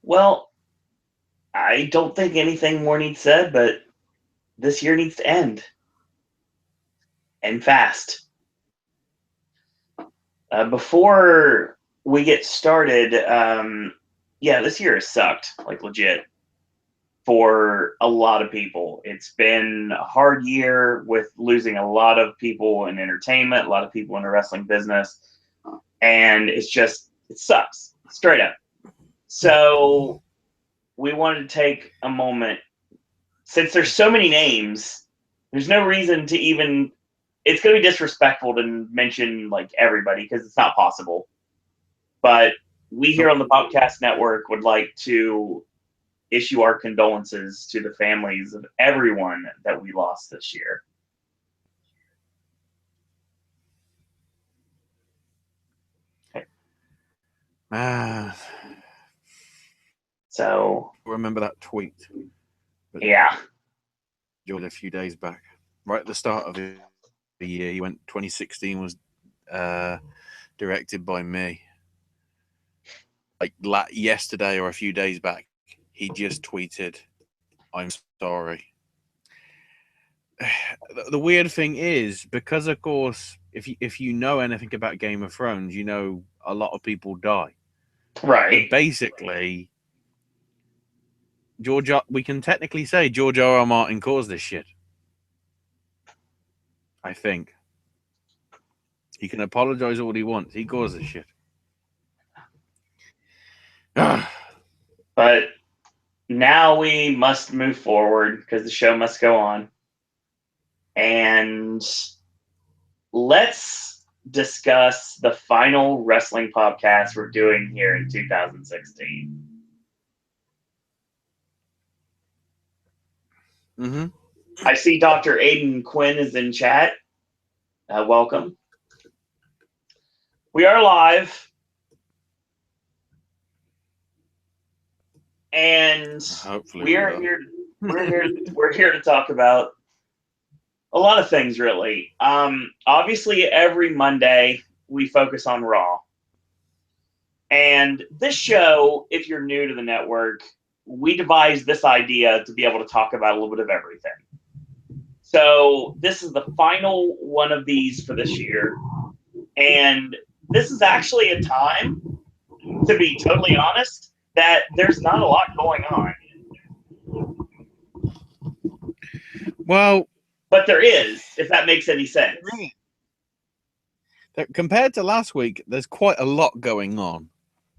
Well, I don't think anything more needs said, but this year needs to end. And fast. Before we get started, this year has sucked, like legit, for a lot of people. It's been a hard year with losing a lot of people in entertainment, a lot of people in the wrestling business, and it sucks, straight up. So we wanted to take a moment, since there's so many names, there's no reason to even, it's going to be disrespectful to mention like everybody because it's not possible. But we here on the Popcast Network would like to issue our condolences to the families of everyone that we lost this year. So remember that tweet? Yeah. A few days back, right at the start of the year, he went 2016 was directed by me. Like yesterday or a few days back, he just tweeted, "I'm sorry." The weird thing is, because of course, if you know anything about Game of Thrones, you know a lot of people die. Right. But basically, we can technically say George R. R. Martin caused this shit. I think. He can apologize all he wants. He caused this shit. But now we must move forward because the show must go on. And let's discuss the final wrestling podcast we're doing here in 2016. Mm-hmm. I see Dr. Aiden Quinn is in chat. Welcome. We are live. And hopefully we're here to talk about a lot of things, really. Obviously, every Monday we focus on Raw. And this show, if you're new to the network, we devised this idea to be able to talk about a little bit of everything. So this is the final one of these for this year. And this is actually a time, to be totally honest, that there's not a lot going on. Well, but there is, if that makes any sense. Compared to last week, there's quite a lot going on.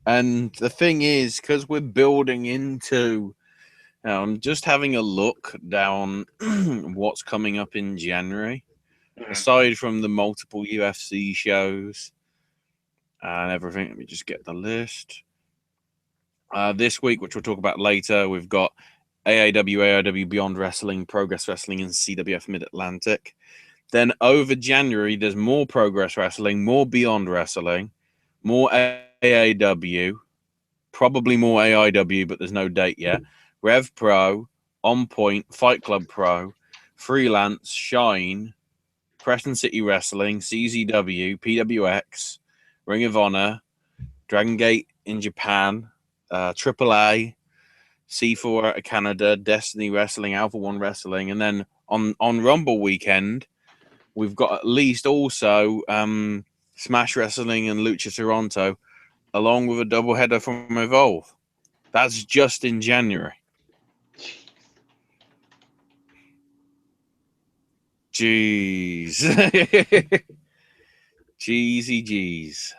And the thing is, because we're building into, I'm just having a look down what's coming up in January, aside from the multiple UFC shows and everything. Let me just get the list. This week, which we'll talk about later, we've got AAW Beyond Wrestling, Progress Wrestling, and CWF Mid-Atlantic. Then over January, there's more Progress Wrestling, more Beyond Wrestling, more AAW, probably more AIW, but there's no date yet. Rev Pro, On Point, Fight Club Pro, Freelance, Shine, Preston City Wrestling, CZW, PWX, Ring of Honor, Dragon Gate in Japan, AAA, C4 out of Canada, Destiny Wrestling, Alpha One Wrestling, and then on Rumble weekend, we've got at least also Smash Wrestling and Lucha Toronto, along with a doubleheader from Evolve. That's just in January. Jeez. Jeezy jeez.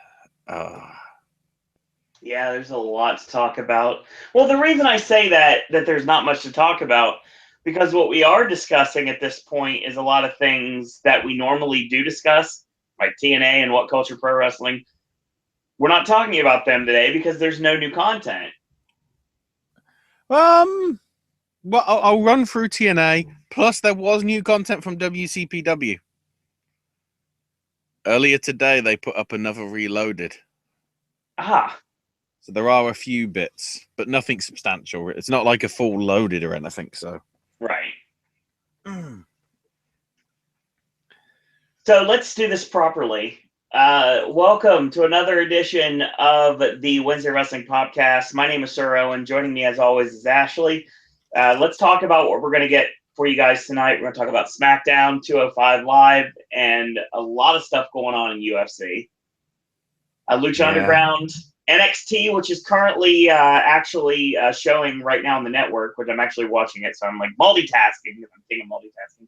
Yeah, there's a lot to talk about. Well, the reason I say that there's not much to talk about, because what we are discussing at this point is a lot of things that we normally do discuss, like TNA and What Culture Pro Wrestling. We're not talking about them today because there's no new content. Well, I'll run through TNA. Plus, there was new content from WCPW. Earlier today, they put up another Reloaded. Ah. So there are a few bits, but nothing substantial. It's not like a full loaded or anything, so. Right. So let's do this properly. Welcome to another edition of the Wednesday Wrestling Popcast. My name is Sir Owen. Joining me, as always, is Ashley. Let's talk about what we're going to get for you guys tonight. We're going to talk about Smackdown, 205 Live, and a lot of stuff going on in UFC. Lucha Underground, NXT, which is currently actually showing right now on the network, which I'm actually watching it, so I'm like multitasking. I'm king of multitasking.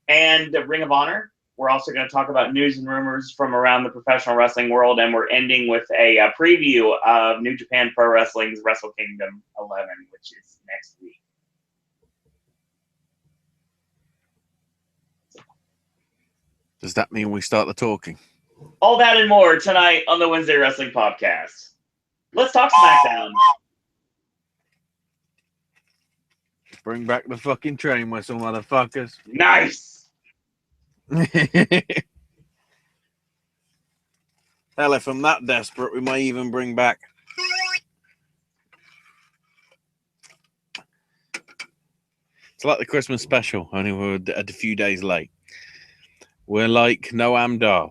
And Ring of Honor. We're also going to talk about news and rumors from around the professional wrestling world, and we're ending with a preview of New Japan Pro Wrestling's Wrestle Kingdom 11, which is next week. Does that mean we start the talking? All that and more tonight on the Wednesday Wrestling Popcast. Let's talk SmackDown. Bring back the fucking train whistle, motherfuckers. Nice. Hell, if I'm that desperate, we might even bring back. It's like the Christmas special, only we're a few days late. We're like Noam Dar,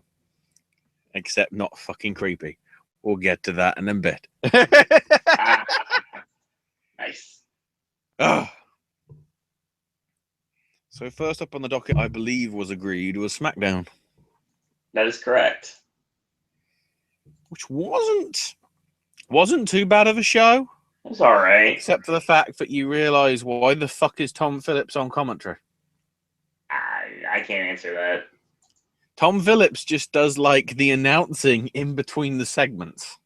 except not fucking creepy. We'll get to that in a bit. Nice. So first up on the docket, I believe was agreed, was SmackDown. That is correct. Which wasn't too bad of a show. It was all right. Except for the fact that you realise, why the fuck is Tom Phillips on commentary? I can't answer that. Tom Phillips just does like the announcing in between the segments.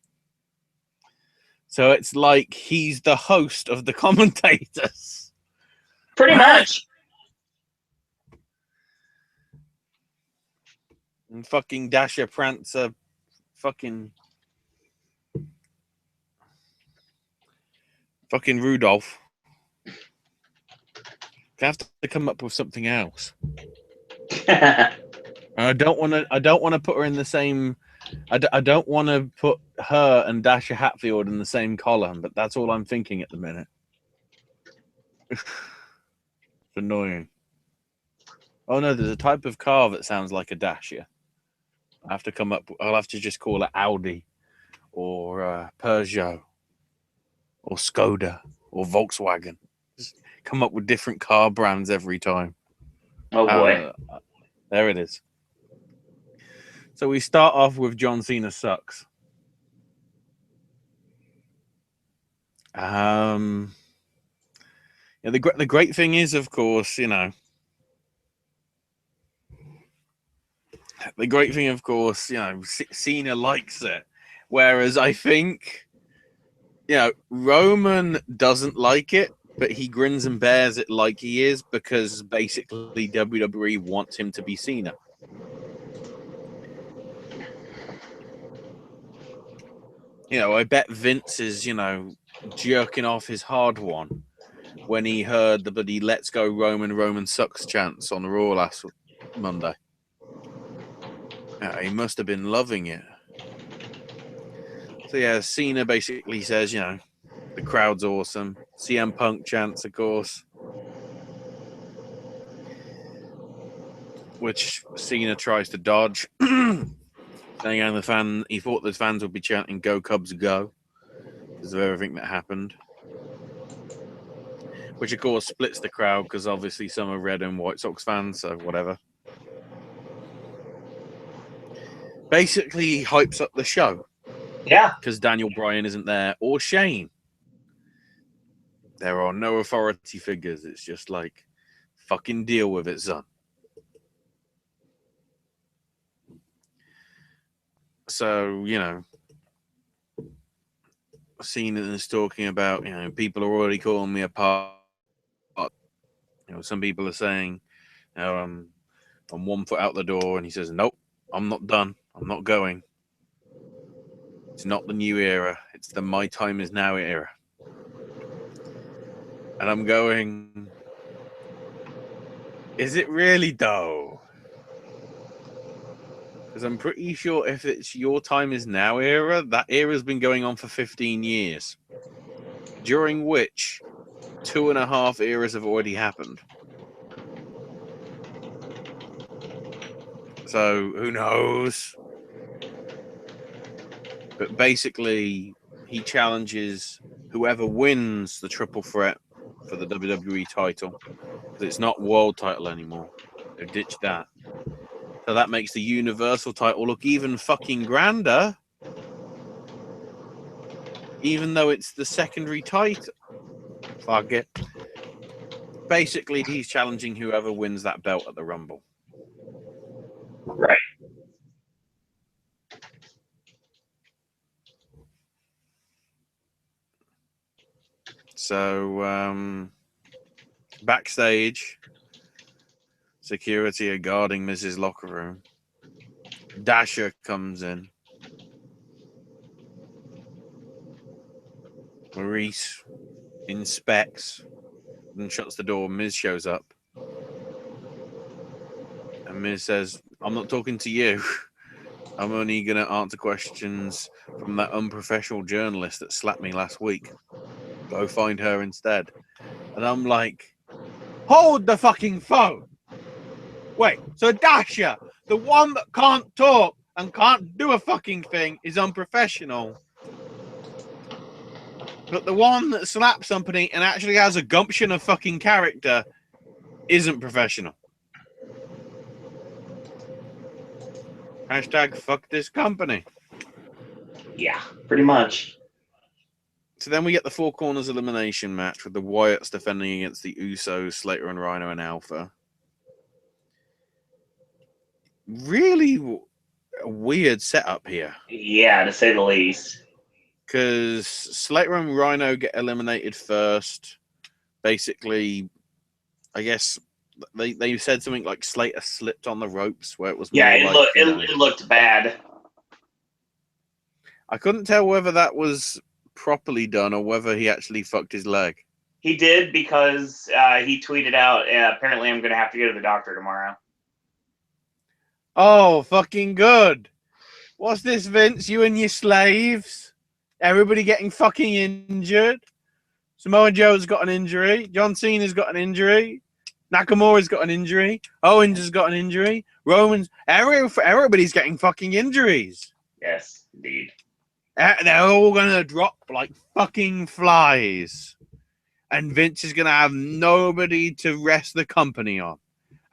So it's like he's the host of the commentators. Pretty much. And fucking Dasher Prancer fucking Rudolph. I have to come up with something else. I don't want to put her in the same. I don't want to put her and Dasher Hatfield in the same column, but that's all I'm thinking at the minute. It's annoying. Oh no, there's a type of car that sounds like a Dacia. I'll have to just call it Audi, or Peugeot, or Skoda, or Volkswagen. Just come up with different car brands every time. Oh boy. There it is. So we start off with John Cena sucks. The great thing is, of course, Cena likes it. Whereas I think, Roman doesn't like it, but he grins and bears it like he is, because basically WWE wants him to be Cena. I bet Vince is, jerking off his hard one when he heard the bloody "Let's Go Roman sucks" chants on Raw last Monday. He must have been loving it. So Cena basically says, the crowd's awesome. CM Punk chants, of course, which Cena tries to dodge. Saying he thought the fans would be chanting "Go Cubs, go" because of everything that happened. Which, of course, splits the crowd because obviously some are Red and White Sox fans, so whatever. Basically, he hypes up the show. Yeah. Because Daniel Bryan isn't there, or Shane. There are no authority figures. It's just like, fucking deal with it, son. So, Cena is talking about, people are already calling me a part. Some people are saying, I'm 1 foot out the door, and he says, nope, I'm not done. I'm not going. It's not the new era. It's the my time is now era. And I'm going, is it really though? Because I'm pretty sure if it's your time is now era, that era's been going on for 15 years. During which 2.5 eras have already happened. So who knows? But basically, he challenges whoever wins the triple threat for the WWE title, because it's not world title anymore. They've ditched that. So that makes the Universal title look even fucking grander, even though it's the secondary title. Fuck it. Basically, he's challenging whoever wins that belt at the Rumble. Right. So, backstage, security are guarding Mrs. Locker Room. Dasher comes in. Maurice inspects and shuts the door. Miz shows up. And Miz says, I'm not talking to you. I'm only going to answer questions from that unprofessional journalist that slapped me last week. Go find her instead. And I'm like, hold the fucking phone. Wait, so Dasher, the one that can't talk and can't do a fucking thing, is unprofessional. But the one that slaps somebody and actually has a gumption of fucking character isn't professional. Hashtag fuck this company. Yeah, pretty much. So then we get the Four Corners elimination match with the Wyatts defending against the Usos, Slater and Rhino and Alpha. Really a weird setup here. Yeah, to say the least. Because Slater and Rhino get eliminated first. Basically, I guess they said something like Slater slipped on the ropes, where it was Yeah, more it looked bad. I couldn't tell whether that was properly done or whether he actually fucked his leg. He did, because he tweeted out, apparently I'm going to have to go to the doctor tomorrow. Oh, fucking good. What's this, Vince? You and your slaves? Everybody getting fucking injured? Samoa Joe's got an injury. John Cena's got an injury. Nakamura's got an injury. Owens has got an injury. Roman's... Everybody's getting fucking injuries. Yes, indeed. They're all going to drop like fucking flies. And Vince is going to have nobody to rest the company on.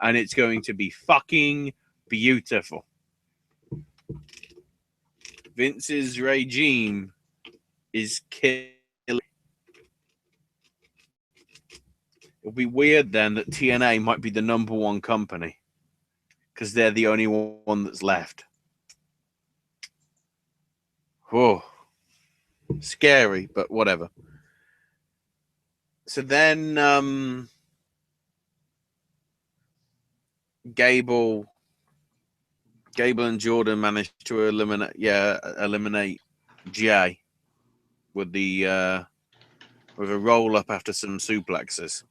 And it's going to be fucking beautiful. Vince's regime is killing. It'll be weird then that TNA might be the number one company because they're the only one that's left. Whoa. Scary, but whatever. So then Gable and Jordan managed to eliminate Jay with a roll up after some suplexes.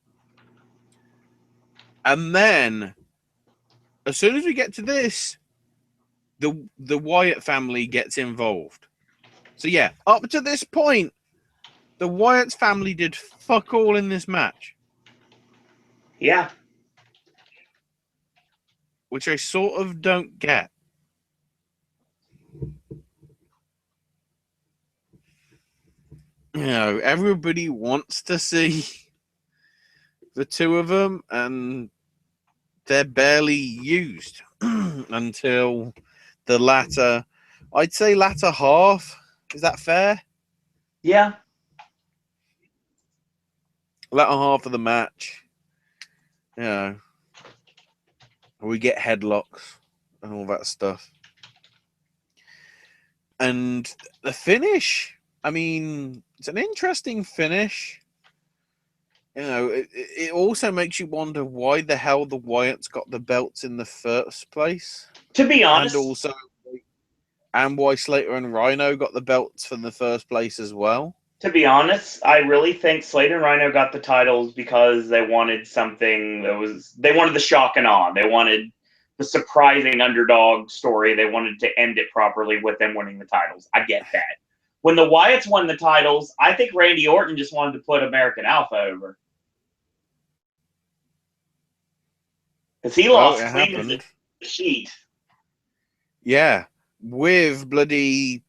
And then as soon as we get to this, the Wyatt family gets involved. So yeah, up to this point, the Wyatt family did fuck all in this match. Yeah. Which I sort of don't get. You know, everybody wants to see the two of them, and they're barely used until the latter, I'd say latter half. Is that fair? Yeah. Latter half of the match. You know, we get headlocks and all that stuff. And the finish, I mean, it's an interesting finish. You know, it also makes you wonder why the hell the Wyatts got the belts in the first place. To be honest. And why Slater and Rhino got the belts from the first place as well. To be honest, I really think Slater and Rhino got the titles because they wanted something they wanted the shock and awe. They wanted the surprising underdog story. They wanted to end it properly with them winning the titles. I get that. When the Wyatts won the titles, I think Randy Orton just wanted to put American Alpha over. Because he lost clean as a sheet. Yeah. With bloody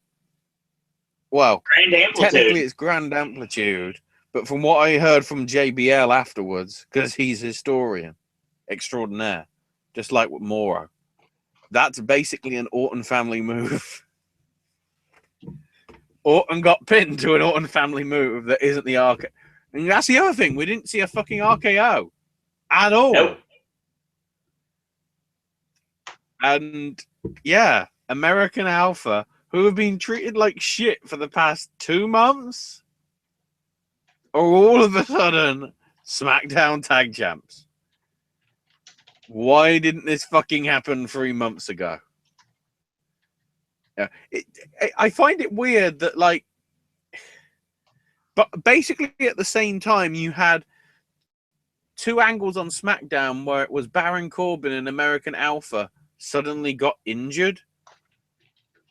Well, Grand amplitude. technically it's Grand Amplitude, but from what I heard from JBL afterwards, because he's historian extraordinaire, just like with Moro, that's basically an Orton family move. Orton got pinned to an Orton family move that isn't the RKO. And that's the other thing. We didn't see a fucking RKO at all. Nope. And yeah, American Alpha, who have been treated like shit for the past 2 months, are all of a sudden SmackDown tag champs. Why didn't this fucking happen 3 months ago? Yeah, I find it weird that, like, but basically at the same time you had 2 angles on SmackDown where it was Baron Corbin and American Alpha suddenly got injured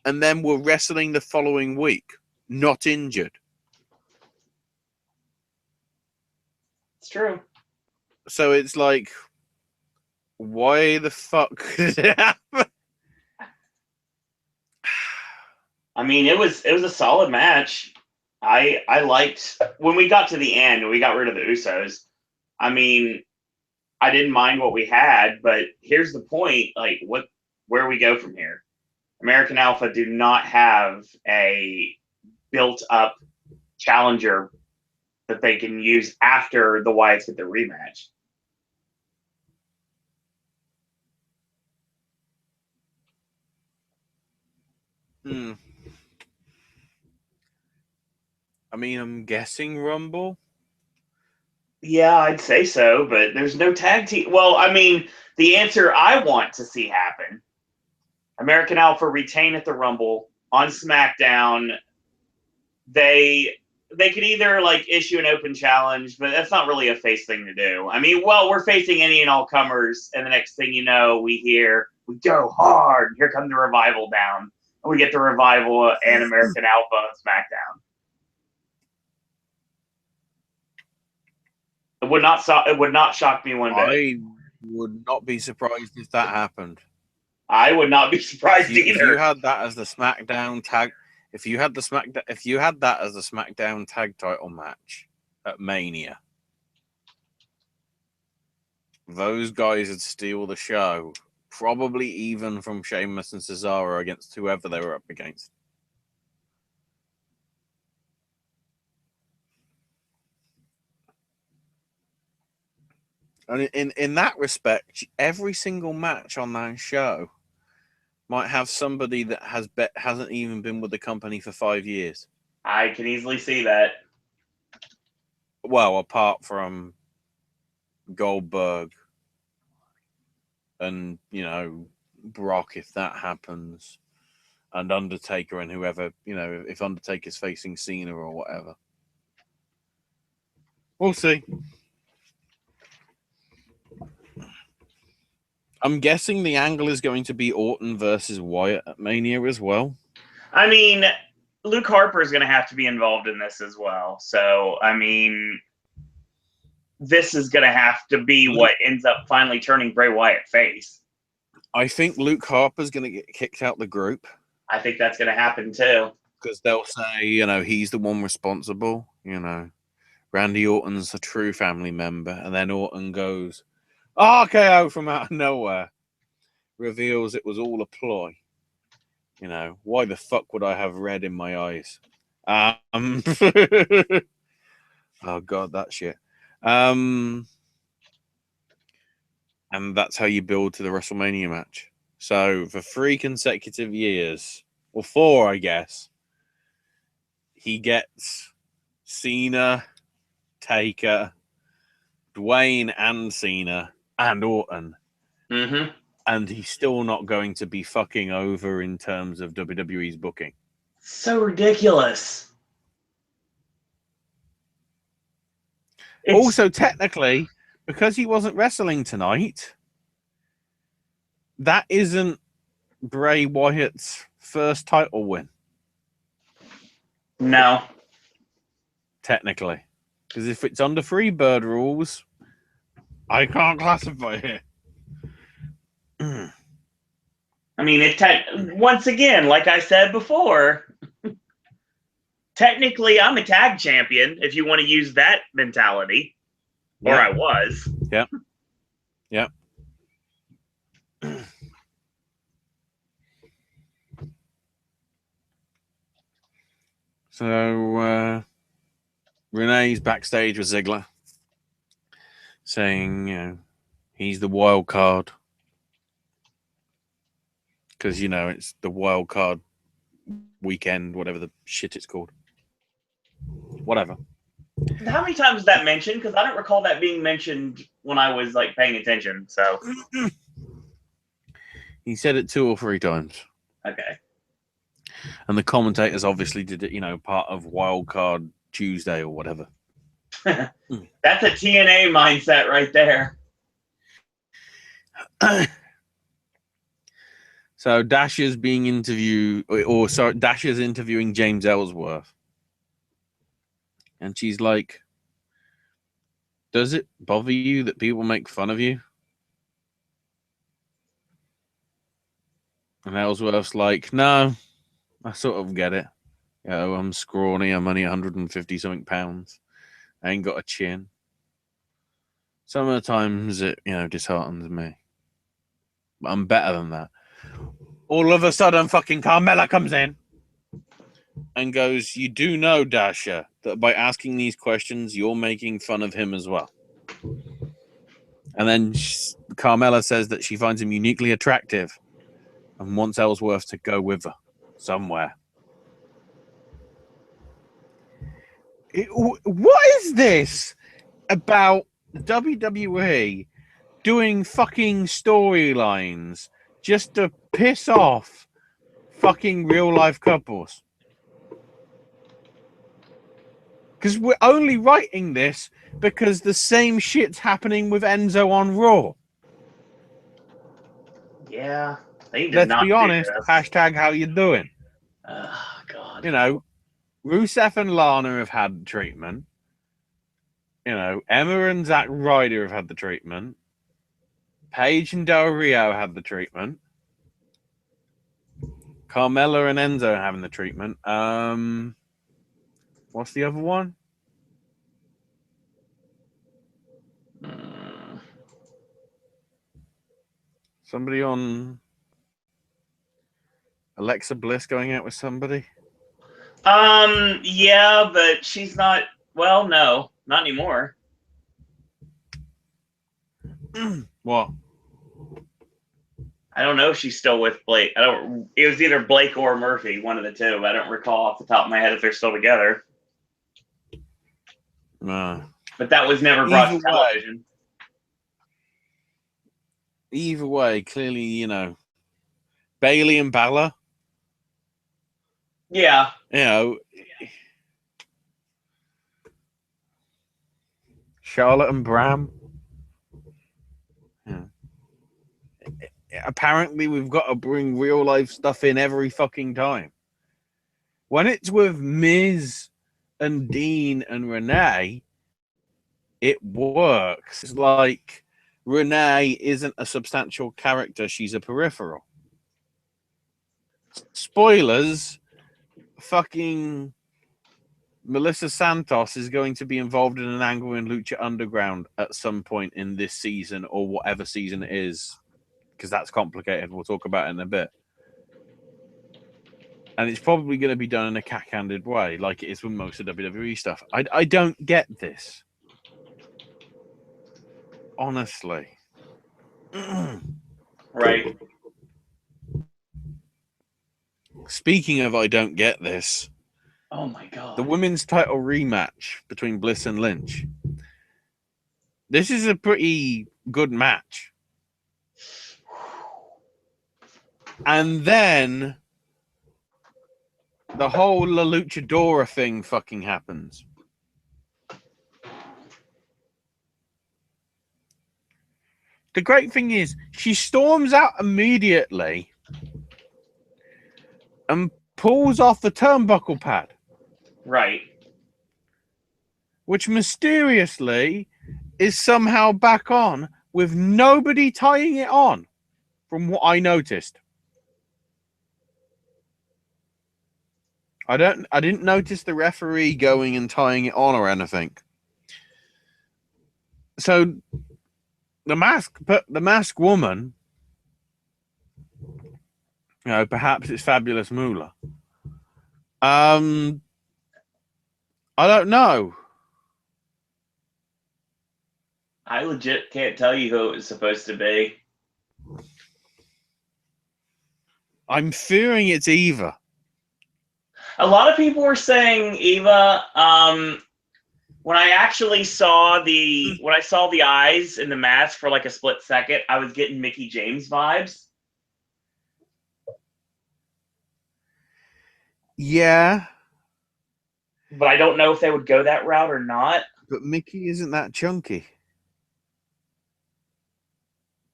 and then were wrestling the following week, not injured. It's true. So it's like, why the fuck did it happen? I mean, it was a solid match. I liked when we got to the end and we got rid of the Usos. I mean, I didn't mind what we had, but here's the point: like, where we go from here? American Alpha do not have a built-up challenger that they can use after the Wyatts get their rematch. I mean, I'm guessing Rumble. Yeah, I'd say so, but there's no tag team. Well, I mean, the answer I want to see happen: American Alpha retain at the Rumble on SmackDown. They could either like issue an open challenge, but that's not really a face thing to do. I mean, well, we're facing any and all comers, and the next thing you know, we hear we go hard. Here come the Revival down, and we get the Revival and American Alpha on SmackDown. It would not shock me one bit. I would not be surprised if that happened. I would not be surprised either. If you had that as the SmackDown tag, if you had that as the SmackDown tag title match at Mania, those guys would steal the show, probably even from Sheamus and Cesaro against whoever they were up against. And in that respect, every single match on that show might have somebody that hasn't even been with the company for 5 years. I can easily see that. Well, apart from Goldberg and, Brock, if that happens, and Undertaker and whoever, if Undertaker's facing Cena or whatever. We'll see. I'm guessing the angle is going to be Orton versus Wyatt at Mania as well. I mean, Luke Harper is going to have to be involved in this as well. So, I mean, this is going to have to be what ends up finally turning Bray Wyatt face. I think Luke Harper's going to get kicked out the group. I think that's going to happen too. Because they'll say, he's the one responsible. Randy Orton's a true family member. And then Orton goes, RKO from out of nowhere. Reveals it was all a ploy. Why the fuck would I have red in my eyes? Oh God, that shit. And that's how you build to the WrestleMania match. So for 3 consecutive years, or 4, I guess, he gets Cena, Taker, Dwayne and Cena, and Orton. Mm-hmm. And he's still not going to be fucking over in terms of WWE's booking. So ridiculous. Also, technically, because he wasn't wrestling tonight, that isn't Bray Wyatt's first title win. No. Technically. Because if it's under Freebird rules, I can't classify it. I mean, once again, like I said before, technically, I'm a tag champion if you want to use that mentality. Or I was. Yep. Yep. So Renee's backstage with Ziggler, saying, you know, he's the wild card because it's the wild card weekend, whatever the shit it's called. Whatever. How many times is that mentioned? Because I don't recall that being mentioned when I was like paying attention. So he said it 2 or 3 times. Okay. And the commentators obviously did it, part of Wild Card Tuesday or whatever. That's a TNA mindset right there. So Dasha's being interviewed, Dasha's interviewing James Ellsworth. And she's like, does it bother you that people make fun of you? And Ellsworth's like, no, I sort of get it. I'm scrawny. I'm only 150 something pounds. I ain't got a chin. Some of the times it, disheartens me. But I'm better than that. All of a sudden, fucking Carmella comes in and goes, you do know, Dasha, that by asking these questions, you're making fun of him as well. And then Carmella says that she finds him uniquely attractive and wants Ellsworth to go with her somewhere. What is this about WWE doing fucking storylines just to piss off fucking real life couples? Because we're only writing this because the same shit's happening with Enzo on Raw. Yeah, they did Let's not be honest. do this. Hashtag how you doing? Oh, God. Rusev and Lana have had the treatment. Emma and Zack Ryder have had the treatment. Paige and Del Rio had the treatment. Carmella and Enzo are having the treatment. What's the other one? Somebody on Alexa Bliss going out with somebody? Yeah, but she's not. Well, no, not anymore. What? I don't know if she's still with Blake. It was either Blake or Murphy, one of the two. But I don't recall off the top of my head if they're still together. No. But that was never brought to television. Either way, clearly, Bailey and Balor. Yeah. Charlotte and Bram. Yeah. Apparently, we've got to bring real life stuff in every fucking time. When it's with Miz and Dean and Renee, it works. It's like Renee isn't a substantial character, she's a peripheral. Spoilers, fucking Melissa Santos is going to be involved in an angle in Lucha Underground at some point in this season or whatever season it is, because that's complicated. We'll talk about it in a bit. And it's probably going to be done in a cack-handed way, like it is with most of WWE stuff. I don't get this. Honestly. Right. Speaking of I don't get this. Oh, my God. The women's title rematch between Bliss and Lynch. This is a pretty good match. And then the whole La Luchadora thing fucking happens. The great thing is, she storms out immediately and pulls off the turnbuckle pad. Right. Which mysteriously is somehow back on with nobody tying it on, from what I noticed. I didn't notice the referee going and tying it on or anything. So the mask woman, perhaps it's Fabulous Moolah. I don't know. I legit can't tell you who it was supposed to be. I'm fearing it's Eva. A lot of people were saying Eva. When I actually saw the eyes in the mask for like a split second, I was getting Mickey James vibes. Yeah, But I don't know if they would go that route or not. but Mickey isn't that chunky.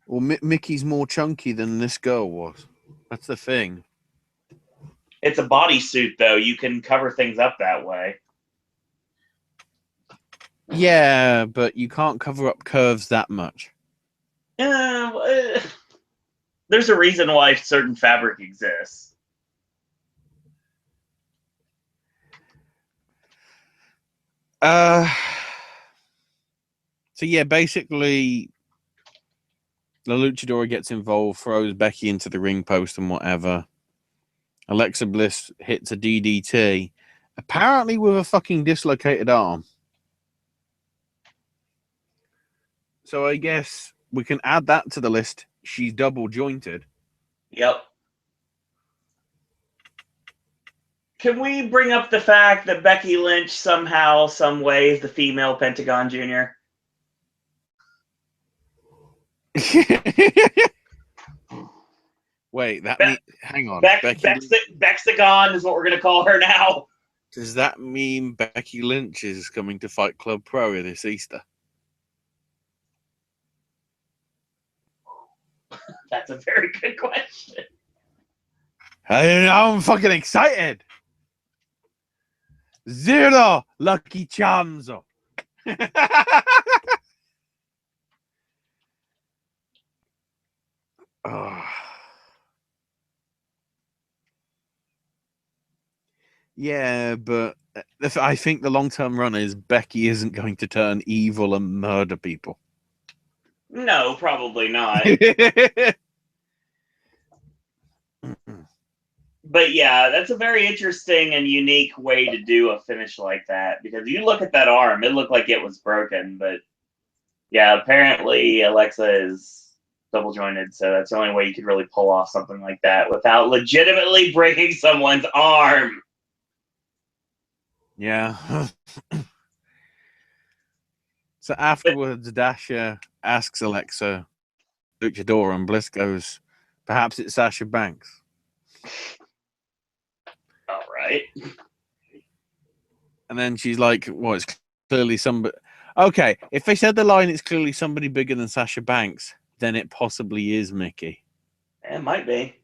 Or Mickey's more chunky than this girl was. That's the thing. It's a bodysuit, though. You can cover things up that way. Yeah, but you can't cover up curves that much. There's a reason why certain fabric exists. So yeah, basically, the luchador gets involved, throws Becky into the ring post and whatever. Alexa Bliss hits a DDT, apparently with a fucking dislocated arm. So I guess we can add that to the list. She's double jointed. Yep. Can we bring up the fact that Becky Lynch somehow, some way, is the female Pentagon Jr.? Wait, hang on. Bexagon is what we're going to call her now. Does that mean Becky Lynch is coming to Fight Club Pro this Easter? That's a very good question. I'm fucking excited. Zero Lucky Charms. Oh. Yeah, but I think the long-term run is Becky isn't going to turn evil and murder people. No, probably not. But yeah, that's a very interesting and unique way to do a finish like that. Because you look at that arm, it looked like it was broken. But yeah, apparently Alexa is double jointed. So that's the only way you could really pull off something like that without legitimately breaking someone's arm. Yeah. So afterwards, Dasha asks Alexa, luchador, and Bliss goes, perhaps it's Sasha Banks. All right. And then she's like, well, it's clearly somebody. Okay, if they said the line, it's clearly somebody bigger than Sasha Banks, then it possibly is Mickey. It might be.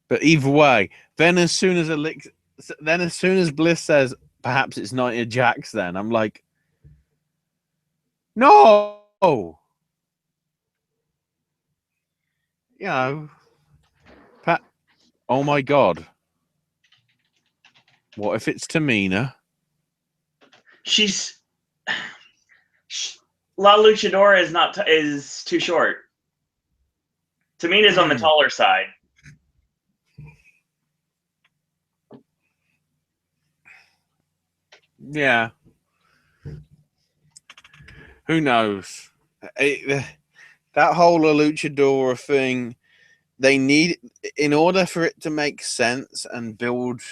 But either way, then as soon as Bliss says, perhaps it's Nia Jax, then I'm like, no. You know, oh my god. What if it's Tamina? La Luchadora is too short. Tamina's on the taller side. Yeah. Who knows? That whole luchador thing, they need, in order for it to make sense and build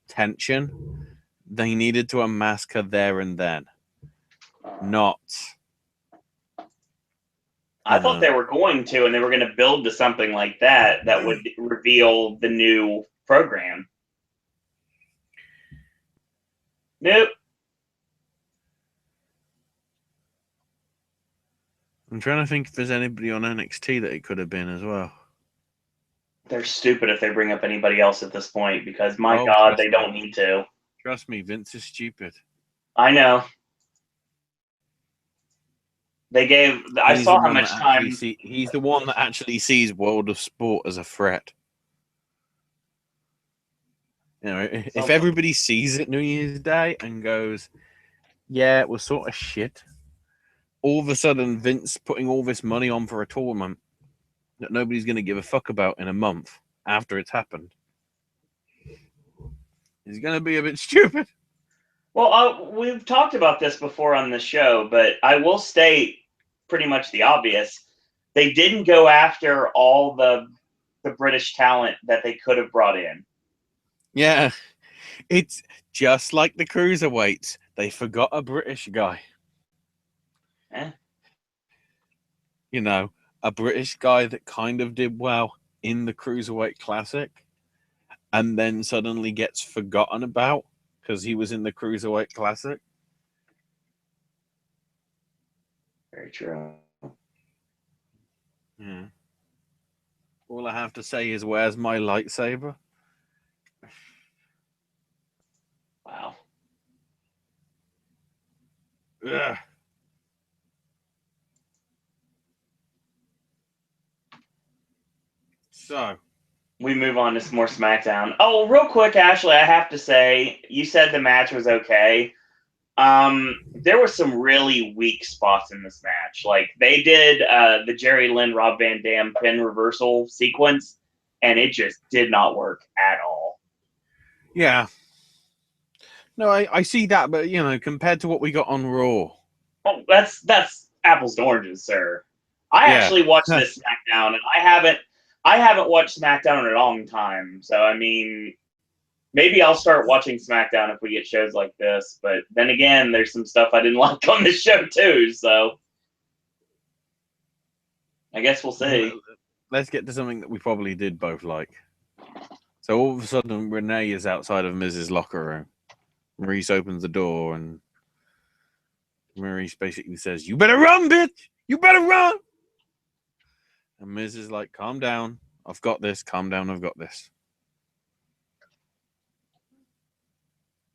tension, they needed to unmask her there and then. Not. I thought they were going to, and they were going to build to something like that would reveal the new program. Nope. I'm trying to think if there's anybody on NXT that it could have been as well. They're stupid if they bring up anybody else at this point because, my God, they don't need to. Trust me, Vince is stupid. I know. I saw how much time. He's the one that actually sees World of Sport as a threat. You know, if everybody sees it New Year's Day and goes, "Yeah, it was sort of shit," all of a sudden Vince putting all this money on for a tournament that nobody's going to give a fuck about in a month after it's happened is going to be a bit stupid. Well, we've talked about this before on the show, but I will state pretty much the obvious. They didn't go after all the British talent that they could have brought in. Yeah, it's just like the cruiserweights. They forgot a British guy. You know, a British guy that kind of did well in the Cruiserweight Classic and then suddenly gets forgotten about because he was in the Cruiserweight Classic. Very true. Yeah. All I have to say is, where's my lightsaber? Wow. Ugh. So we move on to some more SmackDown. Oh, real quick, Ashley, I have to say, you said the match was okay. There were some really weak spots in this match. Like they did the Jerry Lynn Rob Van Dam pin reversal sequence, and it just did not work at all. Yeah. No, I see that, but you know, compared to what we got on Raw. Oh, that's apples to oranges, sir. I actually watched this SmackDown, and I haven't watched SmackDown in a long time. So I mean, maybe I'll start watching SmackDown if we get shows like this. But then again, there's some stuff I didn't like on this show too. So I guess we'll see. Let's get to something that we probably did both like. So all of a sudden, Renee is outside of Miz's locker room. Maurice opens the door, and Maurice basically says, "You better run, bitch! You better run!" And Miz is like, "Calm down. I've got this. Calm down. I've got this."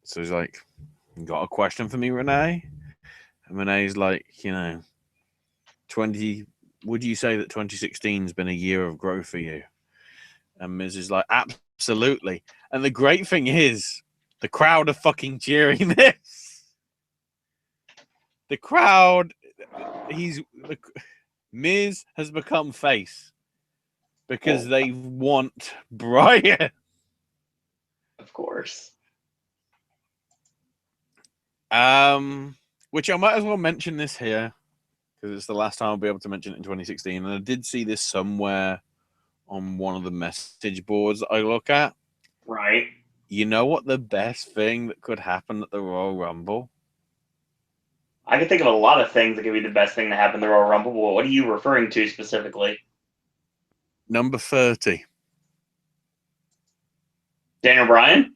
So he's like, "You got a question for me, Renee?" And Renee's like, you know, would you say that 2016's been a year of growth for you? And Miz is like, absolutely. And the great thing is, the crowd are fucking cheering this. The crowd, Miz has become face because they want Brian. Of course. Which I might as well mention this here because it's the last time I'll be able to mention it in 2016. And I did see this somewhere on one of the message boards that I look at. Right. You know what the best thing that could happen at the Royal Rumble? I can think of a lot of things that could be the best thing to happen at the Royal Rumble. What are you referring to specifically? Number 30. Daniel Bryan?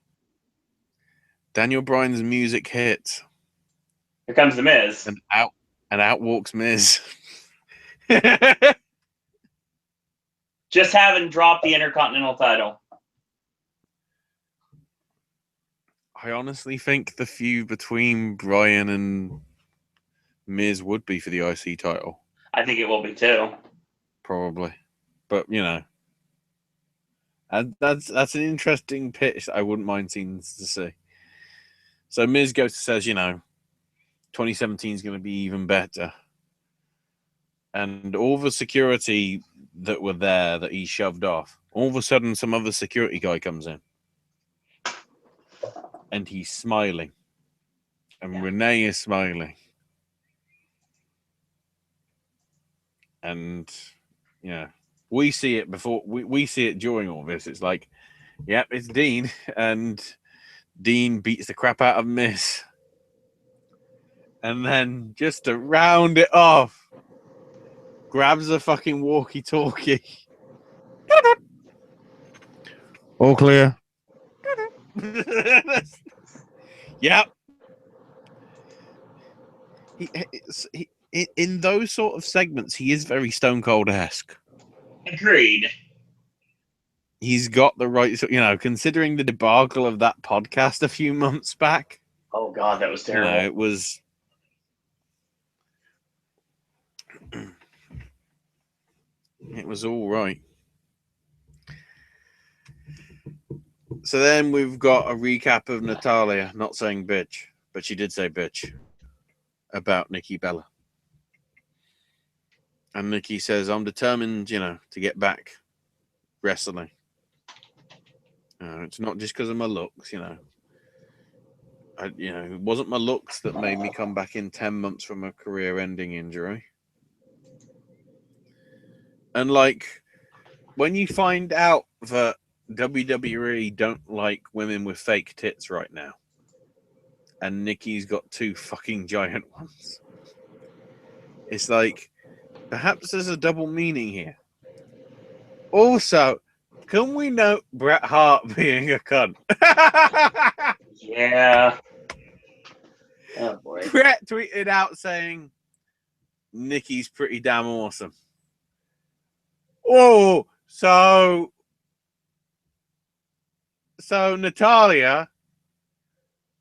Daniel Bryan's music hits. Here comes the Miz. And out walks Miz. Just having dropped the Intercontinental title. I honestly think the feud between Bryan and Miz would be for the IC title. I think it will be too. Probably. But, you know. And that's an interesting pitch that I wouldn't mind seeing to see. So Miz goes says, you know, 2017 is going to be even better. And all the security that were there that he shoved off, all of a sudden some other security guy comes in. And he's smiling. And Renee is smiling. And, you know, we see it before, we see it during all this. It's like, yep, it's Dean. And Dean beats the crap out of Miz. And then, just to round it off, grabs a fucking walkie-talkie. All clear. Yep. He, in those sort of segments, he is very Stone Cold-esque. Agreed. He's got the right, you know, considering the debacle of that podcast a few months back. Oh, God, that was terrible. You know, it was... It was all right. So then we've got a recap of Natalia not saying bitch, but she did say bitch about Nikki Bella. And Nikki says, I'm determined, to get back wrestling. It's not just because of my looks, it wasn't my looks that made me come back in 10 months from a career-ending injury. And, when you find out that WWE don't like women with fake tits right now, and Nikki's got 2 fucking giant ones, it's like, perhaps there's a double meaning here. Also, can we note Bret Hart being a cunt? Yeah. Oh boy. Bret tweeted out saying, Nikki's pretty damn awesome. Oh, so Natalia,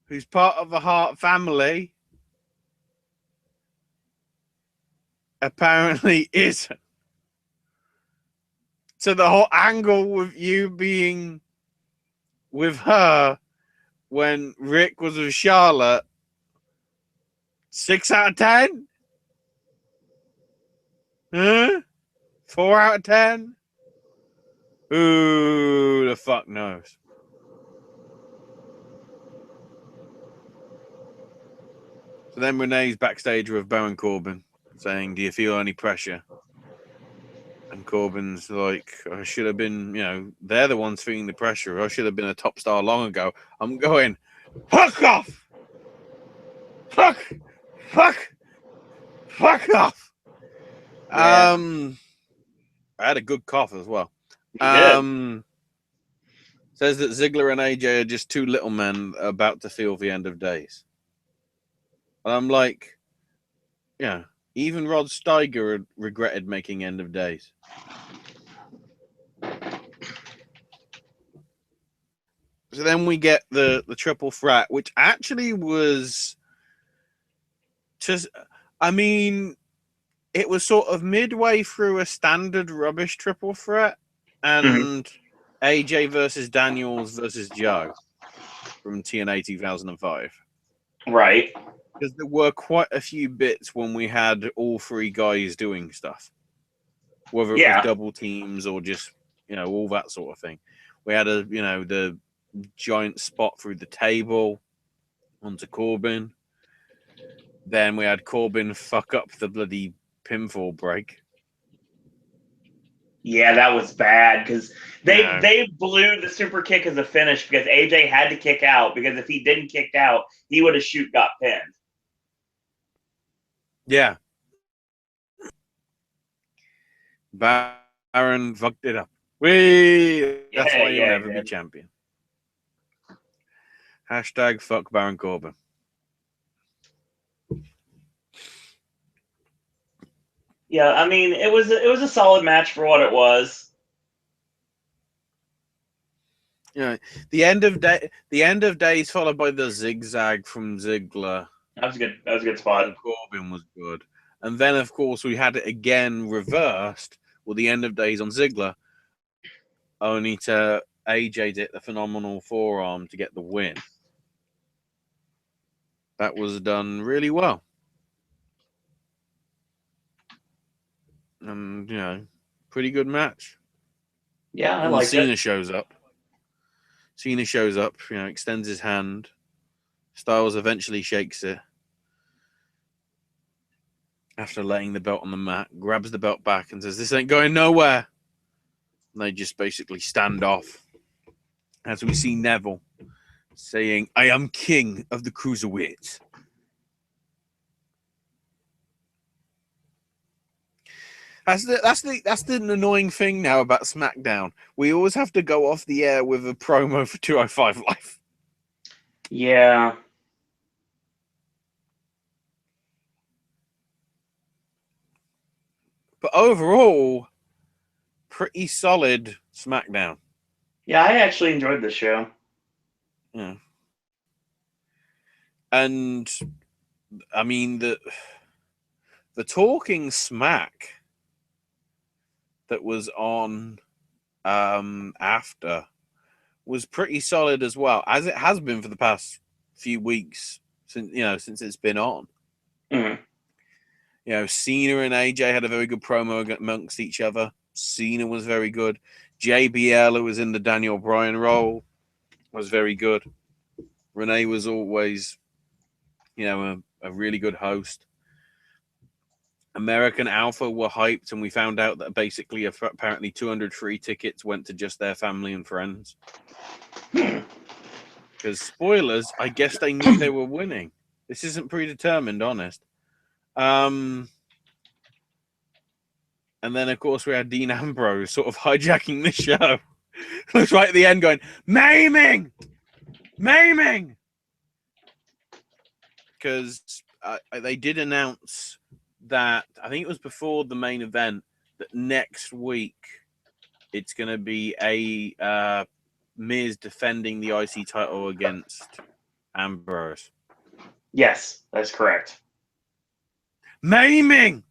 who's part of the Hart family, apparently isn't. So the whole angle with you being with her when Rick was with Charlotte, 6 out of 10? Huh? 4 out of 10? Who the fuck knows? So then Renee's backstage with Baron Corbin saying, do you feel any pressure? And Corbin's like, I should have been, they're the ones feeling the pressure. I should have been a top star long ago. I'm going, fuck off! Fuck off! Yeah. I had a good cough as well. You did. Says that Ziggler and AJ are just 2 little men about to feel the end of days. And I'm like, even Rod Steiger regretted making End of Days. So then we get the triple threat, which actually was just, it was sort of midway through a standard rubbish triple threat and AJ versus Daniels versus Joe from TNA 2005. Right. Because there were quite a few bits when we had all 3 guys doing stuff, whether it was double teams or just, all that sort of thing. We had the giant spot through the table onto Corbin. Then we had Corbin fuck up the bloody pinfall break. Yeah, that was bad because they blew the super kick as a finish because AJ had to kick out, because if he didn't kick out, he would have got pinned. Yeah. Baron fucked it up. That's why he'll never be champion. Hashtag fuck Baron Corbin. Yeah, it was a solid match for what it was. The end of days followed by the zigzag from Ziggler. That was good. That was a good spot. And Corbin was good. And then, of course, we had it again reversed with the end of days on Ziggler, only to AJ did the phenomenal forearm to get the win. That was done really well. And, pretty good match. Yeah, I liked Cena it. shows up. Extends his hand. Styles eventually shakes it. After laying the belt on the mat, grabs the belt back and says, this ain't going nowhere. And they just basically stand off. As we see Neville saying, I am king of the cruiserweights. That's the annoying thing now about SmackDown. We always have to go off the air with a promo for 205 Live. Yeah. But overall, pretty solid SmackDown. Yeah, I actually enjoyed the show. Yeah. And the talking smack that was on after was pretty solid as well, as it has been for the past few weeks since it's been on. Mm-hmm. Cena and AJ had a very good promo amongst each other. Cena was very good. JBL, who was in the Daniel Bryan role, was very good. Renee was always, a really good host. American Alpha were hyped, and we found out that basically apparently 200 free tickets went to just their family and friends. Because spoilers, I guess they knew they were winning. This isn't predetermined, honest. And then, of course, we had Dean Ambrose sort of hijacking the show. Looks right at the end going, maiming! Maiming! Because they did announce that, I think it was before the main event, that next week it's going to be a Miz defending the IC title against Ambrose. Yes, that's correct. Maiming!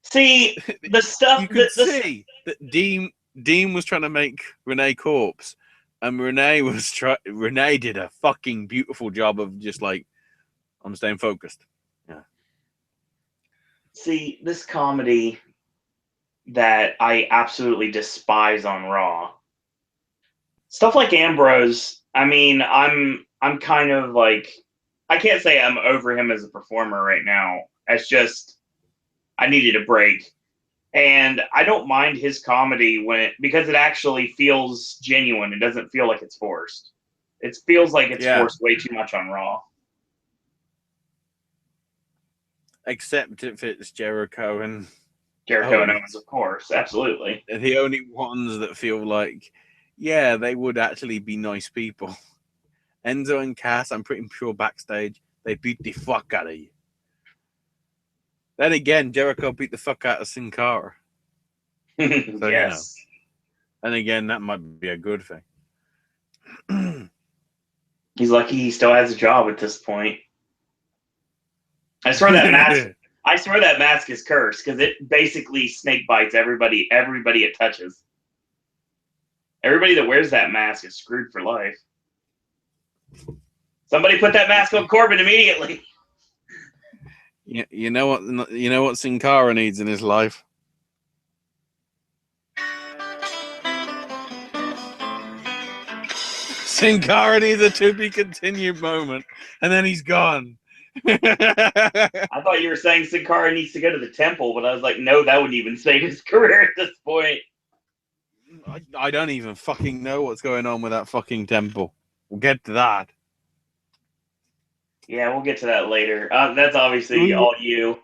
See, the stuff... You could see that Dean was trying to make Renee corpse, and Renee did a fucking beautiful job of just like, I'm staying focused. Yeah. See, this comedy that I absolutely despise on Raw. Stuff like Ambrose, I mean, I'm kind of like, I can't say I'm over him as a performer right now. It's just, I needed a break. And I don't mind his comedy because it actually feels genuine. It doesn't feel like it's forced. It feels like it's forced way too much on Raw. Except if it's Jericho and Owens, of course, absolutely. They're the only ones that feel like, yeah, they would actually be nice people. Enzo and Cass, I'm pretty sure backstage, they beat the fuck out of you. Then again, Jericho beat the fuck out of Sin Cara. So, yes. And again, that might be a good thing. He's lucky he still has a job at this point. I swear that mask is cursed because it basically snake bites everybody it touches. Everybody that wears that mask is screwed for life. Somebody put that mask on Corbin immediately. You know what Sin Cara needs in his life? Sin Cara needs a to be continued moment, and then he's gone. I thought you were saying Sin Cara needs to go to the temple, but I was like, no, that wouldn't even save his career at this point. I don't even fucking know what's going on with that fucking temple. We'll get to that. Yeah, we'll get to that later. That's obviously all you.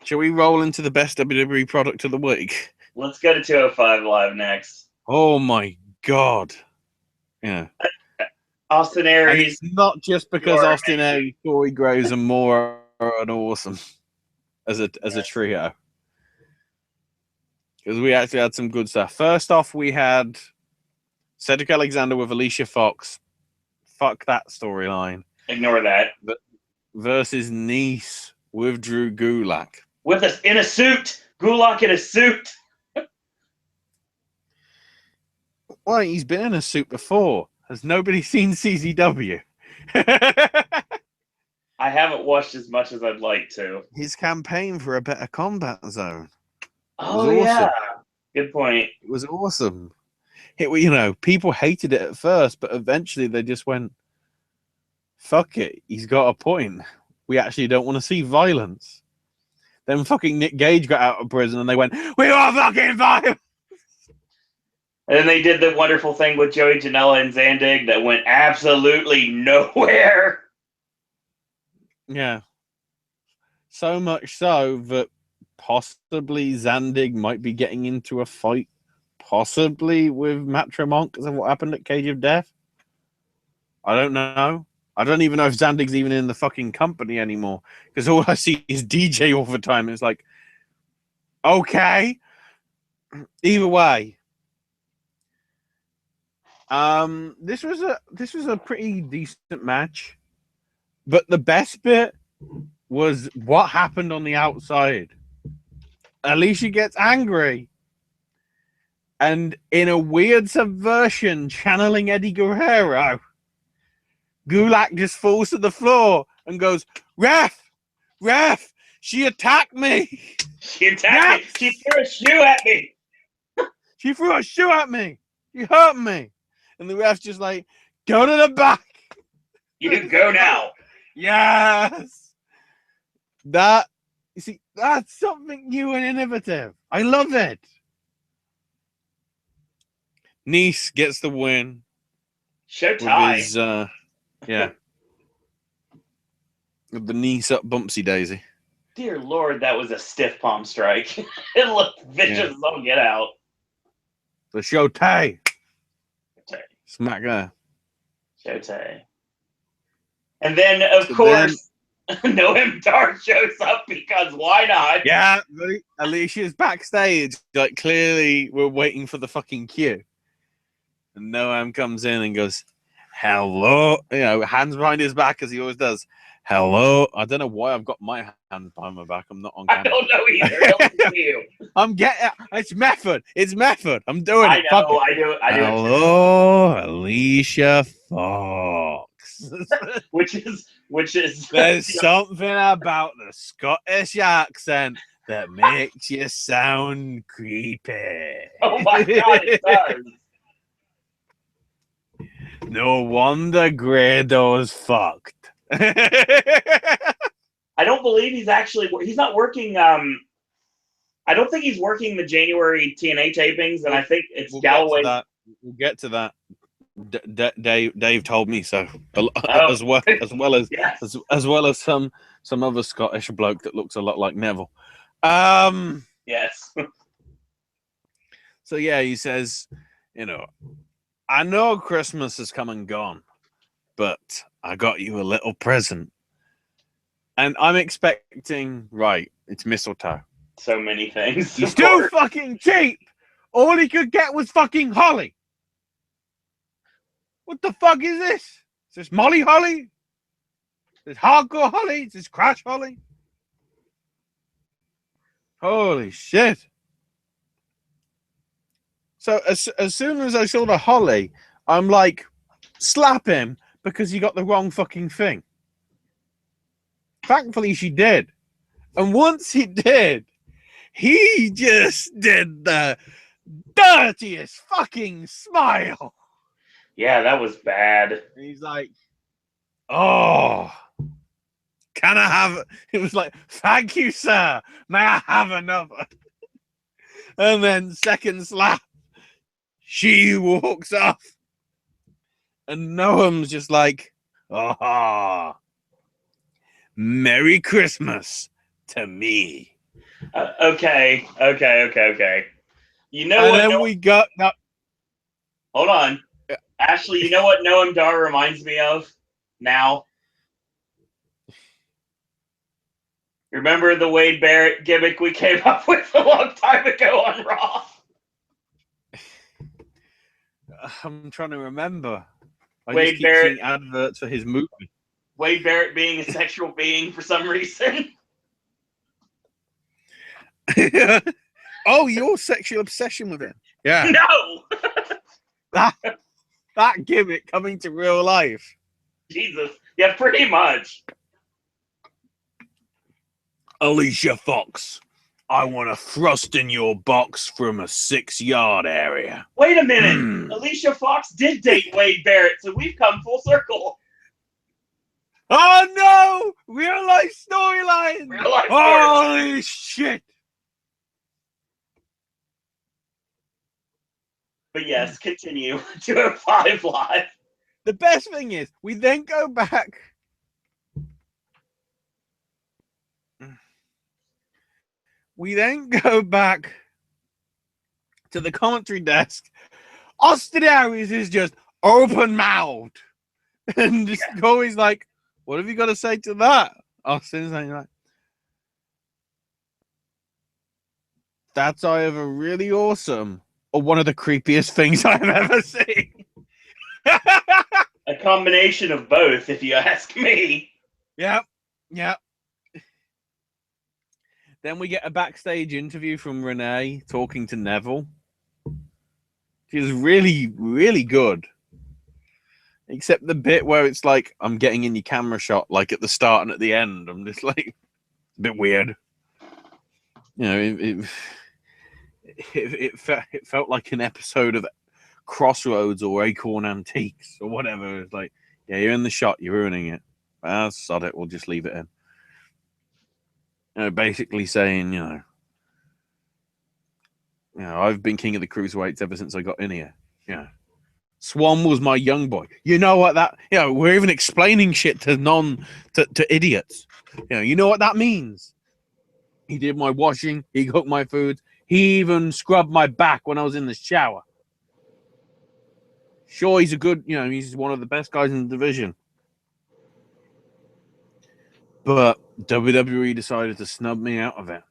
Shall we roll into the best WWE product of the week? Let's go to 205 Live next. Oh my god. Yeah. Austin Aries. And it's not just because Austin Aries, Corey Graves, and more are awesome as a trio. Because we actually had some good stuff. First off, we had Cedric Alexander with Alicia Fox. Fuck that storyline. Ignore that. Versus Nice with Drew Gulak. With us in a suit. Gulak in a suit. Well, he's been in a suit before. Has nobody seen CZW? I haven't watched as much as I'd like to. His campaign for a better combat zone. Oh, yeah. Good point. It was awesome. People hated it at first, but eventually they just went, fuck it. He's got a point. We actually don't want to see violence. Then fucking Nick Gage got out of prison and they went, we are fucking violent. And then they did the wonderful thing with Joey Janela and Zandig that went absolutely nowhere. Yeah. So much so that possibly Zandig might be getting into a fight, possibly with Matt Tremont because of what happened at Cage of Death. I don't know. I don't even know if Zandig's even in the fucking company anymore because all I see is DJ all the time. It's like, okay. Either way. This was a pretty decent match, but the best bit was what happened on the outside. Alicia gets angry, and in a weird subversion, channeling Eddie Guerrero, Gulak just falls to the floor and goes, "Ref, ref, she attacked me. She attacked me. She threw a shoe at me. She threw a shoe at me. She hurt me." And the ref's just like, "Go to the back. You go now." Yes. That, you see, that's something new and innovative. I love it. Nice gets the win. Showtime. With his, yeah. With the knees up Bumpsy Daisy. Dear Lord, that was a stiff palm strike. It looked vicious as all get out. The Showtime. Smackdown. Showtime. And then, of course, Noam Dar shows up because why not? Yeah, Alicia's backstage. Like, clearly, we're waiting for the fucking cue. And Noam comes in and goes, "Hello." You know, hands behind his back as he always does. "Hello." I don't know why I've got my hands behind my back. I'm not on camera. I don't know either. You. I'm getting. It's method. It's method. I'm doing it. I do it. Hello, Alicia Fox. which is. There's something about the Scottish accent that makes you sound creepy. Oh my God, it does. No wonder Grado's fucked. I don't believe he's not working. I don't think he's working the January TNA tapings, and I think it's Galloway. We'll get to that. Dave told me so, as well as yes. as well as some other Scottish bloke that looks a lot like Neville. Yes. So yeah, he says, you know, "I know Christmas has come and gone, but I got you a little present." And I'm expecting, right, it's mistletoe. So many things. He's too fucking cheap. All he could get was fucking holly. What the fuck is this? Is this Molly Holly? Is this hardcore Holly? Is this Crash Holly? Holy shit. So as soon as I saw the holly, I'm like, slap him because he got the wrong fucking thing. Thankfully, she did. And once he did, he just did the dirtiest fucking smile. Yeah, that was bad. And he's like, "Oh, can I have it?" It was like, "Thank you, sir. May I have another?" And then second slap, she walks off. And Noam's just like, "Oh, Merry Christmas to me." Okay. You know and what? then we got. No, hold on. Ashley, you know what Noam Dar reminds me of now? Remember the Wade Barrett gimmick we came up with a long time ago on Raw? I'm trying to remember. Wade Barrett seeing adverts for his movie. Wade Barrett being a sexual being for some reason. Oh, your sexual obsession with him? Yeah. No. That gimmick coming to real life. Jesus. Yeah, pretty much. "Alicia Fox, I want to thrust in your box from a 6-yard area." Wait a minute. Alicia Fox did date Wade Barrett, so we've come full circle. Oh no! Real life storyline! Holy shit! But yes, continue. 205 Live. The best thing is, we then go back. We then go back to the commentary desk. Austin Aries is just open-mouthed. And just always like, "What have you got to say to that?" Austin's like, "That's either really awesome or one of the creepiest things I've ever seen." A combination of both, if you ask me. Yep. Then we get a backstage interview from Renee talking to Neville. She was really, really good. Except the bit where it's like, I'm getting in your camera shot, like at the start and at the end. I'm just like, a bit weird. You know, it felt like an episode of Crossroads or Acorn Antiques or whatever. It's like, yeah, you're in the shot, you're ruining it. Ah, sod it, we'll just leave it in. You know, basically saying, you know, I've been king of the cruiserweights ever since I got in here. Yeah. Swan was my young boy. You know what that? You know, we're even explaining shit to idiots. You know what that means. He did my washing. He cooked my food. He even scrubbed my back when I was in the shower. Sure, he's a good. You know, he's one of the best guys in the division. But WWE decided to snub me out of it.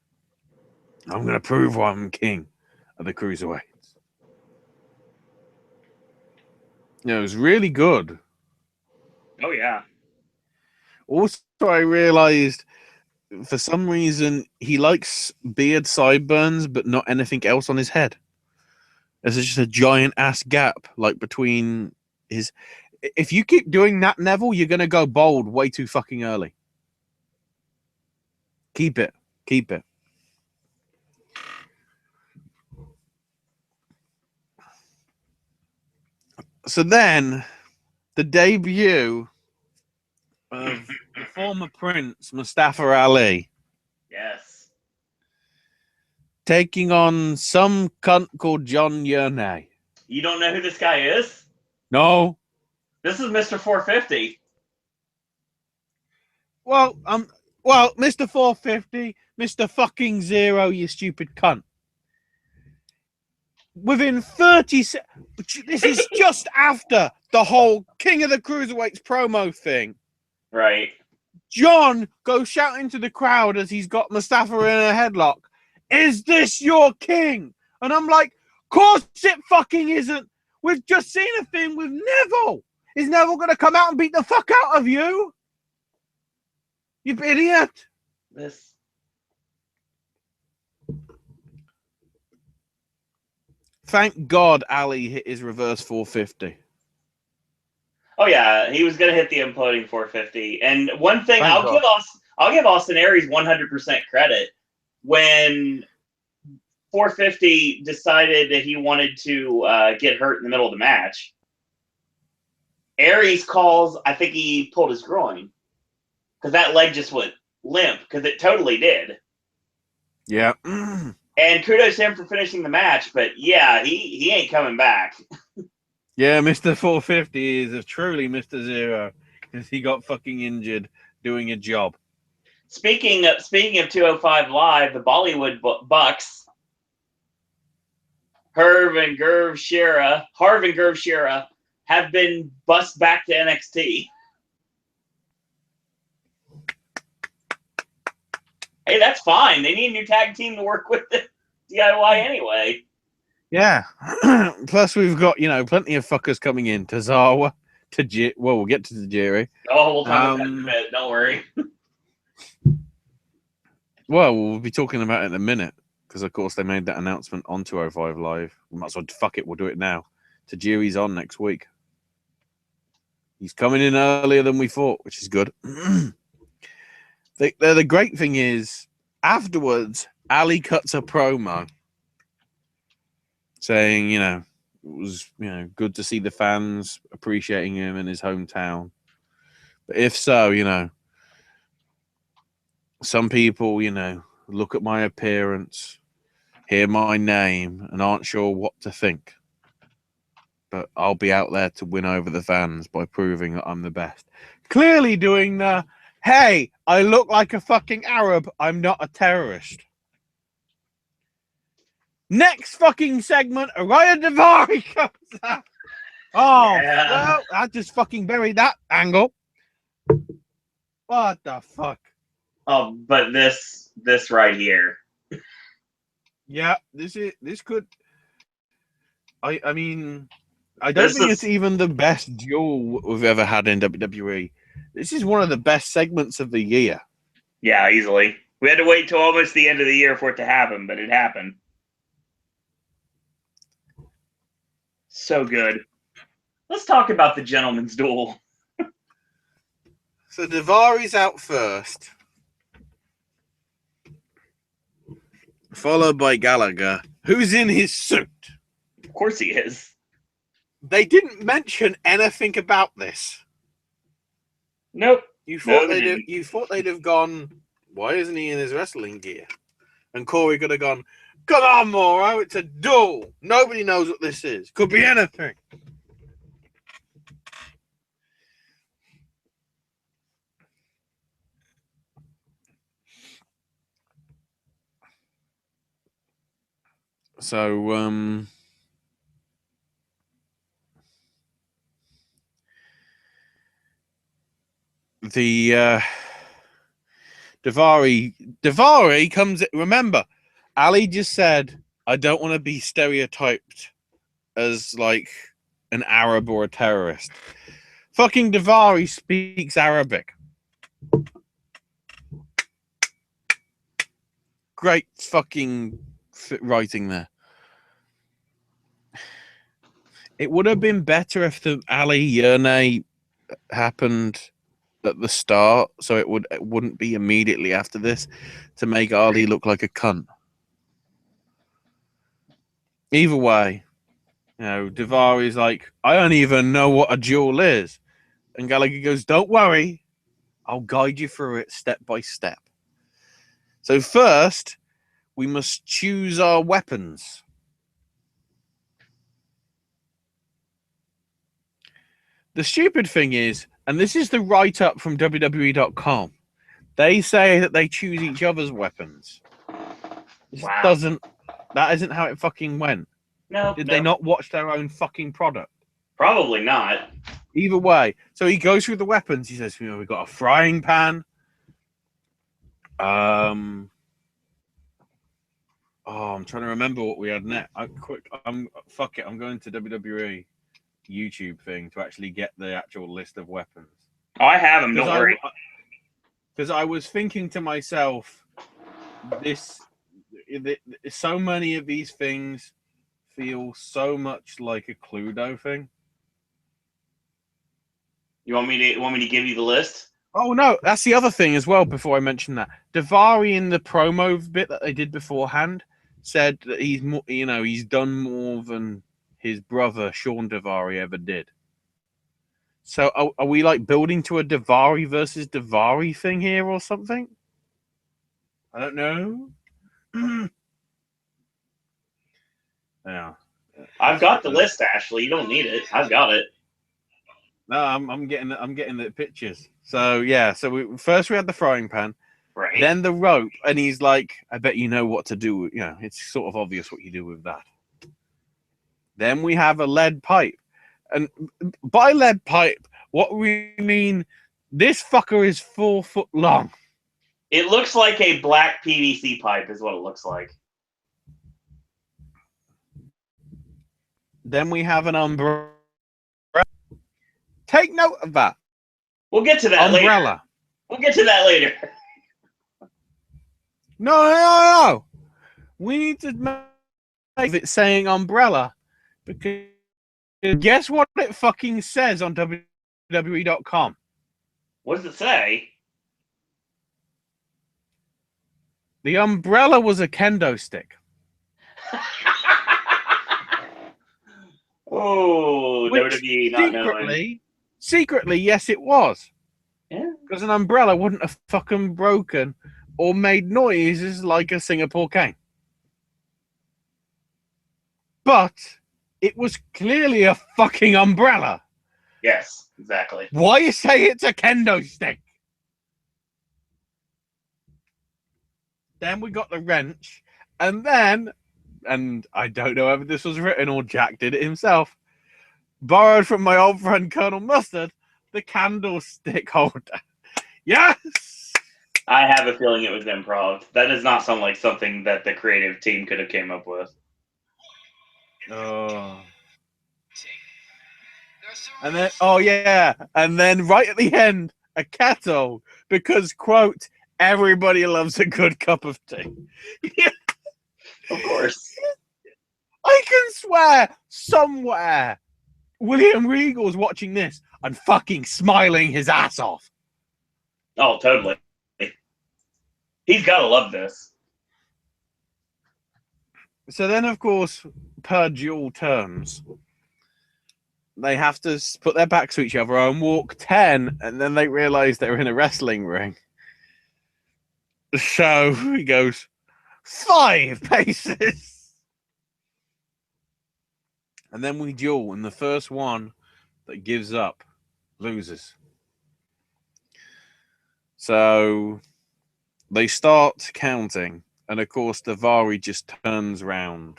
I'm going to prove why I'm king of the cruiserweights. It was really good. Oh, yeah. Also, I realized for some reason he likes beard sideburns, but not anything else on his head. There's just a giant ass gap, like between his. If you keep doing that, Neville, you're going to go bald way too fucking early. Keep it. Keep it. So then, the debut of the former Prince, Mustafa Ali. Yes. Taking on some cunt called John Yernay. You don't know who this guy is? No. This is Mr. 450. Well, Mr. 450, Mr. fucking Zero, you stupid cunt. Within 30 seconds, this is just after the whole King of the Cruiserweights promo thing. Right. John goes shouting to the crowd as he's got Mustafa in a headlock. Is this your king? And I'm like, course it fucking isn't. We've just seen a thing with Neville. Is Neville going to come out and beat the fuck out of you? You idiot. This. Thank God Ali hit his reverse 450. Oh yeah, he was gonna hit the imploding 450. And one thing Thank God. I'll give Austin Aries 100% credit. When 450 decided that he wanted to get hurt in the middle of the match, Aries calls, I think he pulled his groin. Because that leg just went limp, because it totally did. Yeah. And kudos to him for finishing the match, but yeah, he ain't coming back. Yeah, Mr. 450 is truly Mr. Zero, because he got fucking injured doing a job. Speaking of 205 Live, the Bollywood Bucks, Harv and Gurv Shira have been bussed back to NXT. Hey, that's fine. They need a new tag team to work with the DIY anyway. Yeah. Plus, we've got, plenty of fuckers coming in. Tozawa, we'll get to Tajiri. Oh, we'll talk about that in a bit. Don't worry. Well, we'll be talking about it in a minute. Because, of course, they made that announcement on 205 Live. We might as well, fuck it, we'll do it now. Tajiri's on next week. He's coming in earlier than we thought, which is good. The great thing is, afterwards, Ali cuts a promo saying, it was, good to see the fans appreciating him in his hometown. But if so, some people, look at my appearance, hear my name, and aren't sure what to think. But I'll be out there to win over the fans by proving that I'm the best. Clearly doing the, hey, I look like a fucking Arab, I'm not a terrorist. Next fucking segment, Araya Davari comes out. Oh, yeah. Well, I just fucking buried that angle. What the fuck? Oh, but this right here. Yeah, this could. I mean, I don't think it's even the best duel we've ever had in WWE. This is one of the best segments of the year. Yeah, easily. We had to wait till almost the end of the year for it to happen, but it happened. So good. Let's talk about the gentleman's duel. So Daivari's out first, followed by Gallagher, who's in his suit. Of course he is. They didn't mention anything about this. Nope. You thought they'd have gone, why isn't he in his wrestling gear? And Corey could have gone, come on, Mauro, it's a duel. Nobody knows what this is. Could be anything. So, the Daivari comes. Remember, Ali just said, "I don't want to be stereotyped as like an Arab or a terrorist." Fucking Daivari speaks Arabic. Great fucking writing there. It would have been better if the Ali Yerne happened at the start, so it wouldn't be immediately after this to make Ali look like a cunt. Either way, Daivari's like, I don't even know what a duel is. And Gallagher goes, don't worry, I'll guide you through it step by step. So first, we must choose our weapons. The stupid thing is, and this is the write-up from WWE.com, they say that they choose each other's weapons. Wow. That isn't how it fucking went. No. Did they not watch their own fucking product? Probably not. Either way. So he goes through the weapons. He says, we've got a frying pan. I'm trying to remember what we had next. Fuck it. I'm going to WWE YouTube thing to actually get the actual list of weapons. Oh, I have them. Don't worry. Because I was thinking to myself, so many of these things feel so much like a Cluedo thing. You want me to give you the list? Oh no, that's the other thing as well. Before I mention that, Daivari in the promo bit that they did beforehand said that he's done more than his brother Sean Daivari ever did. So are we like building to a Daivari versus Daivari thing here or something? I don't know. Yeah. I've got the list, Ashley. You don't need it. I've got it. No, I'm getting the pictures. So yeah, so we had the frying pan, right? Then the rope, and he's like, "I bet you know what to do." It's sort of obvious what you do with that. Then we have a lead pipe, and by lead pipe, what we mean, this fucker is 4 foot long. It looks like a black PVC pipe, is what it looks like. Then we have an umbrella. Take note of that. We'll get to that later. We'll get to that later. No. We need to make it saying umbrella, because guess what it fucking says on WWE.com? What does it say? The umbrella was a kendo stick. Oh, WWE not knowing. Secretly, yes, it was. Yeah. Because an umbrella wouldn't have fucking broken or made noises like a Singapore cane. But it was clearly a fucking umbrella. Yes, exactly. Why you say it's a kendo stick? Then we got the wrench, and I don't know whether this was written or Jack did it himself, borrowed from my old friend Colonel Mustard, the candlestick holder. Yes! I have a feeling it was improv. That does not sound like something that the creative team could have came up with. Oh. And then, and then right at the end, a kettle, because, quote, Everybody loves a good cup of tea. Of course. I can swear somewhere William Regal's watching this and fucking smiling his ass off. Oh, totally. He's got to love this. So then, of course, per dual terms, they have to put their backs to each other and walk 10, and then they realize they're in a wrestling ring. So he goes 5 paces. And then we duel, and the first one that gives up loses. So they start counting, and of course, Davari just turns round,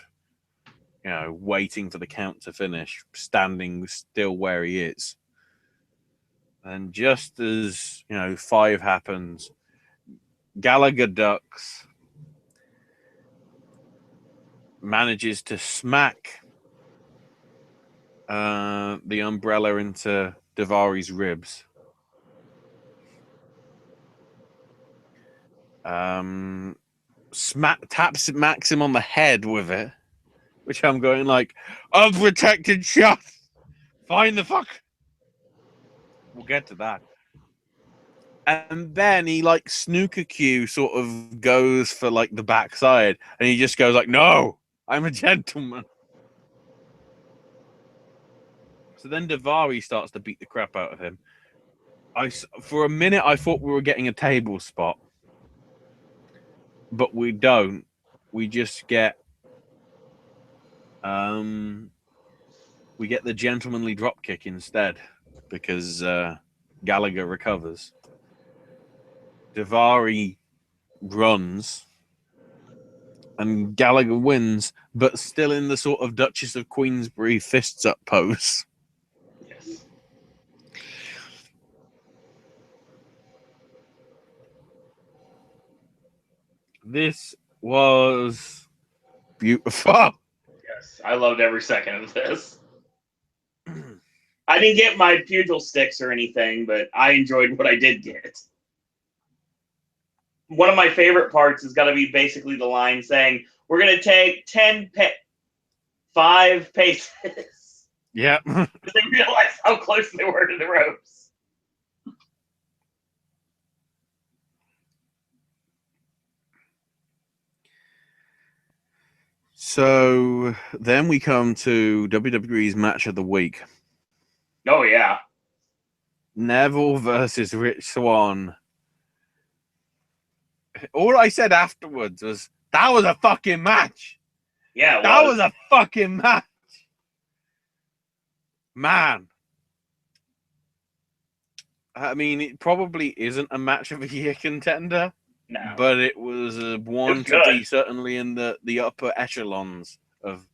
waiting for the count to finish, standing still where he is. And just as, 5 happens, Gallagher ducks, manages to smack the umbrella into Davari's ribs. Smacks him on the head with it, which I'm going like, unprotected shot. Find the fuck. We'll get to that. And then he like snooker cue sort of goes for like the backside, and he just goes like, "No, I'm a gentleman." So then Davari starts to beat the crap out of him. For a minute, I thought we were getting a table spot, but we don't. We just get, we get the gentlemanly drop kick instead because Gallagher recovers. Davari runs, and Gallagher wins, but still in the sort of Duchess of Queensberry fists up pose. Yes. This was beautiful. Yes. I loved every second of this. I didn't get my pugil sticks or anything, but I enjoyed what I did get. One of my favorite parts has got to be basically the line saying, "We're going to take 5 paces." Yeah. They realized how close they were to the ropes. So then we come to WWE's match of the week. Oh, yeah. Neville versus Rich Swann. All I said afterwards was, that was a fucking match. Yeah, that was a fucking match. Man. I mean, it probably isn't a match of the year contender. No. But it was one to be certainly in the upper echelons of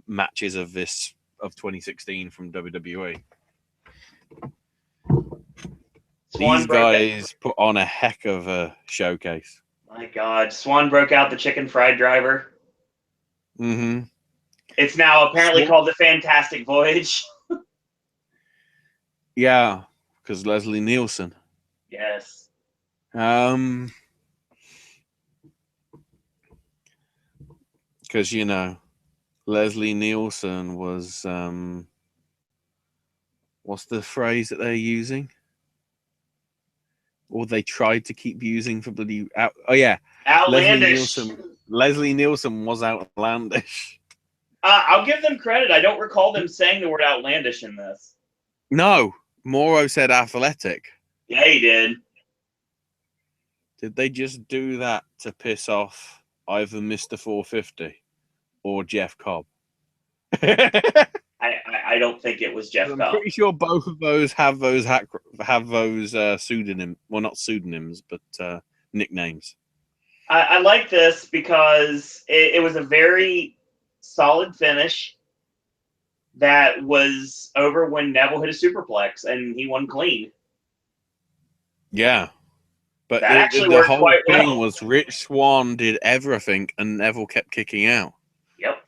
matches of 2016 from WWE. These guys put on a heck of a showcase. My God, Swann broke out the chicken fried driver. Mm-hmm. It's now apparently called the Fantastic Voyage. Yeah, because Leslie Nielsen. Yes. Because, Leslie Nielsen was, what's the phrase that they're using? Or they tried to keep using for bloody... Outlandish. Leslie Nielsen was outlandish. I'll give them credit. I don't recall them saying the word outlandish in this. No. Morrow said athletic. Yeah, he did. Did they just do that to piss off either Mr. 450 or Jeff Cobb? I don't think it was Jeff Cobb. I'm pretty sure both of those have those pseudonyms. Well, not pseudonyms, but nicknames. I like this because it was a very solid finish that was over when Neville hit a superplex and he won clean. Yeah. But that actually the worked whole quite thing well. was Rich Swann did everything and Neville kept kicking out. Yep.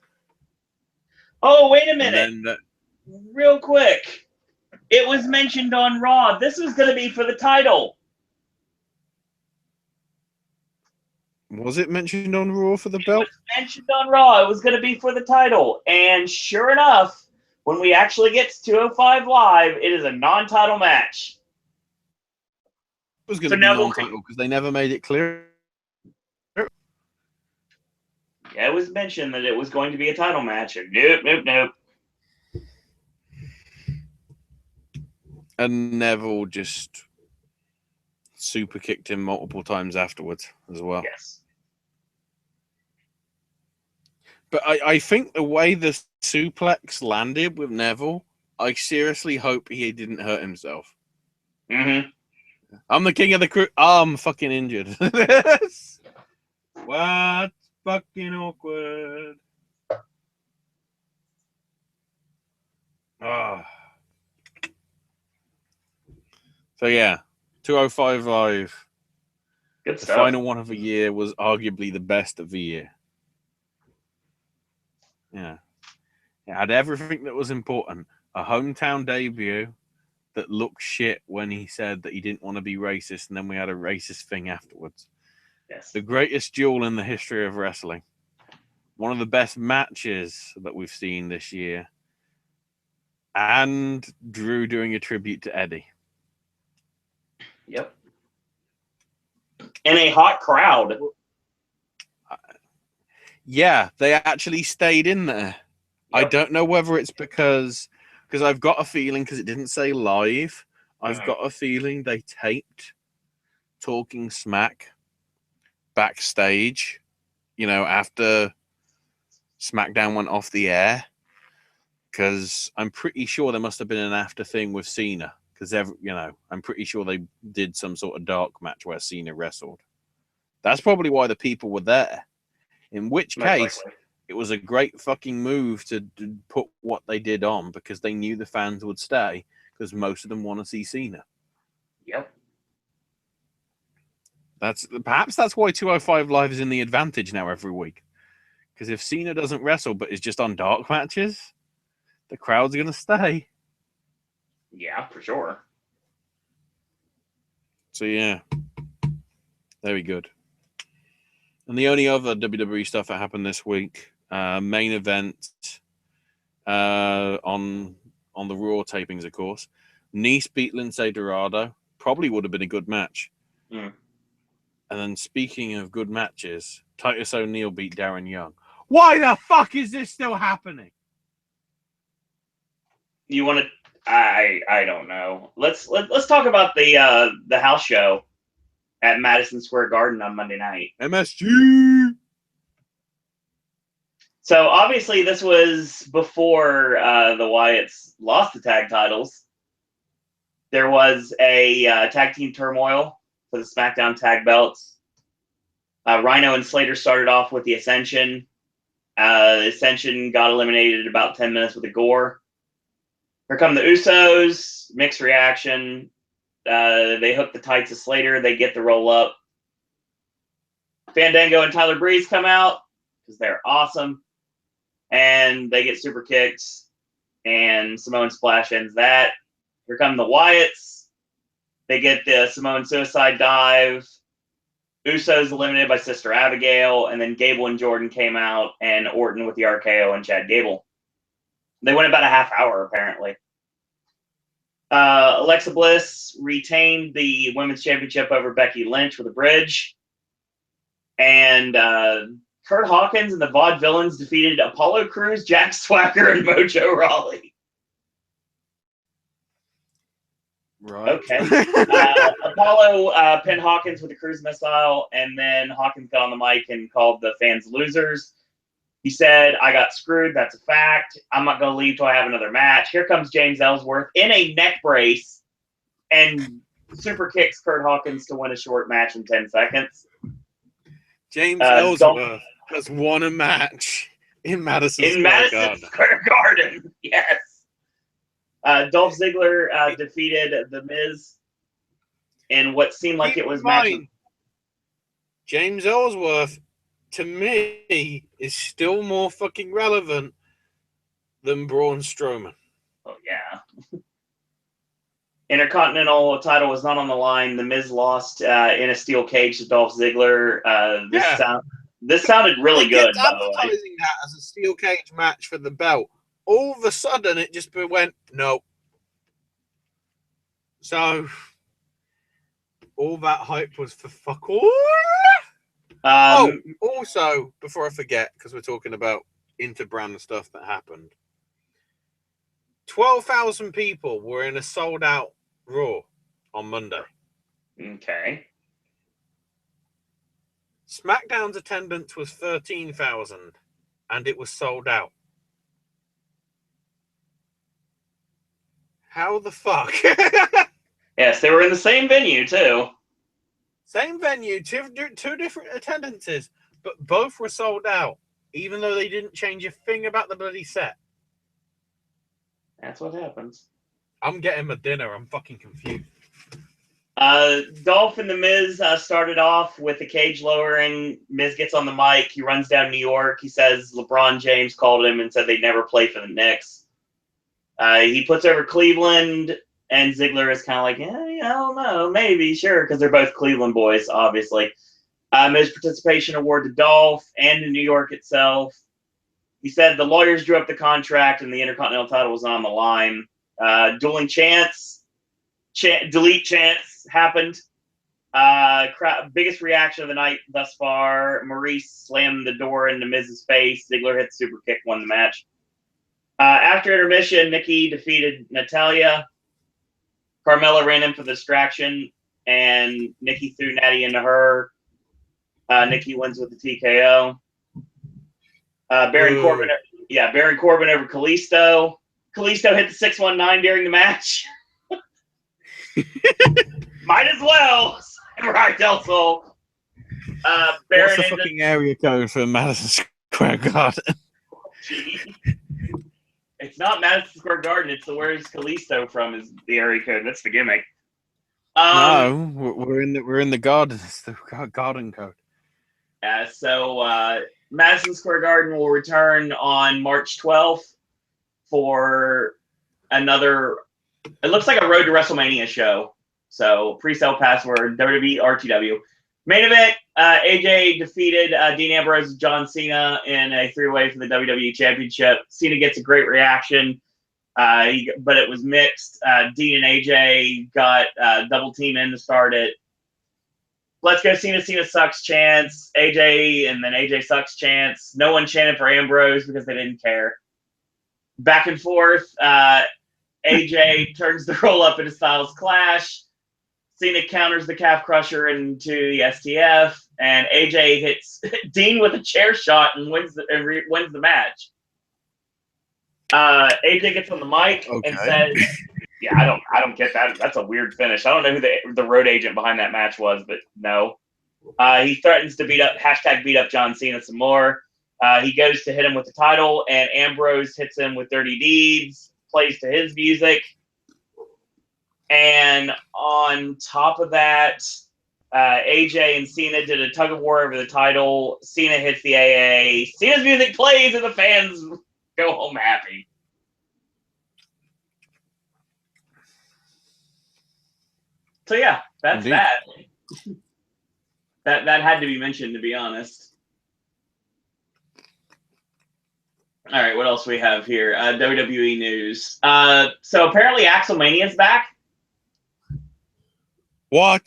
Oh, wait a minute. Real quick. It was mentioned on Raw. This was going to be for the title. Was it mentioned on Raw for the It belt? was mentioned on Raw. It was going to be for the title. And sure enough, when we actually get to 205 Live, it is a non-title match. It was going So to be Neville non-title because they never made it clear. Yeah, it was mentioned that it was going to be a title match. And nope. And Neville just super kicked him multiple times afterwards as well. Yes. But I think the way the suplex landed with Neville, I seriously hope he didn't hurt himself. Mm-hmm. I'm the king of the crew. Oh, I'm fucking injured. What? Fucking awkward. Oh. So yeah, 205 Live. Good The stuff. final one of the year was arguably the best of the year. Yeah. It had everything that was important. A hometown debut that looked shit when he said that he didn't want to be racist, and then we had a racist thing afterwards. Yes. The greatest duel in the history of wrestling. One of the best matches that we've seen this year. And Drew doing a tribute to Eddie. Yep. And a hot crowd. Yeah, they actually stayed in there. Yep. I don't know whether it's because I've got a feeling, because it didn't say live, I've got a feeling they taped Talking Smack backstage, after Smackdown went off the air, because I'm pretty sure there must have been an after thing with Cena, because I'm pretty sure they did some sort of dark match where Cena wrestled. That's probably why the people were there. In which case, it was a great fucking move to put what they did on, because they knew the fans would stay, because most of them want to see Cena. Yep. Perhaps that's why 205 Live is in the advantage now every week. Because if Cena doesn't wrestle but is just on dark matches, the crowd's going to stay. Yeah, for sure. So yeah, very good. And the only other WWE stuff that happened this week, main event on the Raw tapings, of course. Nice beat Lindsay Dorado. Probably would have been a good match. Mm. And then speaking of good matches, Titus O'Neil beat Darren Young. Why the fuck is this still happening? You want to? I don't know. Let's talk about the house show at Madison Square Garden on Monday night. MSG. So obviously this was before the Wyatts lost the tag titles. There was a tag team turmoil for the SmackDown tag belts. Rhino and Slater started off with the Ascension. Ascension got eliminated about 10 minutes with a gore. Here come the Usos. Mixed reaction. They hook the tights of Slater. They get the roll up. Fandango and Tyler Breeze come out because they're awesome. And they get super kicks. And Samoan Splash ends that. Here come the Wyatts. They get the Samoan Suicide Dive. Usos eliminated by Sister Abigail. And then Gable and Jordan came out. And Orton with the RKO and Chad Gable. They went about a half hour, apparently. Alexa Bliss retained the Women's Championship over Becky Lynch with a bridge. And Kurt Hawkins and the Vaudevillains defeated Apollo Crews, Jack Swagger, and Mojo Rawley. Right. Okay. Apollo pinned Hawkins with a cruise missile, and then Hawkins got on the mic and called the fans losers. He said, I got screwed. That's a fact. I'm not going to leave till I have another match. Here comes James Ellsworth in a neck brace and super kicks Kurt Hawkins to win a short match in 10 seconds. James Ellsworth has won a match in Madison Square Garden. Yes. Dolph Ziggler defeated The Miz in what seemed like it was match. James Ellsworth, to me, is still more fucking relevant than Braun Strowman. Oh, yeah. Intercontinental title was not on the line. The Miz lost in a steel cage to Dolph Ziggler. This sounded really They good, kept by the way. advertising that as a steel cage match for the belt. All of a sudden, it just went, no. So, all that hype was for fuck all. Also, before I forget, because we're talking about interbrand stuff that happened, 12,000 people were in a sold-out Raw on Monday. Okay. SmackDown's attendance was 13,000, and it was sold out. How the fuck? Yes, they were in the same venue, too. Same venue, two different attendances, but both were sold out, even though they didn't change a thing about the bloody set. That's what happens. I'm getting my dinner. I'm fucking confused. Dolph and The Miz started off with the cage lowering. Miz gets on the mic. He runs down New York. He says LeBron James called him and said they'd never play for the Knicks. He puts over Cleveland, and Ziggler is kind of like, I don't know, maybe, sure, because they're both Cleveland boys, obviously. Miz participation award to Dolph and to New York itself. He said the lawyers drew up the contract and the Intercontinental title was on the line. Dueling chants, delete chants happened. Biggest reaction of the night thus far. Maurice slammed the door into Miz's face. Ziggler hit the super kick, won the match. After intermission, Nikki defeated Natalya. Carmella ran in for the distraction, and Nikki threw Natty into her. Nikki wins with the TKO. Baron Corbin over Kalisto. Kalisto hit the 619 during the match. Might as well. Right, Del Sol. What's the fucking area code for Madison Square Garden? It's not Madison Square Garden. It's the where's Kalisto from is the area code. That's the gimmick. No, we're in the garden. It's the garden code. So Madison Square Garden will return on March 12th for another. It looks like a Road to WrestleMania show. So pre-sale password WWE RTW. Main event: AJ defeated Dean Ambrose and John Cena in a three-way for the WWE Championship. Cena gets a great reaction, but it was mixed. Dean and AJ got double team in to start it. Let's go Cena, Cena sucks chants. AJ and then AJ sucks chants. No one chanted for Ambrose because they didn't care. Back and forth. AJ turns the roll up into Styles Clash. Cena counters the calf crusher into the STF, and AJ hits Dean with a chair shot and wins the match. AJ gets on the mic and says, "Yeah, I don't get that. That's a weird finish. I don't know who the road agent behind that match was, but no." He threatens to beat up John Cena some more. He goes to hit him with the title, and Ambrose hits him with Dirty Deeds, plays to his music. And on top of that, AJ and Cena did a tug of war over the title. Cena hits the AA. Cena's music plays, and the fans go home happy. So yeah, that's Indeed. that. That had to be mentioned, to be honest. All right, what else we have here? WWE news. So apparently Axelmania's back. What?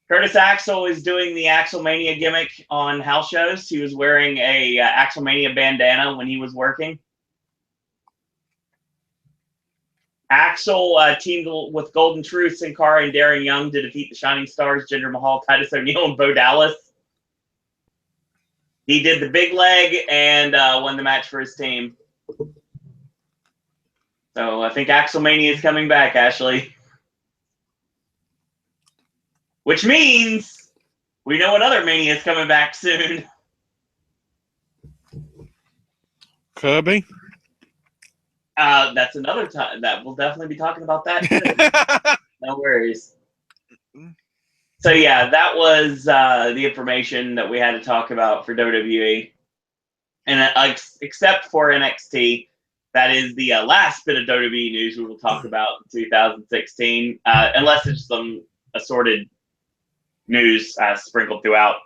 Curtis Axel is doing the Axelmania gimmick on house shows. He was wearing a Axelmania bandana when he was working. Axel teamed with Golden Truth, Sin Cara, and Darren Young to defeat the Shining Stars, Jinder Mahal, Titus O'Neil, and Bo Dallas. He did the big leg and won the match for his team. So I think Axelmania is coming back, Ashley. Which means we know another Mania is coming back soon. Kirby? That's another time. That we'll definitely be talking about that too. No worries. So yeah, that was the information that we had to talk about for WWE. And except for NXT, that is the last bit of WWE news we will talk about in 2016, unless it's some assorted news sprinkled throughout.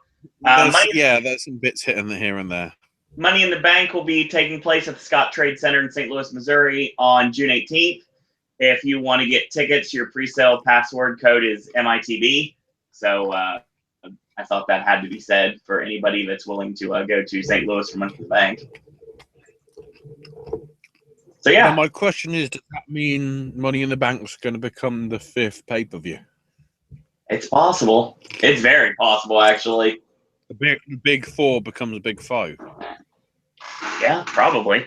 There's some bits hitting here and there. Money in the Bank will be taking place at the Scott Trade Center in St. Louis, Missouri on June 18th. If you want to get tickets, your pre-sale password code is MITB. So I thought that had to be said for anybody that's willing to go to St. Louis for Money in the Bank. So yeah. Now my question is, does that mean Money in the Bank is going to become the 5th pay-per-view? It's possible. It's very possible, actually. The big 4 becomes a big 5. Yeah, probably.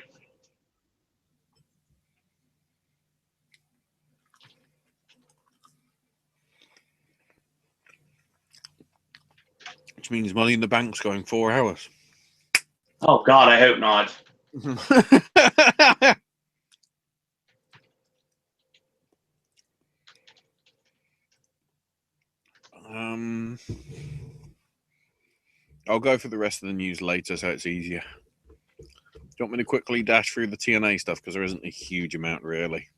Which means Money in the Bank's going 4 hours. Oh, God, I hope not. I'll go for the rest of the news later so it's easier. Do you want me to quickly dash through the TNA stuff? Because there isn't a huge amount, really.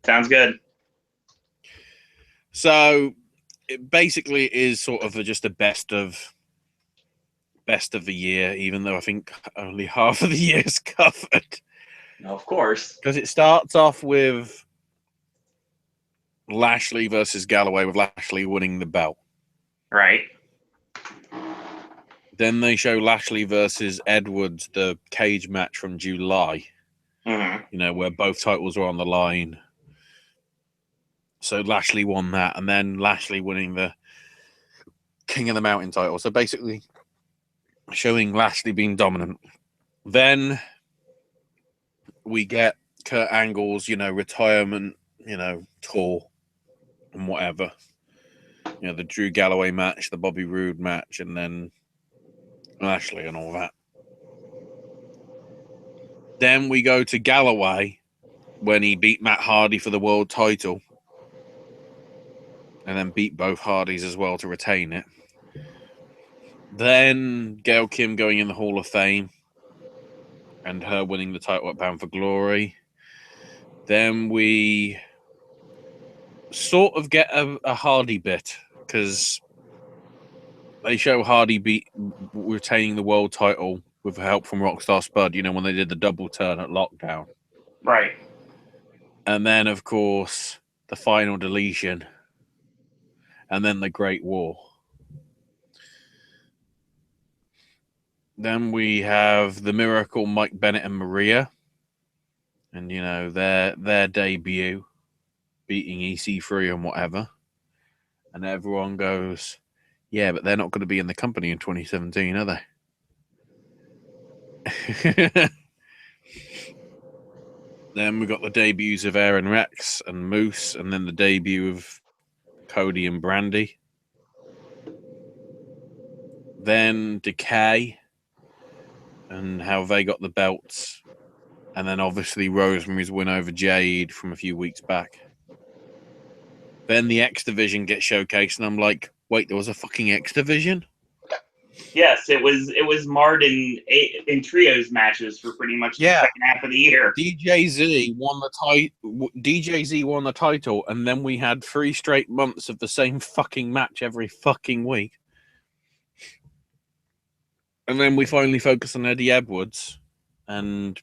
Sounds good. So, it basically is sort of just a best of the year, even though I think only half of the year is covered. Of course. Because it starts off with Lashley versus Galloway, with Lashley winning the belt. Right. Then they show Lashley versus Edwards, the cage match from July. Mm-hmm. You know, where both titles were on the line. So Lashley won that, and then Lashley winning the King of the Mountain title. So basically showing Lashley being dominant. Then we get Kurt Angle's, retirement, tour and whatever. The Drew Galloway match, the Bobby Roode match, and then Lashley and all that. Then we go to Galloway when he beat Matt Hardy for the world title. And then beat both Hardys as well to retain it. Then Gail Kim going in the Hall of Fame. And her winning the title at Bound for Glory. Then we sort of get a Hardy bit. Because they show Hardy retaining the world title with help from Rockstar Spud. When they did the double turn at Lockdown. Right. And then, of course, the final deletion. And then the Great War. Then we have the Miracle, Mike Bennett and Maria. And, their debut, beating EC3 and whatever. And everyone goes, yeah, but they're not going to be in the company in 2017, are they? Then we got the debuts of Aaron Rex and Moose. And then the debut of Cody and Brandy. Then Decay. And how they got the belts. And then obviously Rosemary's win over Jade from a few weeks back. Then the X Division gets showcased, and I'm like, wait, there was a fucking X Division? Yes, it was marred in trios matches for pretty much the second half of the year. DJZ won the title, and then we had 3 straight months of the same fucking match every fucking week. And then we finally focus on Eddie Edwards and,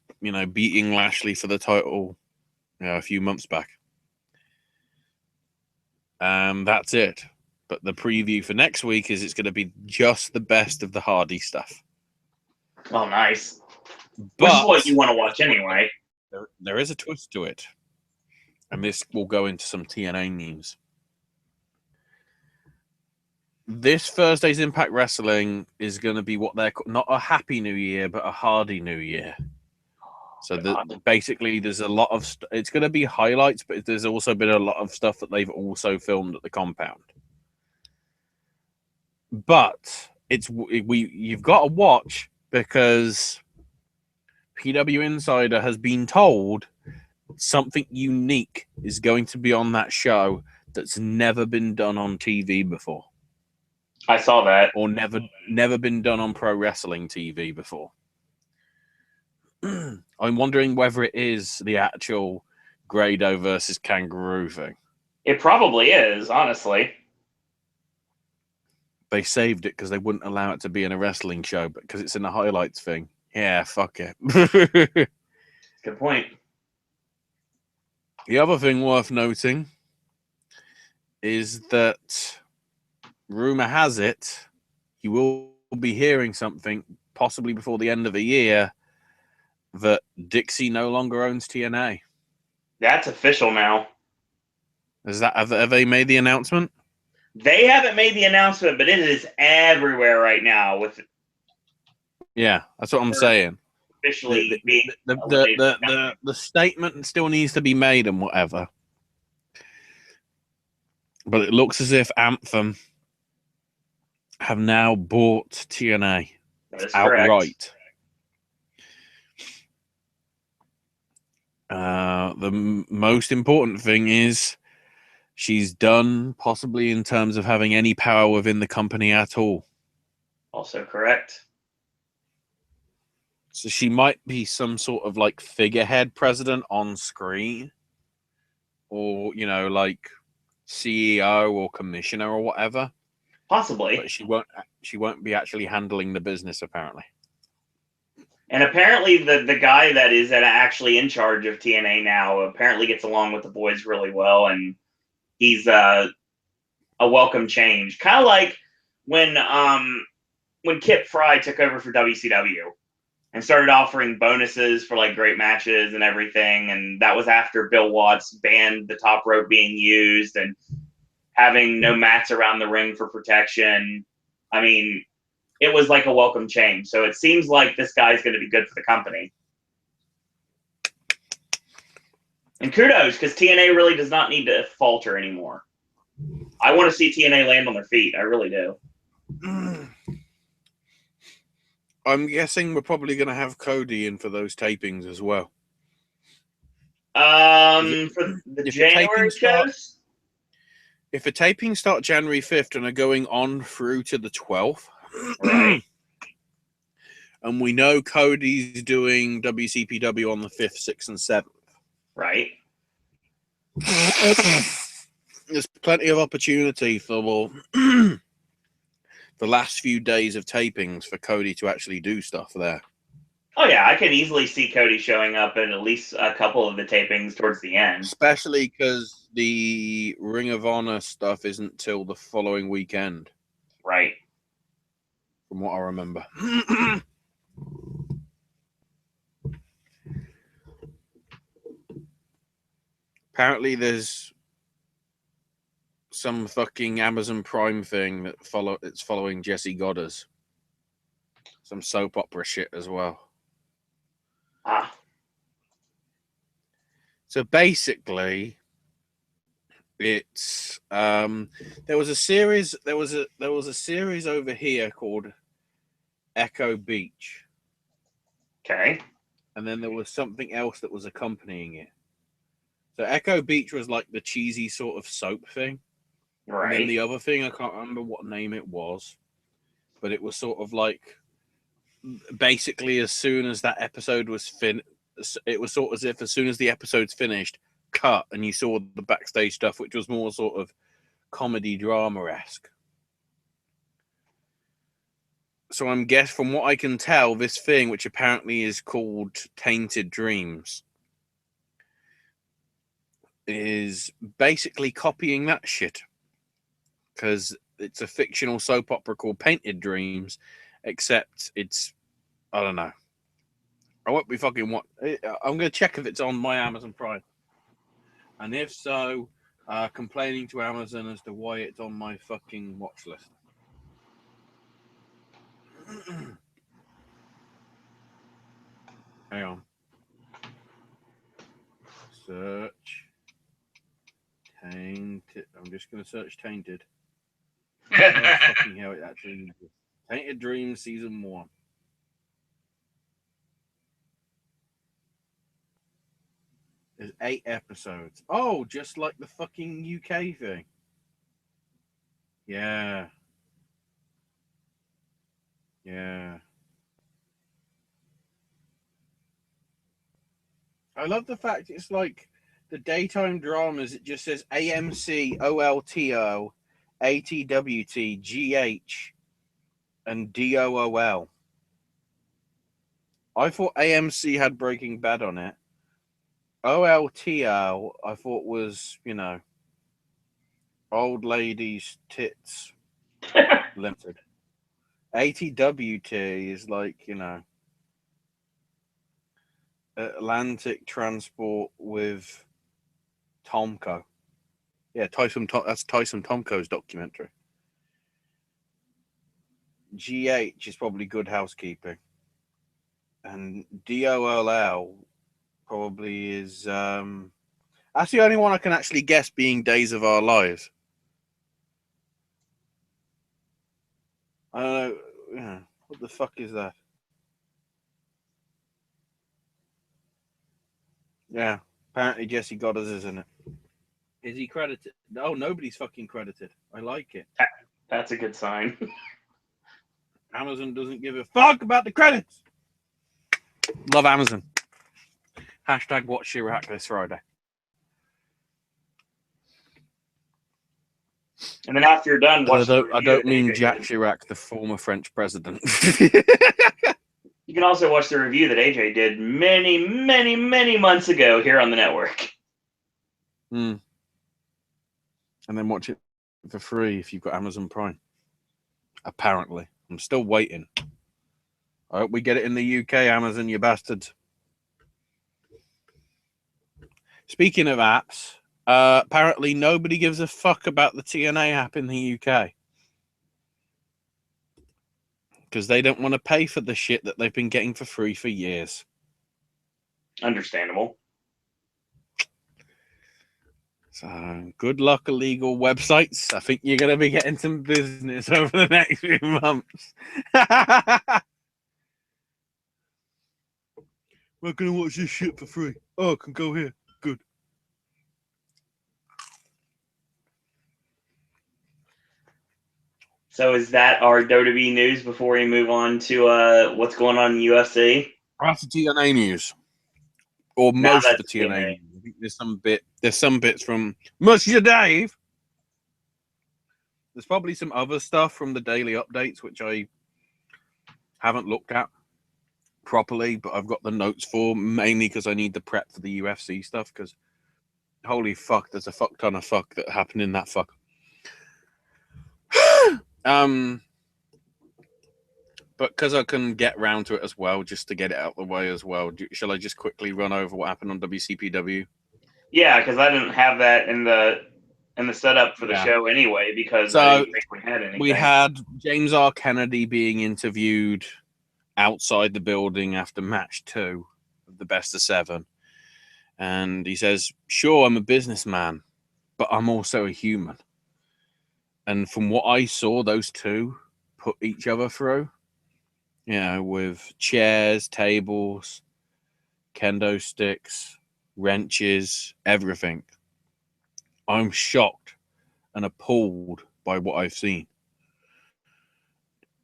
beating Lashley for the title a few months back. That's it. But the preview for next week is it's going to be just the best of the Hardy stuff. Oh, nice. Which is what you want to watch anyway. There is a twist to it. And this will go into some TNA news. This Thursday's Impact Wrestling is going to be what they're not a Happy New Year, but a Hardy New Year. So basically, there's a lot of it's going to be highlights, but there's also been a lot of stuff that they've also filmed at the compound. But you've got to watch because PW Insider has been told something unique is going to be on that show that's never been done on TV before. I saw that. Or never been done on pro wrestling TV before. I'm wondering whether it is the actual Grado versus Kangaroo thing. It probably is, honestly. They saved it because they wouldn't allow it to be in a wrestling show, but because it's in the highlights thing. Yeah, fuck it. Good point. The other thing worth noting is that rumor has it you will be hearing something possibly before the end of the year that Dixie no longer owns TNA. That's official now. Is that have they made the announcement? They haven't made the announcement, but it is everywhere right now with Yeah, that's what I'm saying. officially being eliminated. The statement still needs to be made and whatever. But it looks as if Anthem have now bought TNA That is outright. correct. The most important thing is she's done, possibly in terms of having any power within the company at all. Also correct. So she might be some sort of like figurehead president on screen, or like CEO or commissioner or whatever. Possibly. But she won't be actually handling the business apparently. And apparently the guy that is actually in charge of TNA now apparently gets along with the boys really well, and he's a welcome change. Kind of like when Kip Fry took over for WCW and started offering bonuses for like great matches and everything, and that was after Bill Watts banned the top rope being used and having no mats around the ring for protection. I mean, it was like a welcome change. So it seems like this guy's going to be good for the company. And kudos, because TNA really does not need to falter anymore. I want to see TNA land on their feet. I really do. I'm guessing we're probably going to have Cody in for those tapings as well. For the January shows? If the tapings start January 5th and are going on through to the 12th, right. And we know Cody's doing WCPW on the 5th, 6th, and 7th. Right. There's plenty of opportunity for the last few days of tapings for Cody to actually do stuff there. Oh, yeah. I could easily see Cody showing up in at least a couple of the tapings towards the end. Especially because the Ring of Honor stuff isn't till the following weekend. Right. From what I remember. Apparently there's some fucking Amazon Prime thing it's following Jesse Goddard's. Some soap opera shit as well. Ah. So basically, it's there was a series over here called Echo Beach. Okay. And then there was something else that was accompanying it. So Echo Beach was like the cheesy sort of soap thing. Right. And then the other thing, I can't remember what name it was, but it was sort of like basically as soon as that episode was finished, it was sort of as if as soon as the episode's finished, cut, and you saw the backstage stuff, which was more sort of comedy drama-esque. So I'm guessing, from what I can tell, this thing, which apparently is called Tainted Dreams, is basically copying that shit. Because it's a fictional soap opera called Painted Dreams, except it's, I don't know. I won't be fucking what. I'm going to check if it's on my Amazon Prime. And if so, complaining to Amazon as to why it's on my fucking watch list. Hang on. Search. Tainted. I'm just going to search Tainted. Fucking hell, it actually is. Tainted Dreams Season 1. There's 8 episodes. Oh, just like the fucking UK thing. Yeah. Yeah. I love the fact it's like the daytime dramas. It just says AMC, OLTO, ATWT, GH, and DOOL. I thought AMC had Breaking Bad on it. OLTO, I thought was, Old Ladies Tits Limited. ATWT is like, Atlantic Transport with Tomco. Yeah, that's Tyson Tomco's documentary. GH is probably Good Housekeeping. And DOLL probably is that's the only one I can actually guess being Days of Our Lives. I don't know. Yeah, what the fuck is that? Yeah, apparently Jesse Goddard is in it. Is he credited? Oh, nobody's fucking credited. I like it. That's a good sign. Amazon doesn't give a fuck about the credits. Love Amazon. Hashtag watch Chirac this Friday. And then after you're done, watch I don't mean Jacques Chirac, the former French president. You can also watch the review that AJ did many, many, many months ago here on the network. And then watch it for free if you've got Amazon Prime. Apparently. I'm still waiting. I hope we get it in the UK, Amazon, you bastards. Speaking of apps, apparently nobody gives a fuck about the TNA app in the UK. Because they don't want to pay for the shit that they've been getting for free for years. Understandable. So, good luck, illegal websites. I think you're going to be getting some business over the next few months. We're going to watch this shit for free. Oh, I can go here. Good. So is that our WWE news before we move on to what's going on in UFC? That's the TNA news. Or most of the TNA news. I think there's some bits from Monsieur Dave. There's probably some other stuff from the daily updates, which I haven't looked at properly, but I've got the notes for, mainly because I need the prep for the UFC stuff, because holy fuck, there's a fuck ton of fuck that happened in that fuck. But because I can get round to it as well, just to get it out of the way as well, shall I just quickly run over what happened on WCPW? Yeah, because I didn't have that in the setup for the show anyway, because I didn't think we had anything. We had James R. Kennedy being interviewed outside the building after match 2 of the best of 7. And he says, sure, I'm a businessman, but I'm also a human. And from what I saw, those two put each other through, with chairs, tables, kendo sticks, wrenches, everything. I'm shocked and appalled by what I've seen.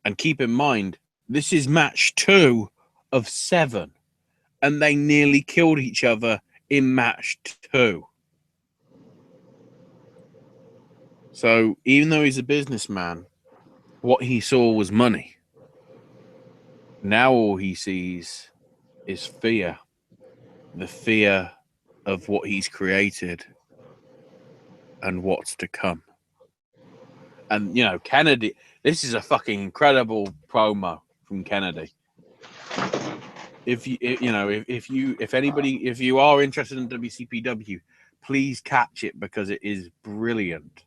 And keep in mind, this is match 2 of 7, and they nearly killed each other in match 2. So even though he's a businessman, what he saw was money. Now all he sees is fear. The fear of what he's created and what's to come. And, Kennedy, this is a fucking incredible promo from Kennedy. If you are interested in WCPW, please catch it because it is brilliant.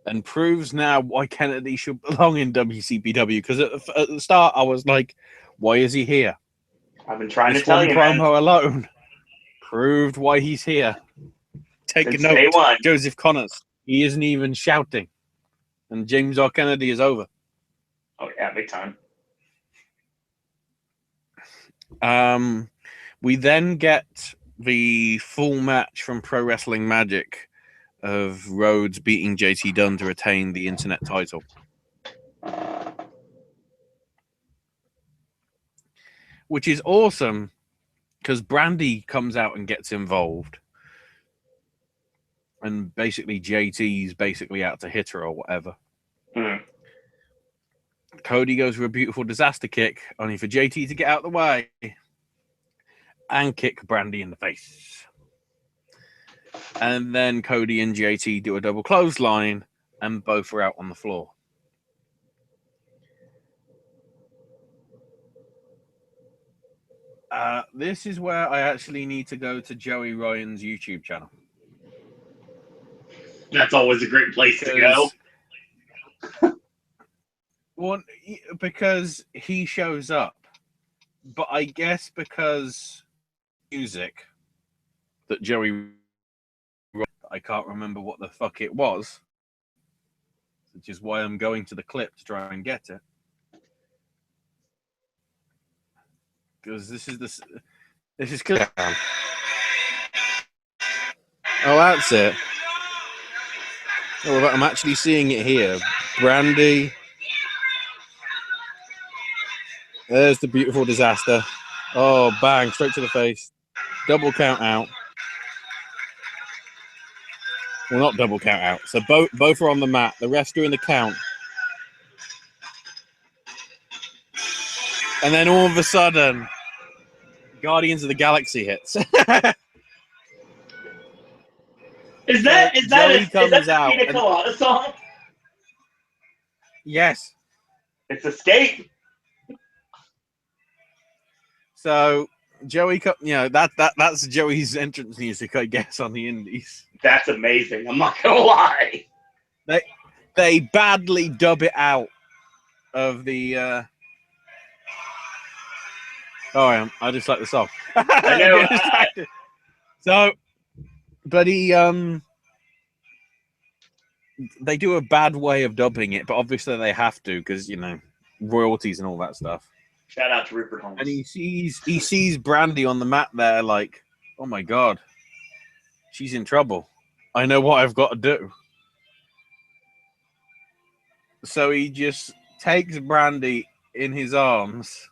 And proves now why Kennedy should belong in WCPW. Because at the start, I was like, why is he here? I've been trying to tell you, man. This one promo alone proved why he's here. Take a note. Joseph Connors. He isn't even shouting. And James R. Kennedy is over. Oh, yeah, big time. We then get the full match from Pro Wrestling Magic of Rhodes beating JT Dunn to retain the internet title. Which is awesome, because Brandy comes out and gets involved, and basically JT's basically out to hit her or whatever. Hmm. Cody goes for a beautiful disaster kick, only for JT to get out of the way and kick Brandy in the face. And then Cody and JT do a double clothesline, and both are out on the floor. This is where I actually need to go to Joey Ryan's YouTube channel. That's always a great place to go. One, because he shows up, but I guess because music that Joey, I can't remember what the fuck it was, which is why I'm going to the clip to try and get it. Because this is clear. Oh, that's it. Oh, I'm actually seeing it here. Brandy. There's the beautiful disaster. Oh, bang, straight to the face. Double count out. Well, not double count out. So both are on the mat. The ref's doing the count. And then all of a sudden, Guardians of the Galaxy hits. Is that Joey comes out Pina Colada song? Yes. It's Escape. So Joey, that's Joey's entrance music, I guess, on the Indies. That's amazing. I'm not gonna lie. They badly dub it out of the. Oh, I just like the song. I know. So, but they do a bad way of dubbing it, but obviously they have to because royalties and all that stuff. Shout out to Rupert Holmes. And he sees Brandy on the mat there, like, oh my god, she's in trouble. I know what I've got to do. So he just takes Brandy in his arms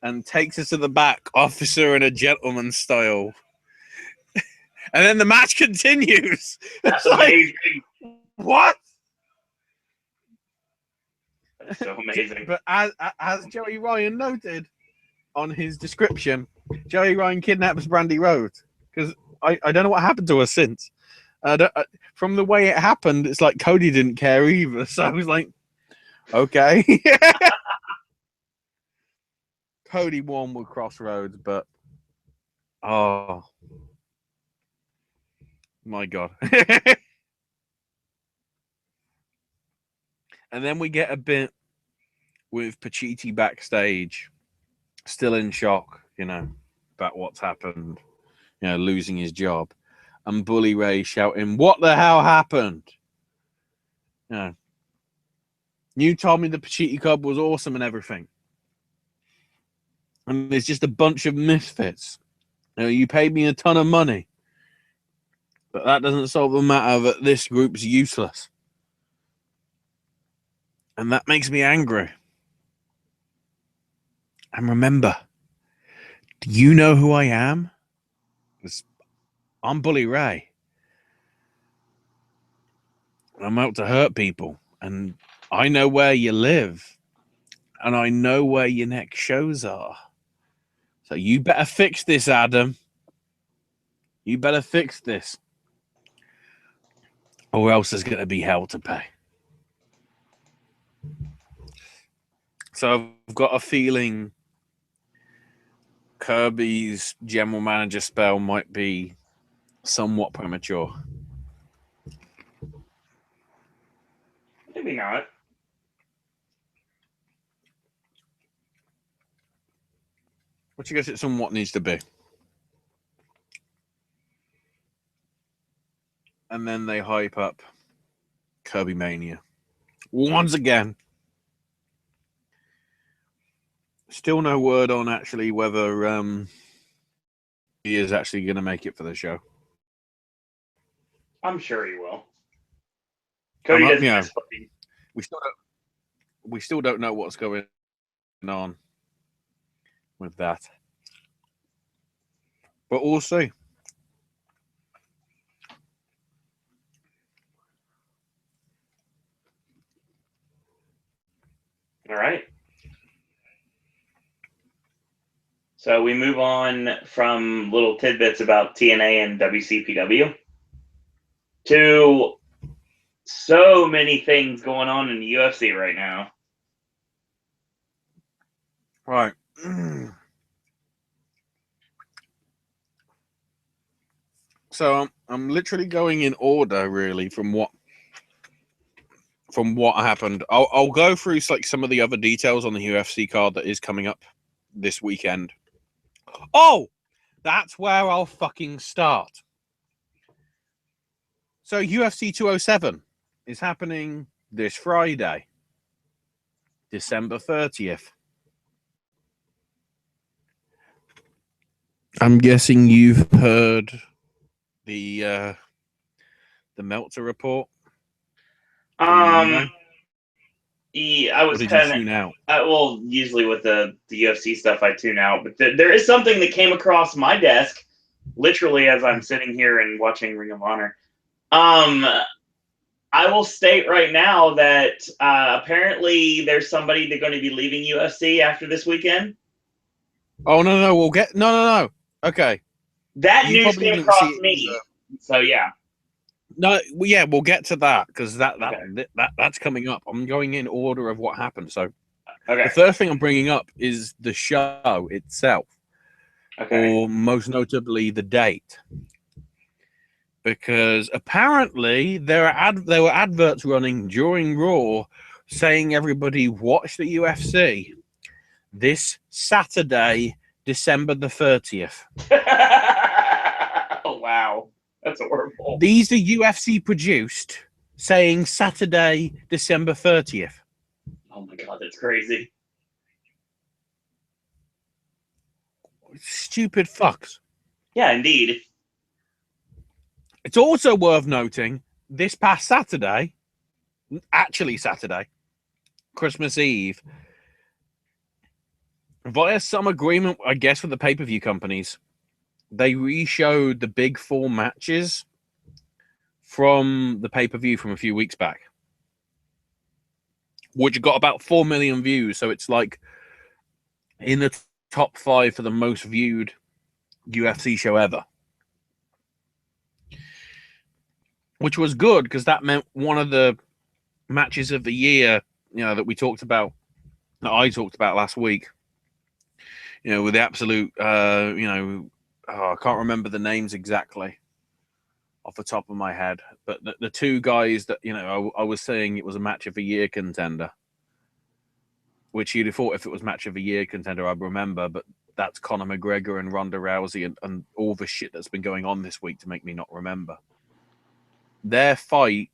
and takes her to the back, officer and a gentleman style. And then the match continues. That's amazing. What? That's so amazing. But as Joey Ryan noted on his description, Joey Ryan kidnaps Brandy Rhodes because I don't know what happened to her since. From the way it happened, it's like Cody didn't care either. So I was like, okay. Cody won with Crossroads, but oh my god. And then we get a bit with Pacitti backstage, still in shock, about what's happened, losing his job. And Bully Ray shouting, "What the hell happened?" You told me the Pacitti Club was awesome and everything. And there's just a bunch of misfits. You paid me a ton of money. But that doesn't solve the matter that this group's useless. And that makes me angry. And remember, do you know who I am? I'm Bully Ray. I'm out to hurt people. And I know where you live. And I know where your next shows are. So you better fix this, Adam. You better fix this. Or else there's going to be hell to pay. So I've got a feeling Kirby's general manager spell might be somewhat premature. Maybe not. But I guess it somewhat needs to be. And then they hype up Kirby Mania. Once again. Still no word on actually whether he is actually going to make it for the show. I'm sure he will. Cody doesn't. We still don't know what's going on with that. But we'll see. All right. So we move on from little tidbits about TNA and WCPW to so many things going on in the UFC right now. Right. So I'm literally going in order, really, from what happened. I'll go through like some of the other details on the UFC card that is coming up this weekend. Oh, that's where I'll fucking start. So UFC 207 is happening this Friday, December 30th. I'm guessing you've heard the Meltzer report. I was did you kind of tune out? well, usually with the UFC stuff, I tune out. But there is something that came across my desk, literally as I'm sitting here and watching Ring of Honor. I will state right now that apparently there's somebody that's going to be leaving UFC after this weekend. Oh no! We'll get no. Okay, that you news probably came didn't across see it me. either. So yeah. No, yeah, we'll get to that because Okay. that's coming up. I'm going in order of what happened. So Okay. the first thing I'm bringing up is the show itself, Okay. or most notably the date, because apparently there were adverts running during Raw saying everybody watch the UFC this Saturday, December the 30th. Oh, wow. That's horrible. These are UFC produced, saying Saturday, December 30th. Oh my god, that's crazy. Stupid fucks. Yeah, indeed. It's also worth noting this past Saturday, actually Saturday, Christmas Eve, via some agreement, I guess, with the pay-per-view companies, they re-showed the big four matches from the pay-per-view from a few weeks back, which got about 4 million views. So it's like in the top 5 for the most viewed UFC show ever, which was good because that meant one of the matches of the year, that we talked about, that I talked about last week, with the absolute, I can't remember the names exactly off the top of my head, but the two guys that, I was saying it was a match of the year contender, which you'd have thought if it was match of the year contender, I'd remember, but that's Conor McGregor and Ronda Rousey and all the shit that's been going on this week to make me not remember. Their fight,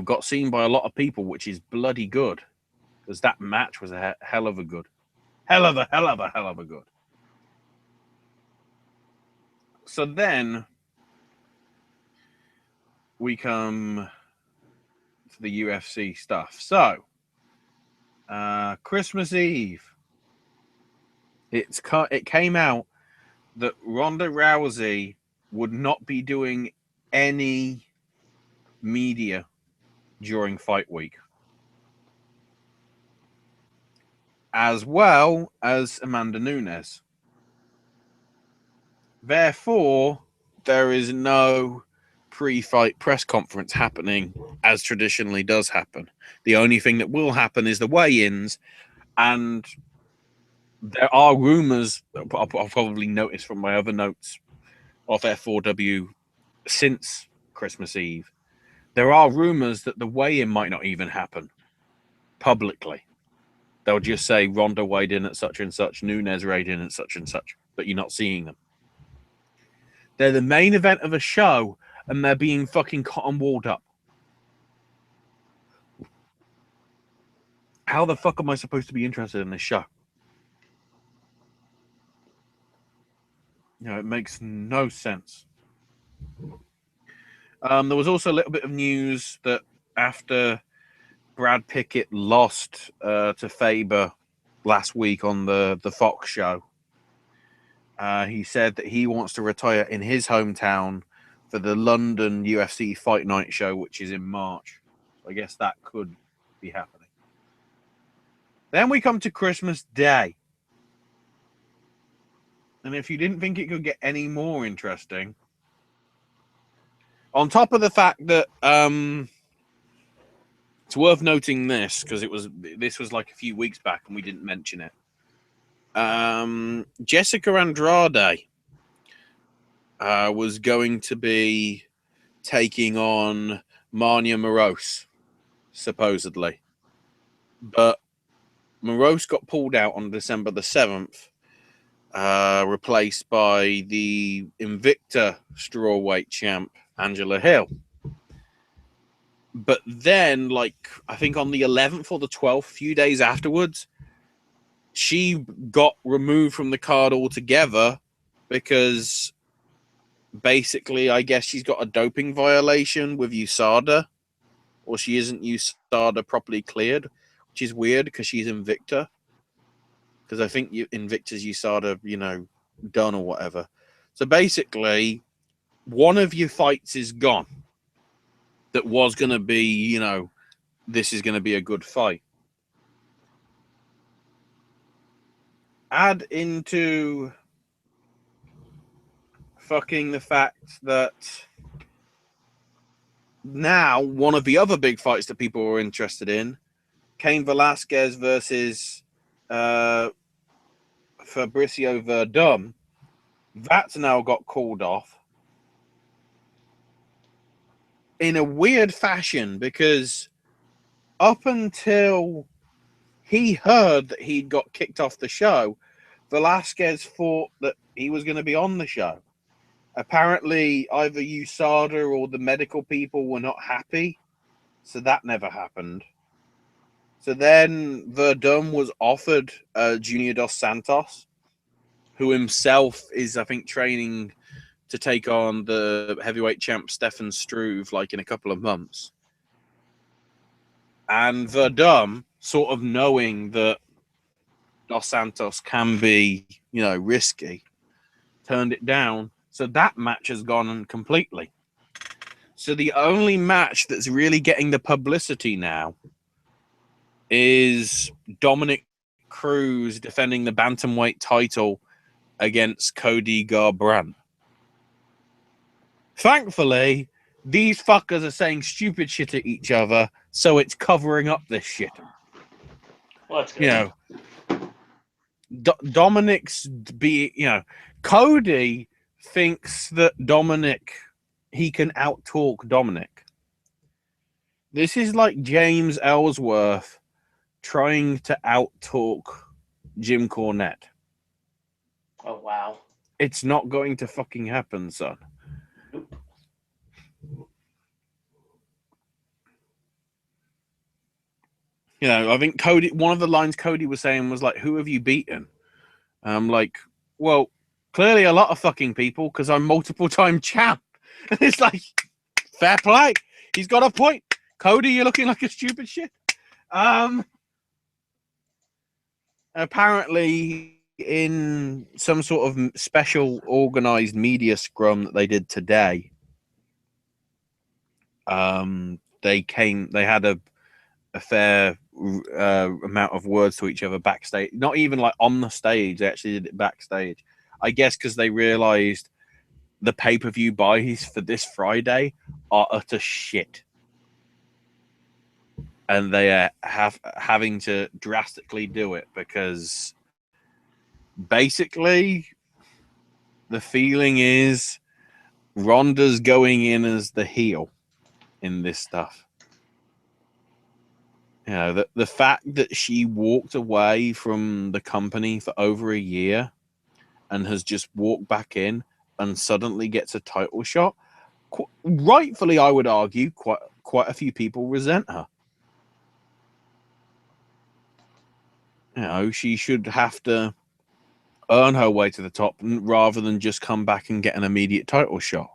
got seen by a lot of people, which is bloody good, because that match was a hell of a good. Hell of a good. So then we come to the UFC stuff. So, Christmas Eve, it came out that Ronda Rousey would not be doing any media during fight week, as well as Amanda Nunes. Therefore, there is no pre-fight press conference happening as traditionally does happen. The only thing that will happen is the weigh-ins, and there are rumors, I'll probably notice from my other notes of F4W since Christmas Eve, there are rumors that the weigh-in might not even happen publicly. They'll just say Ronda weighed in at such and such, Nunes weighed in at such and such, but you're not seeing them. They're the main event of a show, and they're being fucking cotton walled up. How the fuck am I supposed to be interested in this show? It makes no sense. There was also a little bit of news that after Brad Pickett lost to Faber last week on the Fox show, He said that he wants to retire in his hometown for the London UFC Fight Night show, which is in March. So I guess that could be happening. Then we come to Christmas Day. And if you didn't think it could get any more interesting, on top of the fact that it's worth noting this because this was like a few weeks back and we didn't mention it. Jessica Andrade was going to be taking on Mania Morose, supposedly. But Morose got pulled out on December the 7th, replaced by the Invicta strawweight champ, Angela Hill. But then, like, I think on the 11th or the 12th, a few days afterwards, she got removed from the card altogether because basically, I guess she's got a doping violation with USADA, or she isn't USADA properly cleared, which is weird because she's Invicta. Because I think Invicta's USADA, done or whatever. So basically, one of your fights is gone. That was going to be, this is going to be a good fight. Add into fucking the fact that now one of the other big fights that people were interested in, Cain Velasquez versus Fabricio Verdum, that's now got called off in a weird fashion because up until he heard that he'd got kicked off the show, Velasquez thought that he was going to be on the show. Apparently, either USADA or the medical people were not happy, so that never happened. So then Verdum was offered Junior Dos Santos, who himself is, I think, training to take on the heavyweight champ Stefan Struve like in a couple of months. And Verdum, sort of knowing that Dos Santos can be, risky, turned it down. So that match has gone on completely. So the only match that's really getting the publicity now is Dominic Cruz defending the bantamweight title against Cody Garbrandt. Thankfully, these fuckers are saying stupid shit at each other, so it's covering up this shit. Well, that's good. Dominic's Cody thinks that he can out-talk Dominic. This is like James Ellsworth trying to out-talk Jim Cornette. Oh, wow. It's not going to fucking happen, son. Nope. I think Cody, one of the lines Cody was saying was like, who have you beaten? I'm like, well, clearly a lot of fucking people because I'm multiple-time champ. And it's like, fair play. He's got a point. Cody, you're looking like a stupid shit. Apparently, in some sort of special organized media scrum that they did today, they had a fair amount of words to each other backstage. Not even like on the stage. They actually did it backstage. I guess because they realized the pay-per-view buys for this Friday are utter shit. And they are having to drastically do it because basically the feeling is Ronda's going in as the heel in this stuff. The fact that she walked away from the company for over a year and has just walked back in and suddenly gets a title shot, rightfully, I would argue, quite a few people resent her. She should have to earn her way to the top rather than just come back and get an immediate title shot.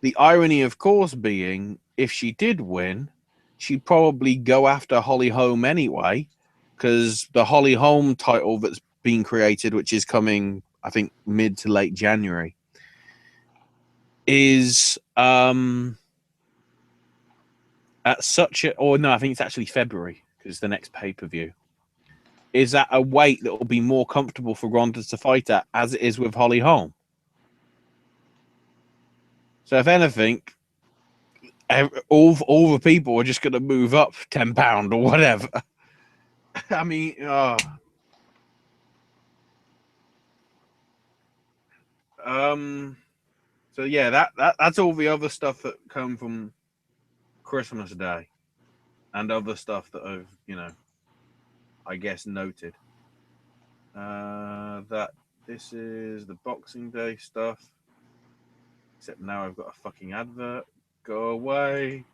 The irony, of course, being if she did win, she'd probably go after Holly Holm anyway, because the Holly Holm title that's being created, which is coming, I think, mid to late January, is at such a, or no, I think it's actually February because it's the next pay-per-view, is at a weight that will be more comfortable for Ronda to fight at, as it is with Holly Holm. So if anything, all the people are just going to move up 10 pound or whatever. I mean, so yeah, that's all the other stuff that come from Christmas Day and other stuff that I've, I guess noted. That this is the Boxing Day stuff. Except now I've got a fucking advert. Go away.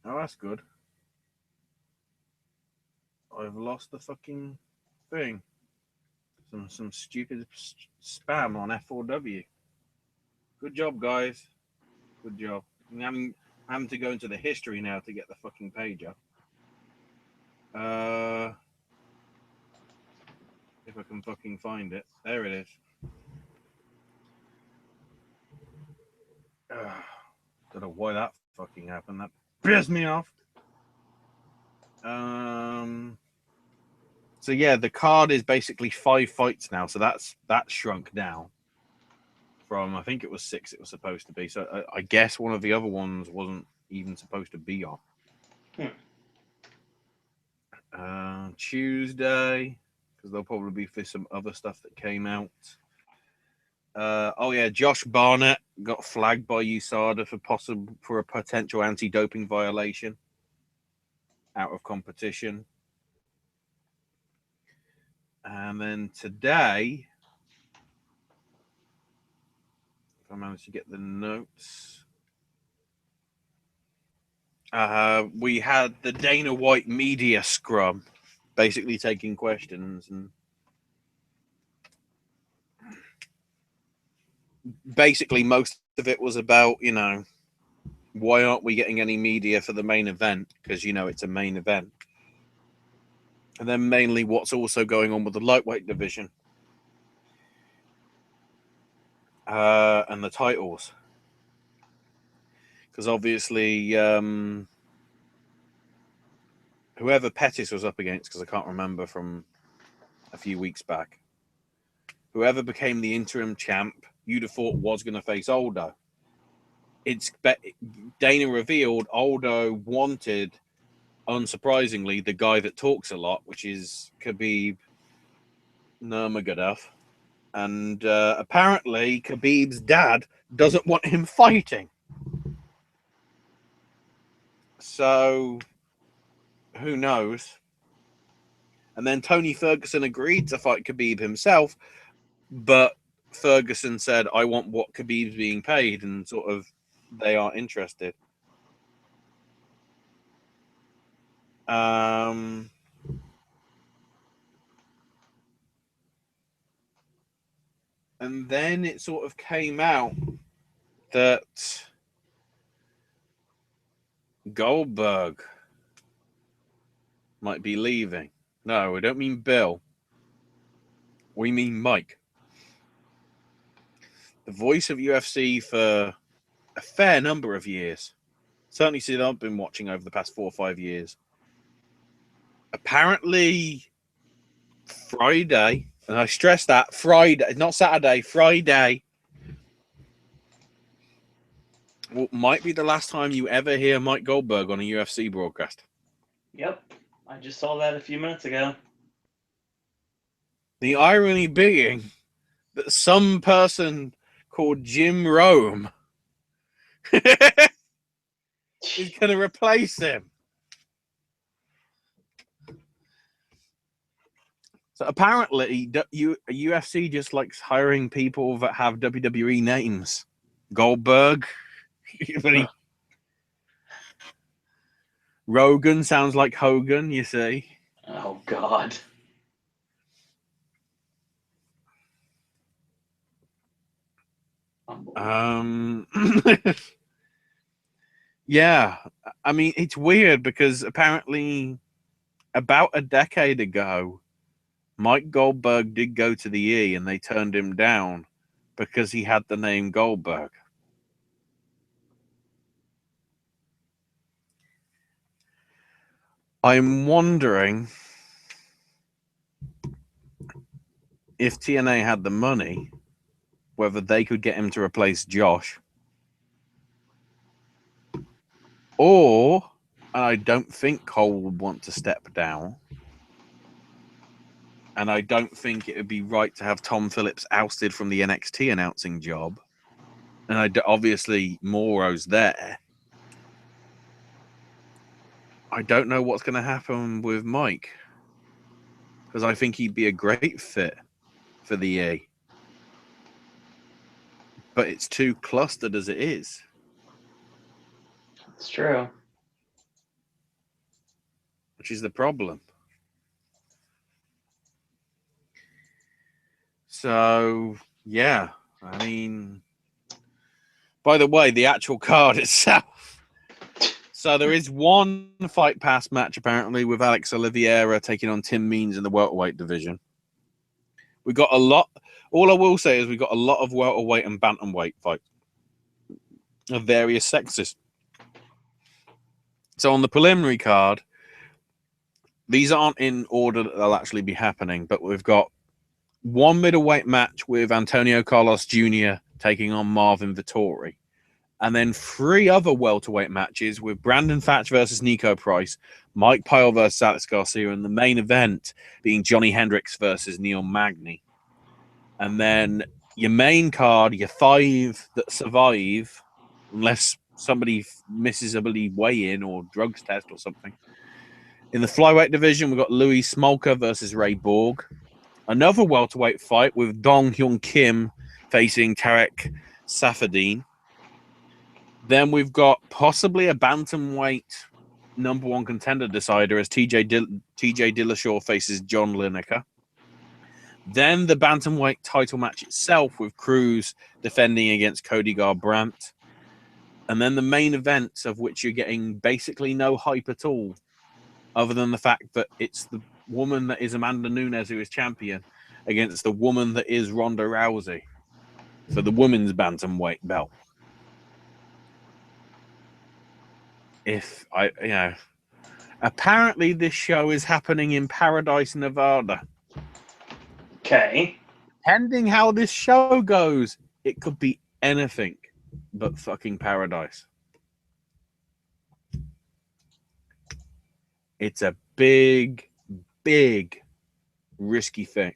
Oh, that's good. I've lost the fucking thing. Some stupid spam on F4W. Good job, guys. Good job. I'm having to go into the history now to get the fucking page up. If I can fucking find it. There it is. Don't know why that fucking happened. That pissed me off. So yeah, the card is basically 5 fights now. So that shrunk down from, I think it was 6 it was supposed to be. So I guess one of the other ones wasn't even supposed to be on. Tuesday, because there'll probably be some other stuff that came out. Oh yeah, Josh Barnett got flagged by USADA for a potential anti-doping violation out of competition. And then today, if I manage to get the notes, we had the Dana White media scrum, basically taking questions, and basically most of it was about, why aren't we getting any media for the main event? Because, it's a main event. And then mainly what's also going on with the lightweight division. And the titles. Because obviously, whoever Pettis was up against, because I can't remember from a few weeks back, whoever became the interim champ, you'd have thought was going to face Aldo. Dana revealed Aldo wanted, unsurprisingly, the guy that talks a lot, which is Khabib Nurmagomedov. And apparently Khabib's dad doesn't want him fighting. So, who knows? And then Tony Ferguson agreed to fight Khabib himself, but Ferguson said, I want what Khabib's being paid, and sort of they aren't interested. And then it sort of came out that Goldberg might be leaving. No, we don't mean Bill. We mean Mike. The voice of UFC for a fair number of years. Certainly since I've been watching over the past 4 or 5 years. Apparently Friday, and I stress that, Friday, not Saturday, Friday, might be the last time you ever hear Mike Goldberg on a UFC broadcast. Yep. I just saw that a few minutes ago. The irony being that some person called Jim Rome is going to replace him. So apparently, UFC just likes hiring people that have WWE names. Goldberg. Rogan sounds like Hogan, you see. Oh, God. Um, yeah, I mean, it's weird because apparently about a decade ago, Mike Goldberg did go to the E and they turned him down because he had the name Goldberg. I'm wondering if TNA had the money, whether they could get him to replace Josh, or, and I don't think Cole would want to step down, and I don't think it would be right to have Tom Phillips ousted from the NXT announcing job, and obviously Moro's there. I don't know what's going to happen with Mike, because I think he'd be a great fit for the E. But it's too clustered as it is. It's true. Which is the problem. So, yeah. I mean, by the way, the actual card itself. So there is one Fight Pass match, apparently, with Alex Oliveira taking on Tim Means in the welterweight division. We got a lot. All I will say is we got a lot of welterweight and bantamweight fights of various sexes. So on the preliminary card, these aren't in order that they'll actually be happening, but we've got one middleweight match with Antonio Carlos Jr. taking on Marvin Vittori, and then 3 other welterweight matches with Brandon Thatch versus Nico Price, Mike Pyle versus Alex Garcia, and the main event being Johnny Hendricks versus Neil Magny. And then your main card, your 5 that survive, unless somebody misses a bloody weigh-in or drugs test or something. In the flyweight division, we've got Louis Smolka versus Ray Borg. Another welterweight fight with Dong Hyun Kim facing Tarek Safadine. Then we've got possibly a bantamweight number 1 contender decider as TJ Dillashaw faces John Lineker. Then the bantamweight title match itself with Cruz defending against Cody Garbrandt. And then the main event, of which you're getting basically no hype at all, other than the fact that it's the woman that is Amanda Nunes who is champion against the woman that is Ronda Rousey for the women's bantamweight belt. Apparently this show is happening in Paradise, Nevada. Okay. Depending how this show goes, it could be anything but fucking paradise. It's a big, big, risky thing.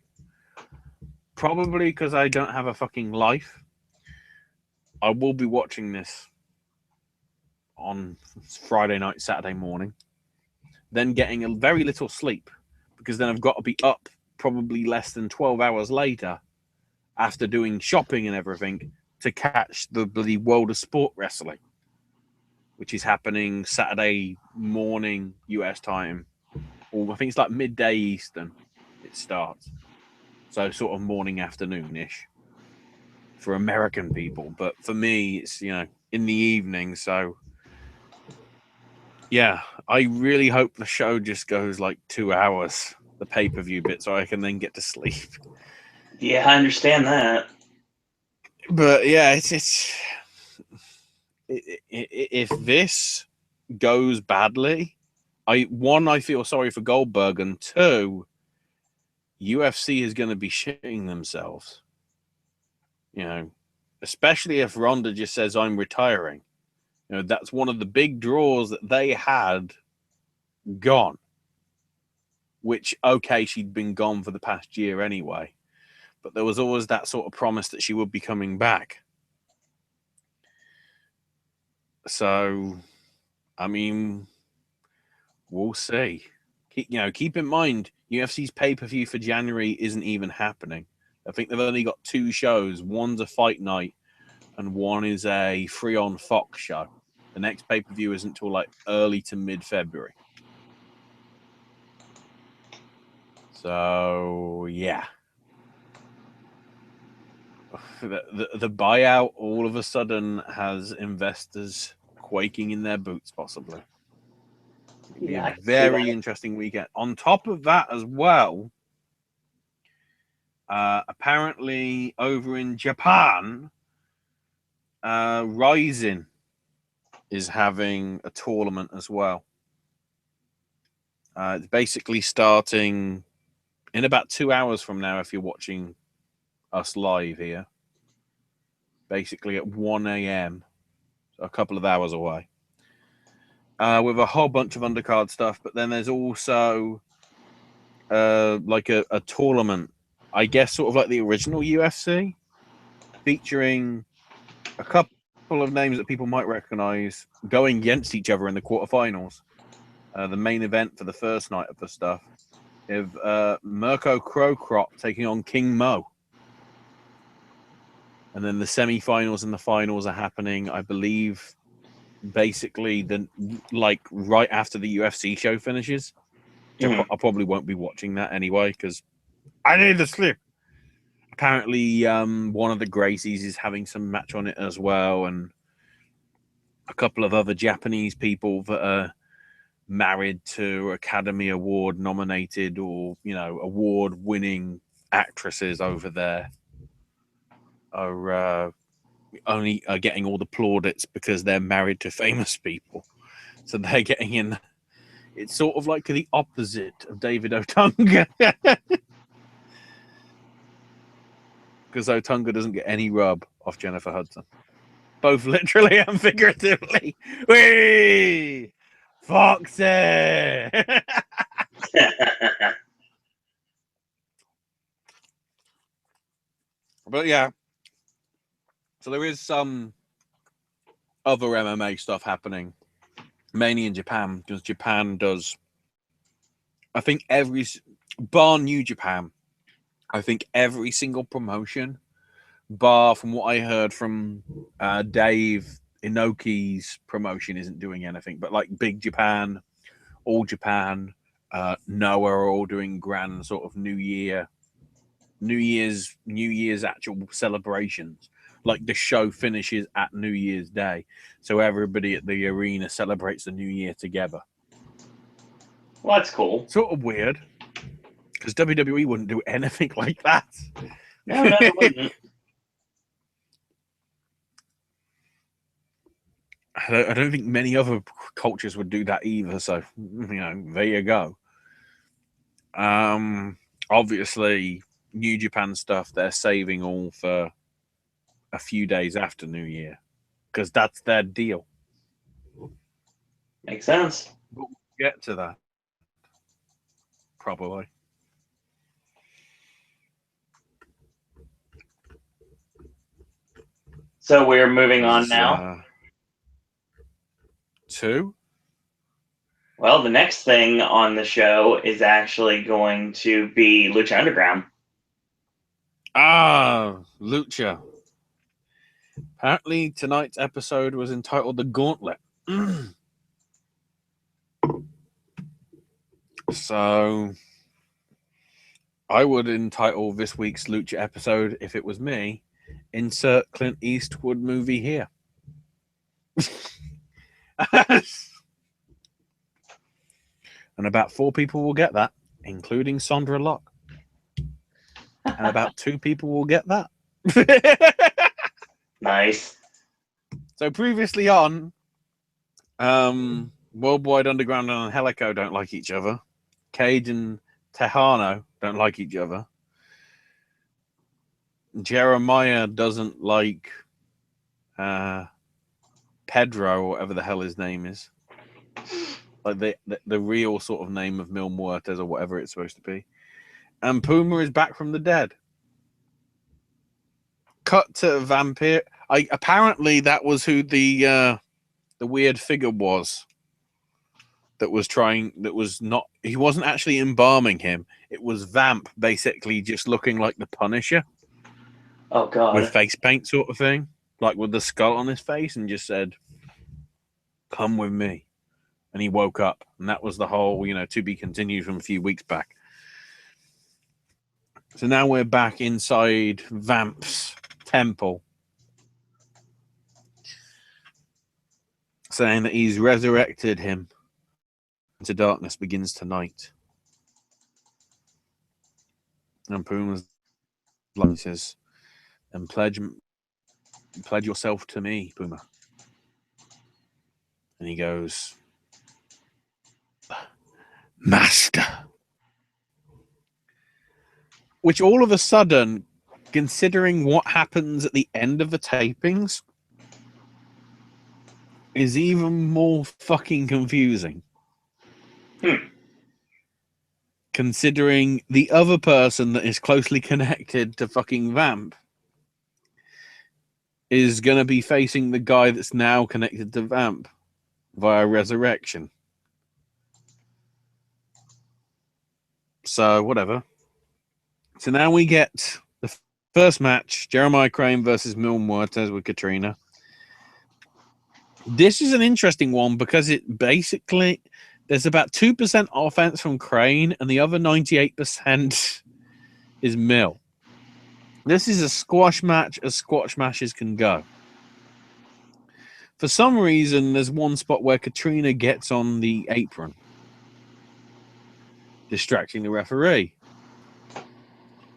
Probably because I don't have a fucking life. I will be watching this on Friday night, Saturday morning, then getting a very little sleep because then I've got to be up probably less than 12 hours later after doing shopping and everything to catch the bloody World of Sport Wrestling, which is happening Saturday morning US time, or I think it's like midday Eastern it starts. So sort of morning, afternoon-ish for American people. But for me, it's, in the evening. So, yeah, I really hope the show just goes like 2 hours, the pay-per-view bit, so I can then get to sleep. Yeah, I understand that. But, yeah, if this goes badly, I feel sorry for Goldberg, and 2, UFC is going to be shitting themselves. Especially if Ronda just says, I'm retiring. That's one of the big draws that they had gone. Which, okay, she'd been gone for the past year anyway. But there was always that sort of promise that she would be coming back. So, I mean, we'll see. Keep in mind, UFC's pay-per-view for January isn't even happening. I think they've only got 2 shows. One's a fight night, and one is a free on Fox show. The next pay-per-view isn't until like early to mid-February. So, yeah. the buyout all of a sudden has investors quaking in their boots, possibly. It'll be I a can see very that. interesting weekend. On top of that, as well, apparently over in Japan, Rising is having a tournament as well. It's basically starting in about 2 hours from now if you're watching us live here. Basically at 1 a.m., so a couple of hours away. With a whole bunch of undercard stuff, but then there's also like a tournament, I guess sort of like the original UFC, featuring a couple of names that people might recognize going against each other in the quarterfinals. The main event for the first night of the stuff is Mirko Crocrop taking on King Mo. And then the semi-finals and the finals are happening, I believe, basically right after the UFC show finishes. I probably won't be watching that anyway because I need to sleep. Apparently, one of the Gracies is having some match on it as well, and a couple of other Japanese people that are married to Academy Award nominated or award winning actresses over there are only getting all the plaudits because they're married to famous people. So they're getting in. It's sort of like the opposite of David Otunga. Because Otunga doesn't get any rub off Jennifer Hudson. Both literally and figuratively. Whee! Foxy! But yeah. So there is some other MMA stuff happening, mainly in Japan, because Japan does, I think bar New Japan, I think every single promotion, bar from what I heard from Dave Inoki's promotion, isn't doing anything. But like Big Japan, All Japan, Noah are all doing grand sort of New Year's actual celebrations. Like the show finishes at New Year's Day, so everybody at the arena celebrates the New Year together. Well, that's cool. Sort of weird, because WWE wouldn't do anything like that. No, it wouldn't. I don't think many other cultures would do that either. So there you go. Obviously, New Japan stuff they're saving all for a few days after New Year because that's their deal. Makes sense. But we'll get to that probably. So we're moving on now. To? Well, the next thing on the show is actually going to be Lucha Underground. Ah, Lucha. Apparently, tonight's episode was entitled The Gauntlet. So, I would entitle this week's Lucha episode, if it was me, insert Clint Eastwood movie here. And about 4 people will get that, including Sondra Locke. And about 2 people will get that. Nice. So previously on, Worldwide Underground and Angelico don't like each other. Cage and Tejano don't like each other. Jeremiah doesn't like Pedro, or whatever the hell his name is. Like the real sort of name of Mil Muertes or whatever it's supposed to be. And Puma is back from the dead. Cut to Vampire. Apparently that was who the weird figure was. He wasn't actually embalming him. It was Vamp basically just looking like the Punisher. Oh, God. With face paint sort of thing. Like with the skull on his face and just said, "Come with me." And he woke up. And that was the whole, to be continued from a few weeks back. So now we're back inside Vamp's temple, saying that he's resurrected him into darkness begins tonight. And Puma's like, he says, and pledge yourself to me, Puma. And he goes, Master. Which all of a sudden, considering what happens at the end of the tapings, is even more fucking confusing. Considering the other person that is closely connected to fucking Vamp is going to be facing the guy that's now connected to Vamp via Resurrection. So, whatever. So now we get the first match, Jeremiah Crane versus Mil Muertes with Katrina. This is an interesting one because it basically, there's about 2% offense from Crane and the other 98% is Mil. This is a squash match as squash matches can go. For some reason, there's one spot where Katrina gets on the apron, distracting the referee.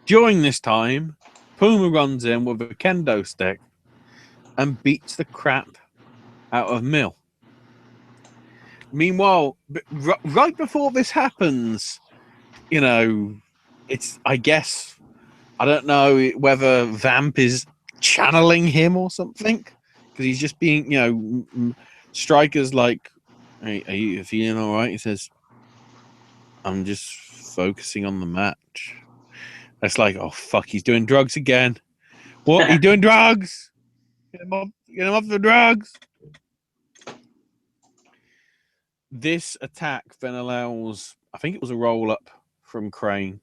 During this time, Puma runs in with a kendo stick and beats the crap out of Mil. Meanwhile, right before this happens, you know, it's, I guess, I don't know whether Vamp is channeling him or something, because he's just being, you know, Striker's like, hey, are you feeling all right? He says, I'm just focusing on the match. It's like, oh, fuck, he's doing drugs again. What? He's doing drugs? Get him off the drugs. This attack then allows, I think it was a roll-up from Crane.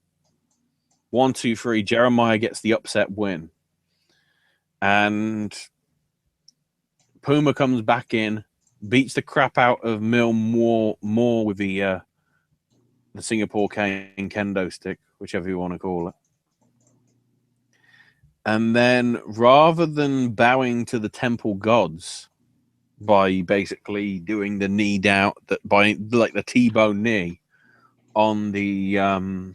1, 2, 3. Jeremiah gets the upset win. And Puma comes back in, beats the crap out of Mil more with the Singapore cane kendo stick, whichever you want to call it. And then rather than bowing to the temple gods by basically doing the knee down, by like the T-bone knee on the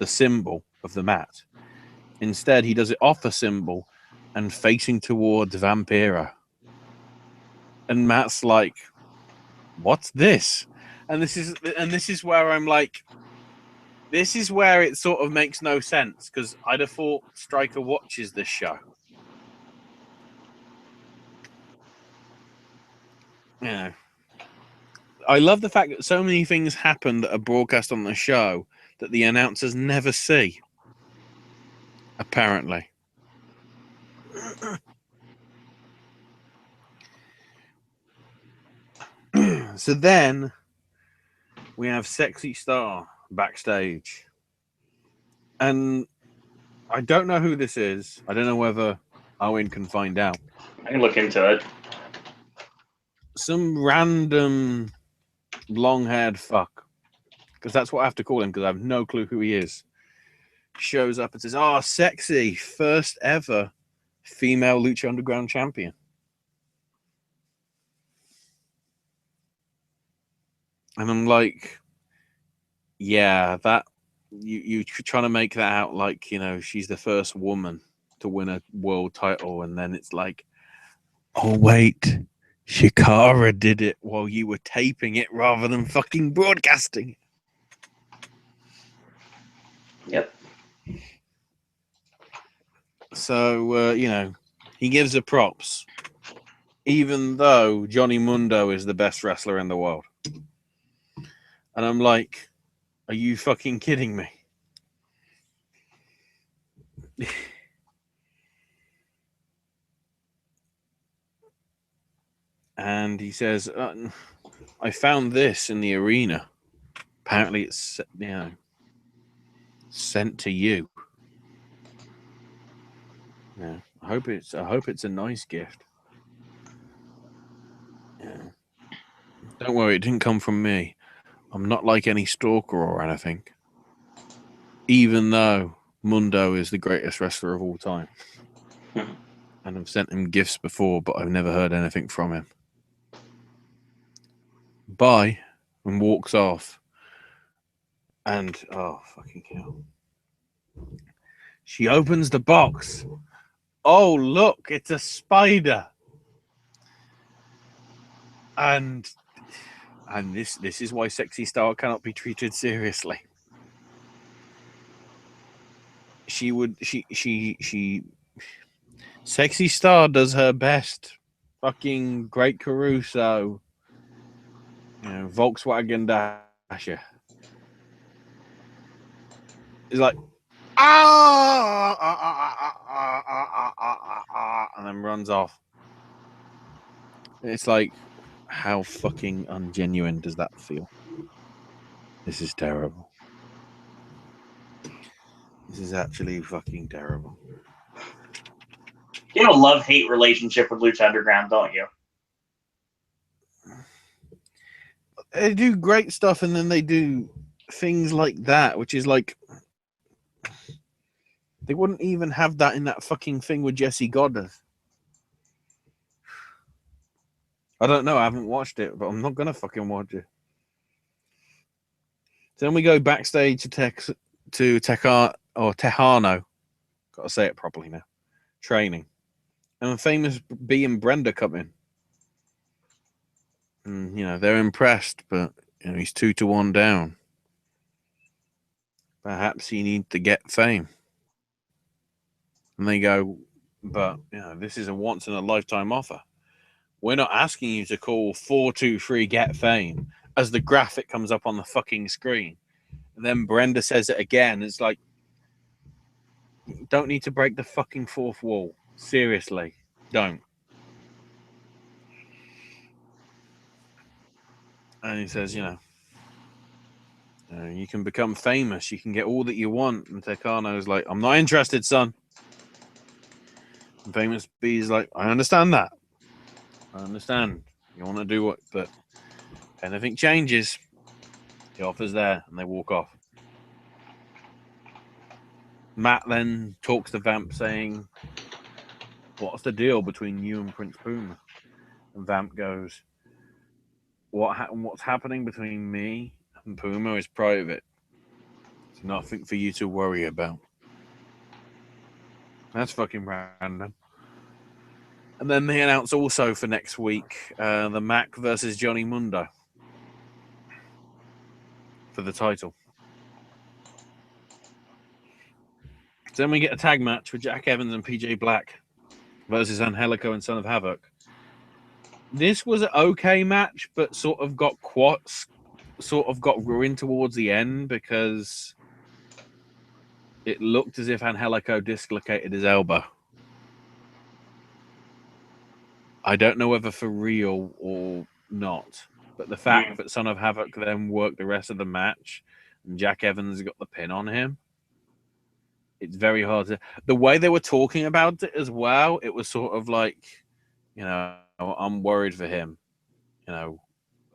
symbol of the mat, instead he does it off the symbol and facing towards Vampira. And Matt's like, what's this? And this is where I'm like, this is where it sort of makes no sense, because I'd have thought Stryker watches this show. Yeah. I love the fact that so many things happen that are broadcast on the show that the announcers never see. Apparently. So then we have Sexy Star backstage. And I don't know who this is. I don't know whether Owen can find out. I can look into it. Some random long-haired fuck, because that's what I have to call him, because I have no clue who he is, shows up and says, oh, Sexy, first ever female Lucha Underground champion. And I'm like, yeah, that you're trying to make that out like, you know, she's the first woman to win a world title, and then it's like, oh wait, Shikara did it while you were taping it rather than fucking broadcasting. Yep. So, you know, he gives her props, even though Johnny Mundo is the best wrestler in the world. And I'm like, are you fucking kidding me? And he says, I found this in the arena. Apparently it's, you know, sent to you. Yeah, I hope it's a nice gift. Yeah. Don't worry, it didn't come from me. I'm not like any stalker or anything. Even though Mundo is the greatest wrestler of all time. and I've sent him gifts before, but I've never heard anything from him. Bye, and walks off. And oh fucking hell! She opens the box. Oh look, it's a spider. And this is why Sexy Star cannot be treated seriously. She Sexy Star does her best. Fucking Great Caruso. Volkswagen Dasher. It's like and then runs off. It's like, how fucking ungenuine does that feel? This is terrible. This is actually fucking terrible. You have a love-hate relationship with Lucha Underground, don't you? They do great stuff, and then they do things like that, which is like, they wouldn't even have that in that fucking thing with Jesse Goddard. I don't know. I haven't watched it, but I'm not gonna fucking watch it. Then we go backstage to Tejano. Got to say it properly now. Training, and Famous B and Brenda come in. And, they're impressed, but he's 2-1 down. Perhaps he needs to get fame. And they go, but this is a once in a lifetime offer. We're not asking you to call 423 get fame as the graphic comes up on the fucking screen. And then Brenda says it again. It's like, don't need to break the fucking fourth wall. Seriously, don't. And he says, you can become famous. You can get all that you want. And Tecano's like, I'm not interested, son. And Famous B's like, I understand that. I understand. You want to do what, but if anything changes, the offer's there, and they walk off. Matt then talks to Vamp saying, what's the deal between you and Prince Puma? And Vamp goes, what's happening between me and Puma is private. It's nothing for you to worry about. That's fucking random. And then they announce also for next week the Mac versus Johnny Mundo for the title. So then we get a tag match with Jack Evans and PJ Black versus Angelico and Son of Havoc. This was an okay match, but sort of got ruined towards the end because it looked as if Angelico dislocated his elbow. I don't know whether for real or not, but the fact that Son of Havoc then worked the rest of the match and Jack Evans got the pin on him, it's very hard to... The way they were talking about it as well, it was sort of like, I'm worried for him.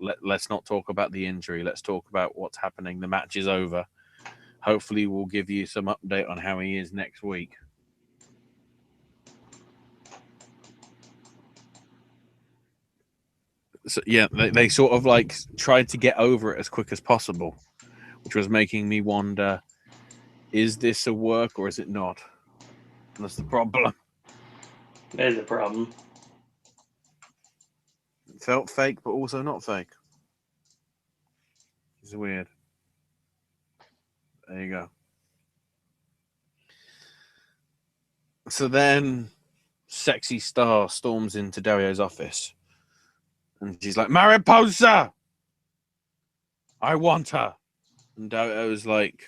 Let's not talk about the injury. Let's talk about what's happening. The match is over. Hopefully we'll give you some update on how he is next week. So, yeah, they sort of like tried to get over it as quick as possible, which was making me wonder, is this a work or is it not? And that's the problem. That is a problem. It felt fake, but also not fake. It's weird. There you go. So then Sexy Star storms into Dario's office. And she's like, Mariposa! I want her. And Dario's like,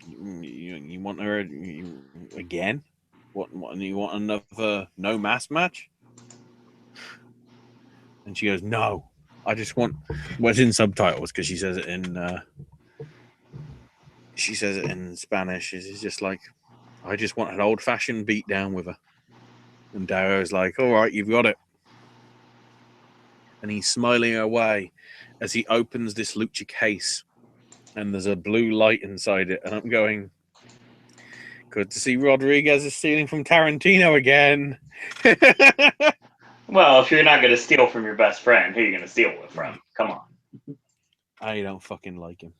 you want her again? What? You want another no mask match? And she goes, no. I just want... Well, it's in subtitles because she says it in... she says it in Spanish. It's just like, I just want an old-fashioned beatdown with her. And Darrow's like, all right, you've got it. And he's smiling away as he opens this lucha case. And there's a blue light inside it. And I'm going, Good to see Rodriguez is stealing from Tarantino again. Well, if you're not going to steal from your best friend, who are you going to steal it from? Come on. I don't fucking like him.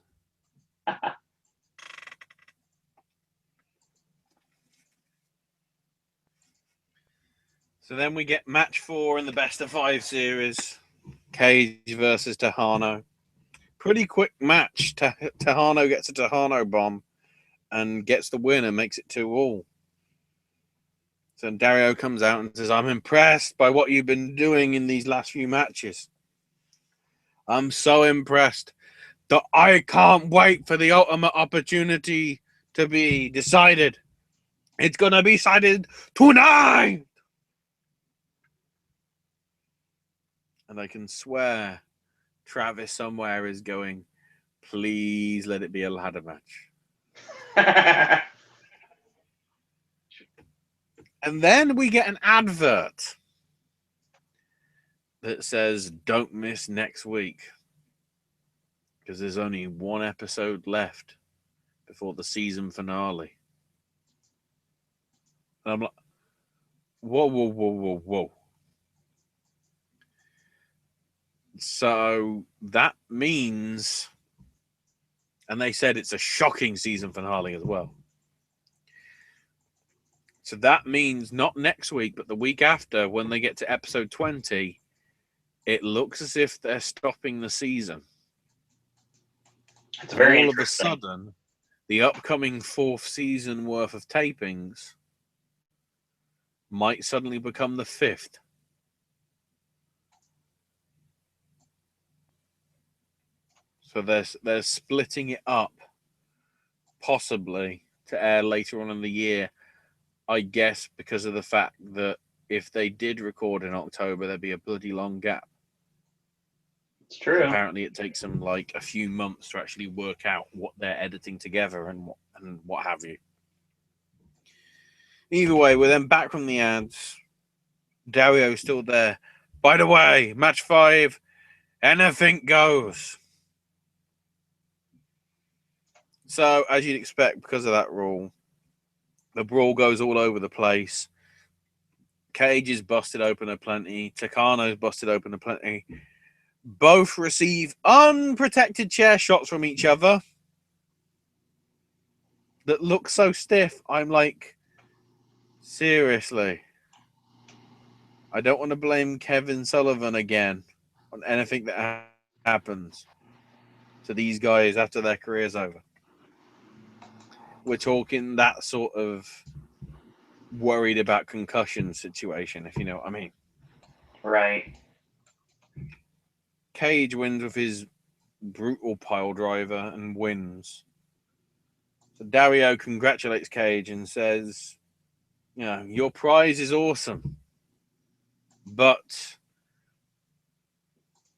So then we get match 4 in the best of 5 series. Cage versus Tejano. Pretty quick match. Tejano gets a Tejano bomb and gets the win and makes it 2-2. So Dario comes out and says, I'm impressed by what you've been doing in these last few matches. I'm so impressed that I can't wait for the ultimate opportunity to be decided. It's going to be decided tonight. And I can swear Travis somewhere is going, please let it be a ladder match. And then we get an advert that says, don't miss next week. Because there's only one episode left before the season finale. And I'm like, whoa. So that means, and they said it's a shocking season finale as well. So that means not next week, but the week after, when they get to episode 20, it looks as if they're stopping the season. It's very all of a interesting. sudden, the upcoming 4th season worth of tapings might suddenly become the 5th. So they're splitting it up, possibly to air later on in the year. I guess because of the fact that if they did record in October, there'd be a bloody long gap. It's true. Apparently, it takes them like a few months to actually work out what they're editing together and what have you. Either way, we're then back from the ads. Dario's still there. By the way, match 5, anything goes. So, as you'd expect, because of that rule, the brawl goes all over the place. Cage is busted open aplenty. Takano's busted open aplenty. Both receive unprotected chair shots from each other that look so stiff. I'm like, seriously. I don't want to blame Kevin Sullivan again on anything that happens to these guys after their career's over. We're talking that sort of worried about concussion situation, if you know what I mean. Right. Cage wins with his brutal pile driver and wins. So Dario congratulates Cage and says, you know, your prize is awesome, but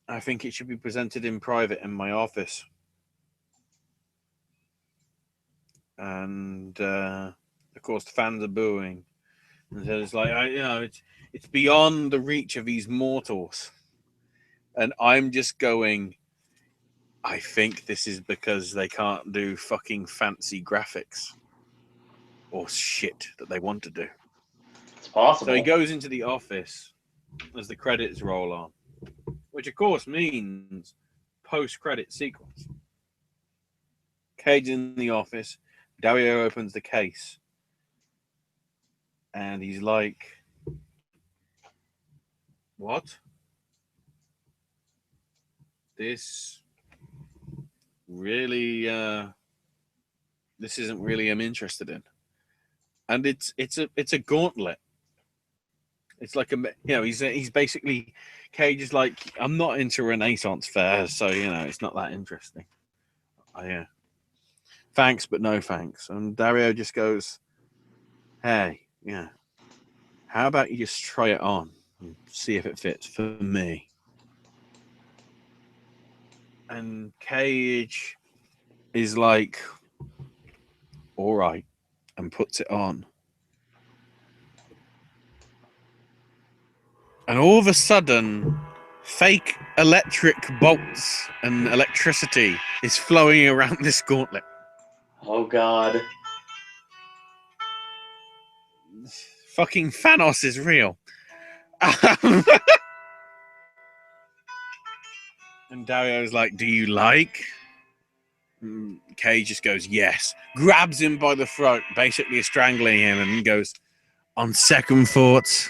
I think it should be presented in private in my office. And of course, the fans are booing. And so it's like, it's beyond the reach of these mortals. And I'm just going, I think this is because they can't do fucking fancy graphics or shit that they want to do. It's possible. So he goes into the office as the credits roll on, which of course means post-credit sequence. Cage in the office. Dario opens the case. And he's like, what? This really, this isn't really I'm interested in. And it's a gauntlet. It's like he's basically, Cage is like, I'm not into Renaissance fairs, so it's not that interesting. Yeah. Thanks, but no thanks. And Dario just goes, hey, how about you just try it on and see if it fits for me? And Cage is like, all right, and puts it on. And all of a sudden, fake electric bolts and electricity is flowing around this gauntlet. Oh, God. Fucking Thanos is real. And Dario's like, do you like? Kay just goes, yes. Grabs him by the throat, basically strangling him, and goes, on second thoughts,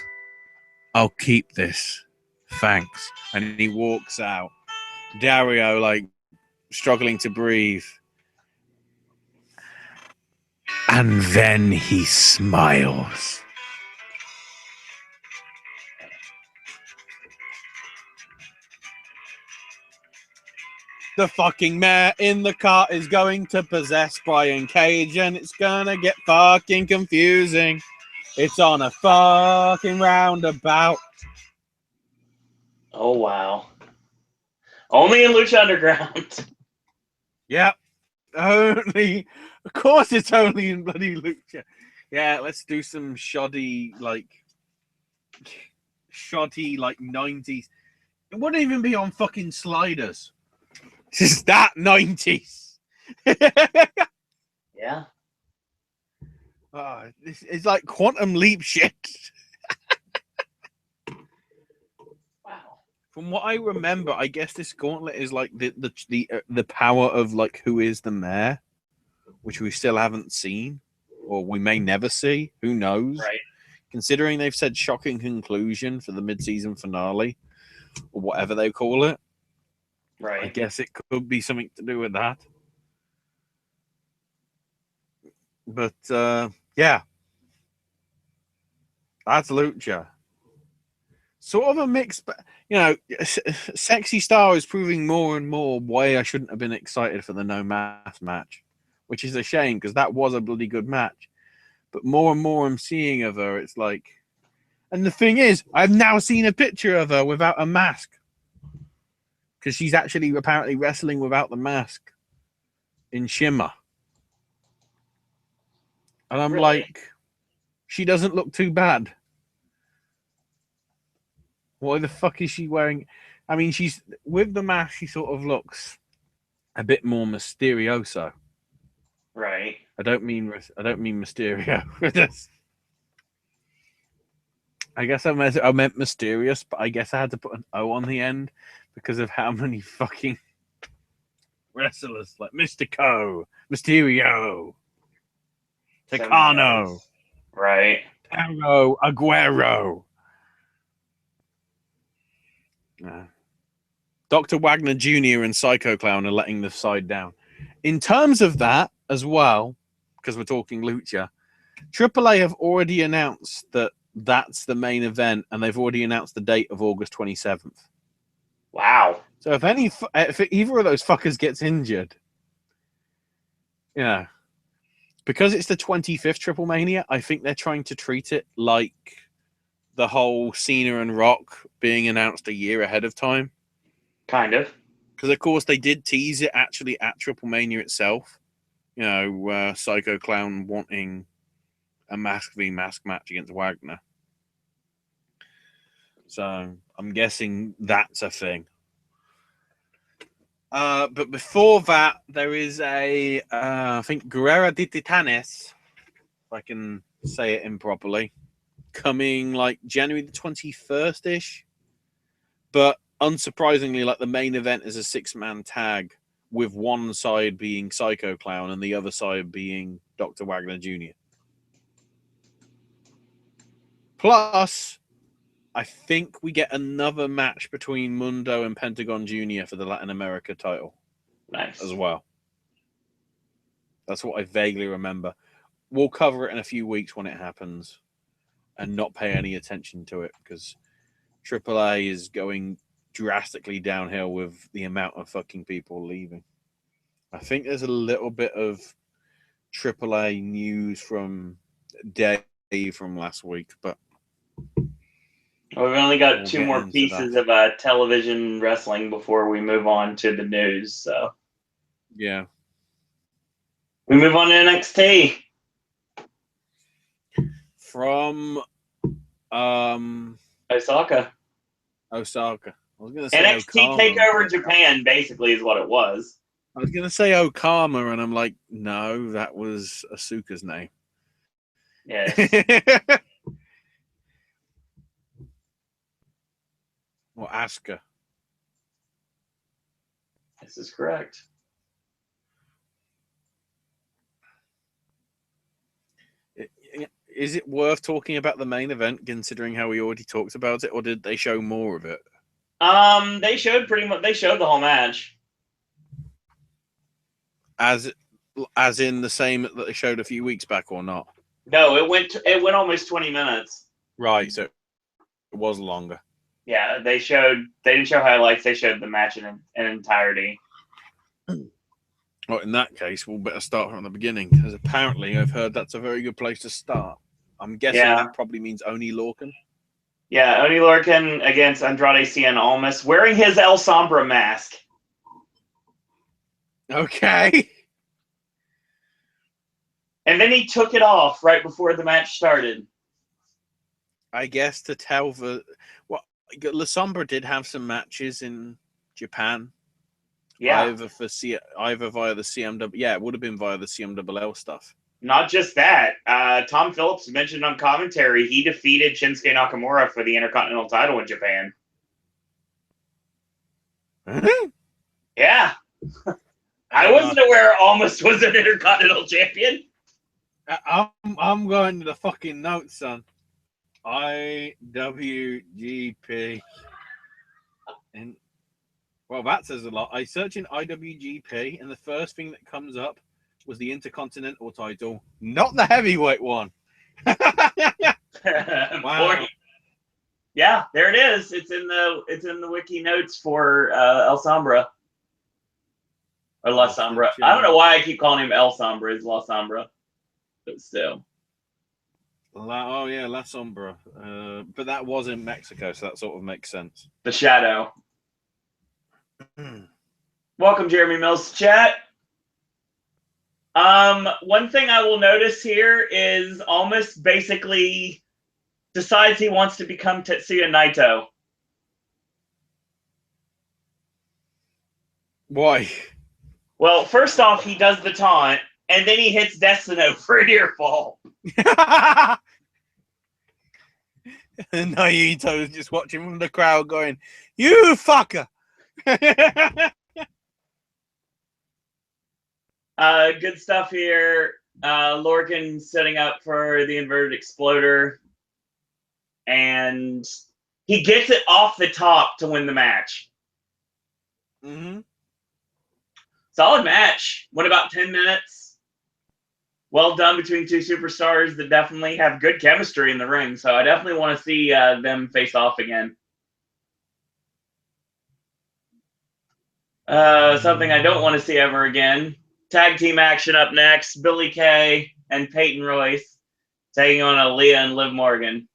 I'll keep this. Thanks. And he walks out. Dario, like, struggling to breathe. And then he smiles. The fucking mayor in the car is going to possess Brian Cage, and it's gonna get fucking confusing. It's on a fucking roundabout. Oh, wow. Only in Lucha Underground. Yep. Only. Of course it's only in bloody Lucha. Yeah, let's do some shoddy, like 90s. It wouldn't even be on fucking sliders. It's that 90s. Yeah. This is like quantum leap shit. Wow. From what I remember, I guess this gauntlet is like the power of like who is the mayor, which we still haven't seen, or we may never see. Who knows? Right. Considering they've said shocking conclusion for the mid-season finale, or whatever they call it. Right. I guess it could be something to do with that. But yeah, that's Lucha. Sort of a mix, but you know, Sexy Star is proving more and more why I shouldn't have been excited for the No Mask match, which is a shame because that was a bloody good match. But more and more I'm seeing of her, it's like, and the thing is, I've now seen a picture of her without a mask because she's actually apparently wrestling without the mask in Shimmer. And I'm Really? like, she doesn't look too bad. Why the fuck is she wearing? I mean, she's with the mask. She sort of looks a bit more mysterioso. Right. I don't mean Mysterio. I guess I meant mysterious, but I guess I had to put an O on the end because of how many fucking wrestlers like Mystico, Mysterio, So Tecano, nice. Right. Perro, Aguero. Dr. Wagner Jr. and Psycho Clown are letting the side down. In terms of that as well, because we're talking Lucha, AAA have already announced that that's the main event, and they've already announced the date of August 27th. Wow. So if either of those fuckers gets injured, yeah, because it's the 25th Triple Mania, I think they're trying to treat it like the whole Cena and Rock being announced a year ahead of time. Kind of. Because, of course, they did tease it actually at Triple Mania itself. You know, Psycho Clown wanting a mask v mask match against Wagner. So I'm guessing that's a thing. But before that, there is I think Guerrera de Titanes, if I can say it improperly, coming like January the 21st-ish. But unsurprisingly, like the main event is a 6-man tag with one side being Psycho Clown and the other side being Dr. Wagner Jr. Plus, I think we get another match between Mundo and Pentagon Jr. for the Latin America title. Nice. As well. That's what I vaguely remember. We'll cover it in a few weeks when it happens and not pay any attention to it because AAA is going drastically downhill with the amount of fucking people leaving. I think there's a little bit of AAA news from Dave from last week, but Well, we've only got we'll 2 get more into pieces that. of television wrestling before we move on to the news. So Yeah. we move on to NXT. From Osaka. I was going to say NXT Okama. Takeover Japan basically is what it was. I was going to say Okama, and I'm like, no, that was Asuka's name. Yes. Or Asuka. This is correct. Is it worth talking about the main event, considering how we already talked about it, or did they show more of it? They showed pretty much. They showed the whole match. As in the same that they showed a few weeks back, or not? No, it went almost 20 minutes. Right, so it was longer. Yeah, they didn't show highlights. They showed the match in entirety. Well, in that case, we'll better start from the beginning, because apparently I've heard that's a very good place to start. I'm guessing that probably means Oni Lorcan. Yeah, Oni Lorcan against Andrade Cien Almas, wearing his El Sombra mask. Okay. And then he took it off right before the match started. I guess to tell the... Well, La Sombra did have some matches in Japan. Yeah. Either via the CMW... Yeah, it would have been via the CMWL stuff. Not just that. Tom Phillips mentioned on commentary he defeated Shinsuke Nakamura for the Intercontinental title in Japan. Yeah. I wasn't aware Almas was an Intercontinental champion. I'm going to the fucking notes, son. IWGP. And well, that says a lot. I search in IWGP, and the first thing that comes up was the Intercontinental title, not the heavyweight one. Wow. Yeah, there it is. It's in the wiki notes for El Sombra. Or La Sombra. I don't know why I keep calling him El Sombra. It's La Sombra. But still. La Sombra. But that was in Mexico, so that sort of makes sense. The Shadow. Welcome, Jeremy Mills chat. One thing I will notice here is Almas basically decides he wants to become Tetsuya Naito. Why? Well, first off, he does the taunt, and then he hits Destino for a near fall. And Naito's just watching from the crowd going, "You fucker!" Good stuff here. Lorcan setting up for the inverted exploder. And he gets it off the top to win the match. Mm-hmm. Solid match. Went about 10 minutes. Well done between two superstars that definitely have good chemistry in the ring. So I definitely want to see them face off again. Something I don't want to see ever again. Tag team action up next. Billy Kay and Peyton Royce taking on Aaliyah and Liv Morgan.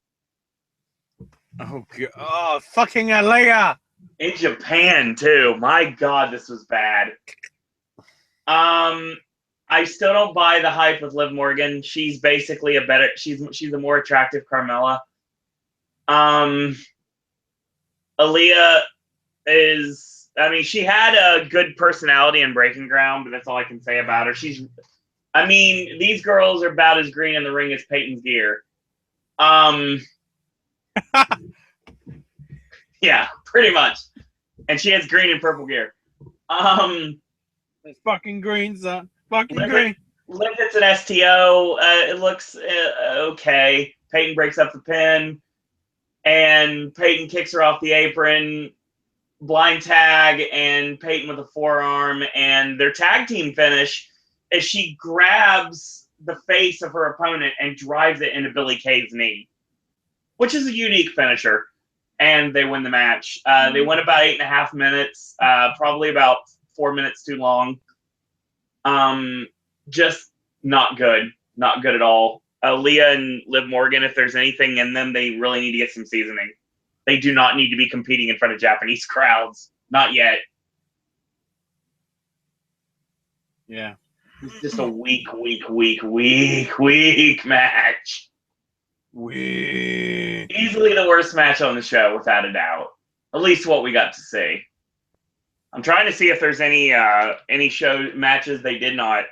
Oh, God. Oh, fucking Aaliyah! In Japan, too. My God, this was bad. I still don't buy the hype with Liv Morgan. She's basically she's a more attractive Carmella. Aaliyah is, I mean, she had a good personality in Breaking Ground, but that's all I can say about her. These girls are about as green in the ring as Peyton's gear. Yeah, pretty much. And she has green and purple gear. It's fucking green, son. Fucking green. Liv hits an STO. It looks okay. Peyton breaks up the pin. And Peyton kicks her off the apron. Blind tag and Peyton with a forearm. And their tag team finish is she grabs the face of her opponent and drives it into Billy Kay's knee, which is a unique finisher. And they win the match. They went about 8.5 minutes, probably about 4 minutes too long. Just not good. Not good at all. Aaliyah and Liv Morgan, if there's anything in them, they really need to get some seasoning. They do not need to be competing in front of Japanese crowds. Not yet. Yeah. It's just a weak match. Easily the worst match on the show, without a doubt. At least what we got to see. I'm trying to see if there's any show matches they didn't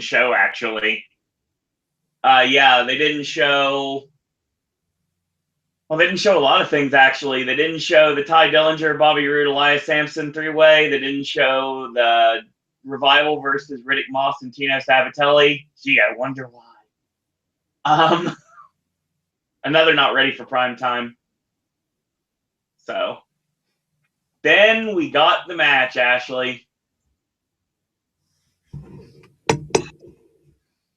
show, actually. Yeah, they didn't show Well, they didn't show a lot of things, actually. They didn't show the Ty Dillinger, Bobby Roode, Elias Sampson three-way. They didn't show the Revival versus Riddick Moss and Tino Sabatelli. Gee, I wonder why. Another not ready for prime time. So, then we got the match, Ashley.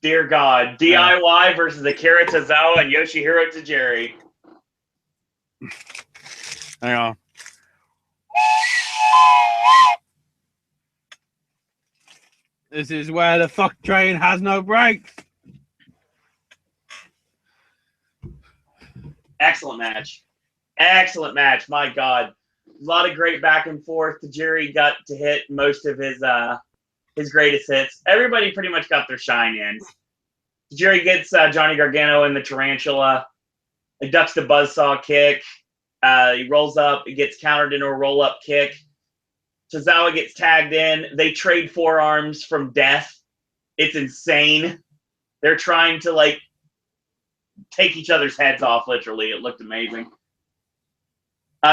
Dear God. DIY versus Akira Tozawa and Yoshihiro Tajiri. Hang on. This is where the fuck train has no brakes. Excellent match. Excellent match. My God. A lot of great back and forth. Tajiri got to hit most of his greatest hits. Everybody pretty much got their shine in. Tajiri gets Johnny Gargano in the tarantula. He ducks the buzzsaw kick. He rolls up. It gets countered into a roll-up kick. Tozawa gets tagged in. They trade forearms from death. It's insane. They're trying to, like, take each other's heads off, literally. It looked amazing.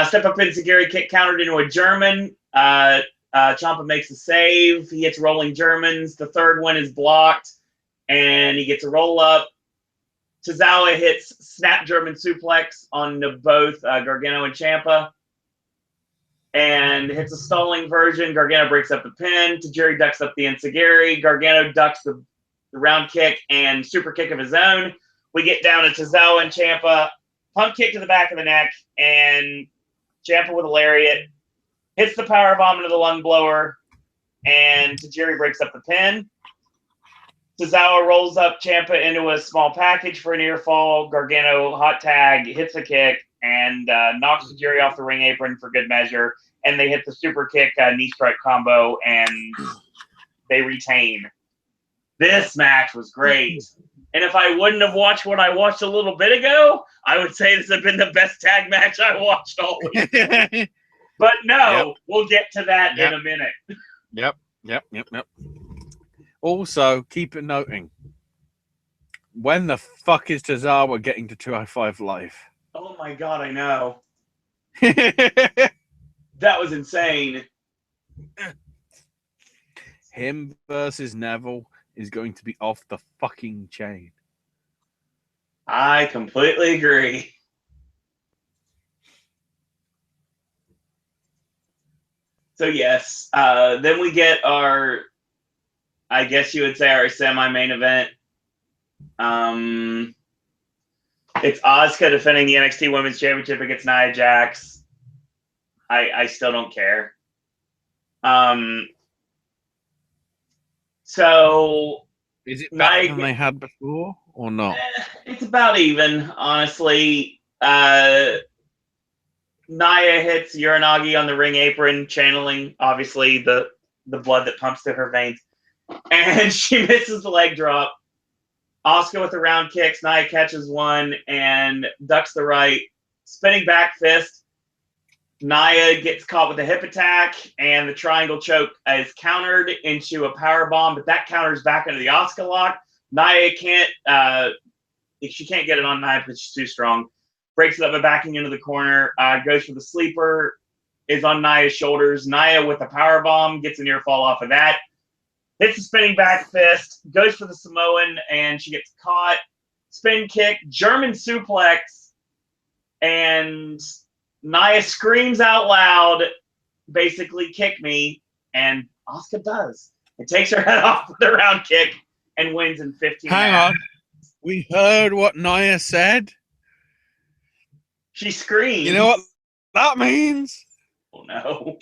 Step up Enziguri kick countered into a German. Ciampa makes a save. He hits rolling Germans. The third one is blocked, and he gets a roll-up. Tozawa hits snap German suplex on both Gargano and Ciampa, and hits a stalling version. Gargano breaks up the pin. Tajiri ducks up the Enziguri. Gargano ducks the round kick and super kick of his own. We get down to Tozawa and Ciampa. Pump kick to the back of the neck, and Ciampa with a lariat. Hits the powerbomb into the lung blower, and Tajiri breaks up the pin. Tozawa rolls up Ciampa into a small package for a near fall. Gargano hot tag, hits a kick, and knocks Tajiri off the ring apron for good measure. And they hit the super kick knee strike combo, and they retain. This match was great. And if I wouldn't have watched what I watched a little bit ago, I would say this has been the best tag match I watched all week. But no, We'll get to that in a minute. Yep. Also, keep it noting. When the fuck is Tozawa getting to 205 Live? Oh my God, I know. That was insane. Him versus Neville is going to be off the fucking chain. I completely agree. So yes, then we get our, I guess you would say, our semi-main event. It's Asuka defending the NXT Women's Championship against Nia Jax. I still don't care. So is it better than they had before or not? It's about even, honestly. Nia hits Uranagi on the ring apron, channeling, obviously, the blood that pumps through her veins. And she misses the leg drop. Asuka with the round kicks. Nia catches one and ducks the right. Spinning back fist. Nia gets caught with a hip attack, and the triangle choke is countered into a power bomb, but that counters back into the Asuka lock. Nia can't she can't get it on Nia because she's too strong. Breaks it up by backing into the corner. Goes for the sleeper. Is on Nia's shoulders. Nia with the power bomb gets a near fall off of that. Hits the spinning back fist. Goes for the Samoan, and she gets caught. Spin kick. German suplex. And Nia screams out loud, basically, kick me. And Asuka does. It takes her head off with a round kick and wins in 15 Hang on. We heard what Nia said. She screamed. You know what that means? Oh, no.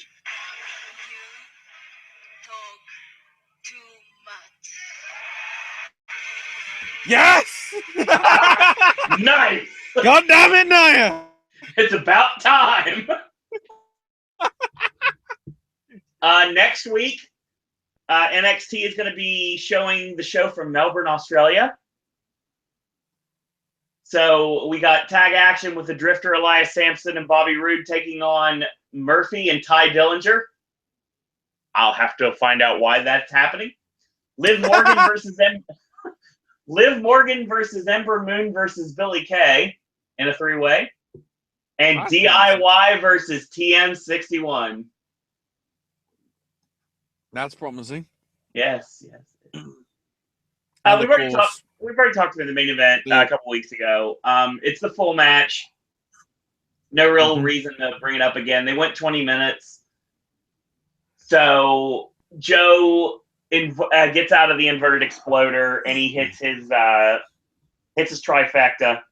Yes! Nice! God damn it, Nia! It's about time. Next week, NXT is going to be showing the show from Melbourne, Australia. So we got tag action with the Drifter, Elias Sampson, and Bobby Roode taking on Murphy and Ty Dillinger. I'll have to find out why that's happening. Liv Morgan versus Ember Moon versus Billie Kay in a three-way. And That's DIY versus TM61. That's promising. Yes. And We've of already talked. course, We've already talked about the main event a couple weeks ago. It's the full match. No real reason to bring it up again. They went 20 minutes. So Joe gets out of the inverted exploder and he hits his trifecta.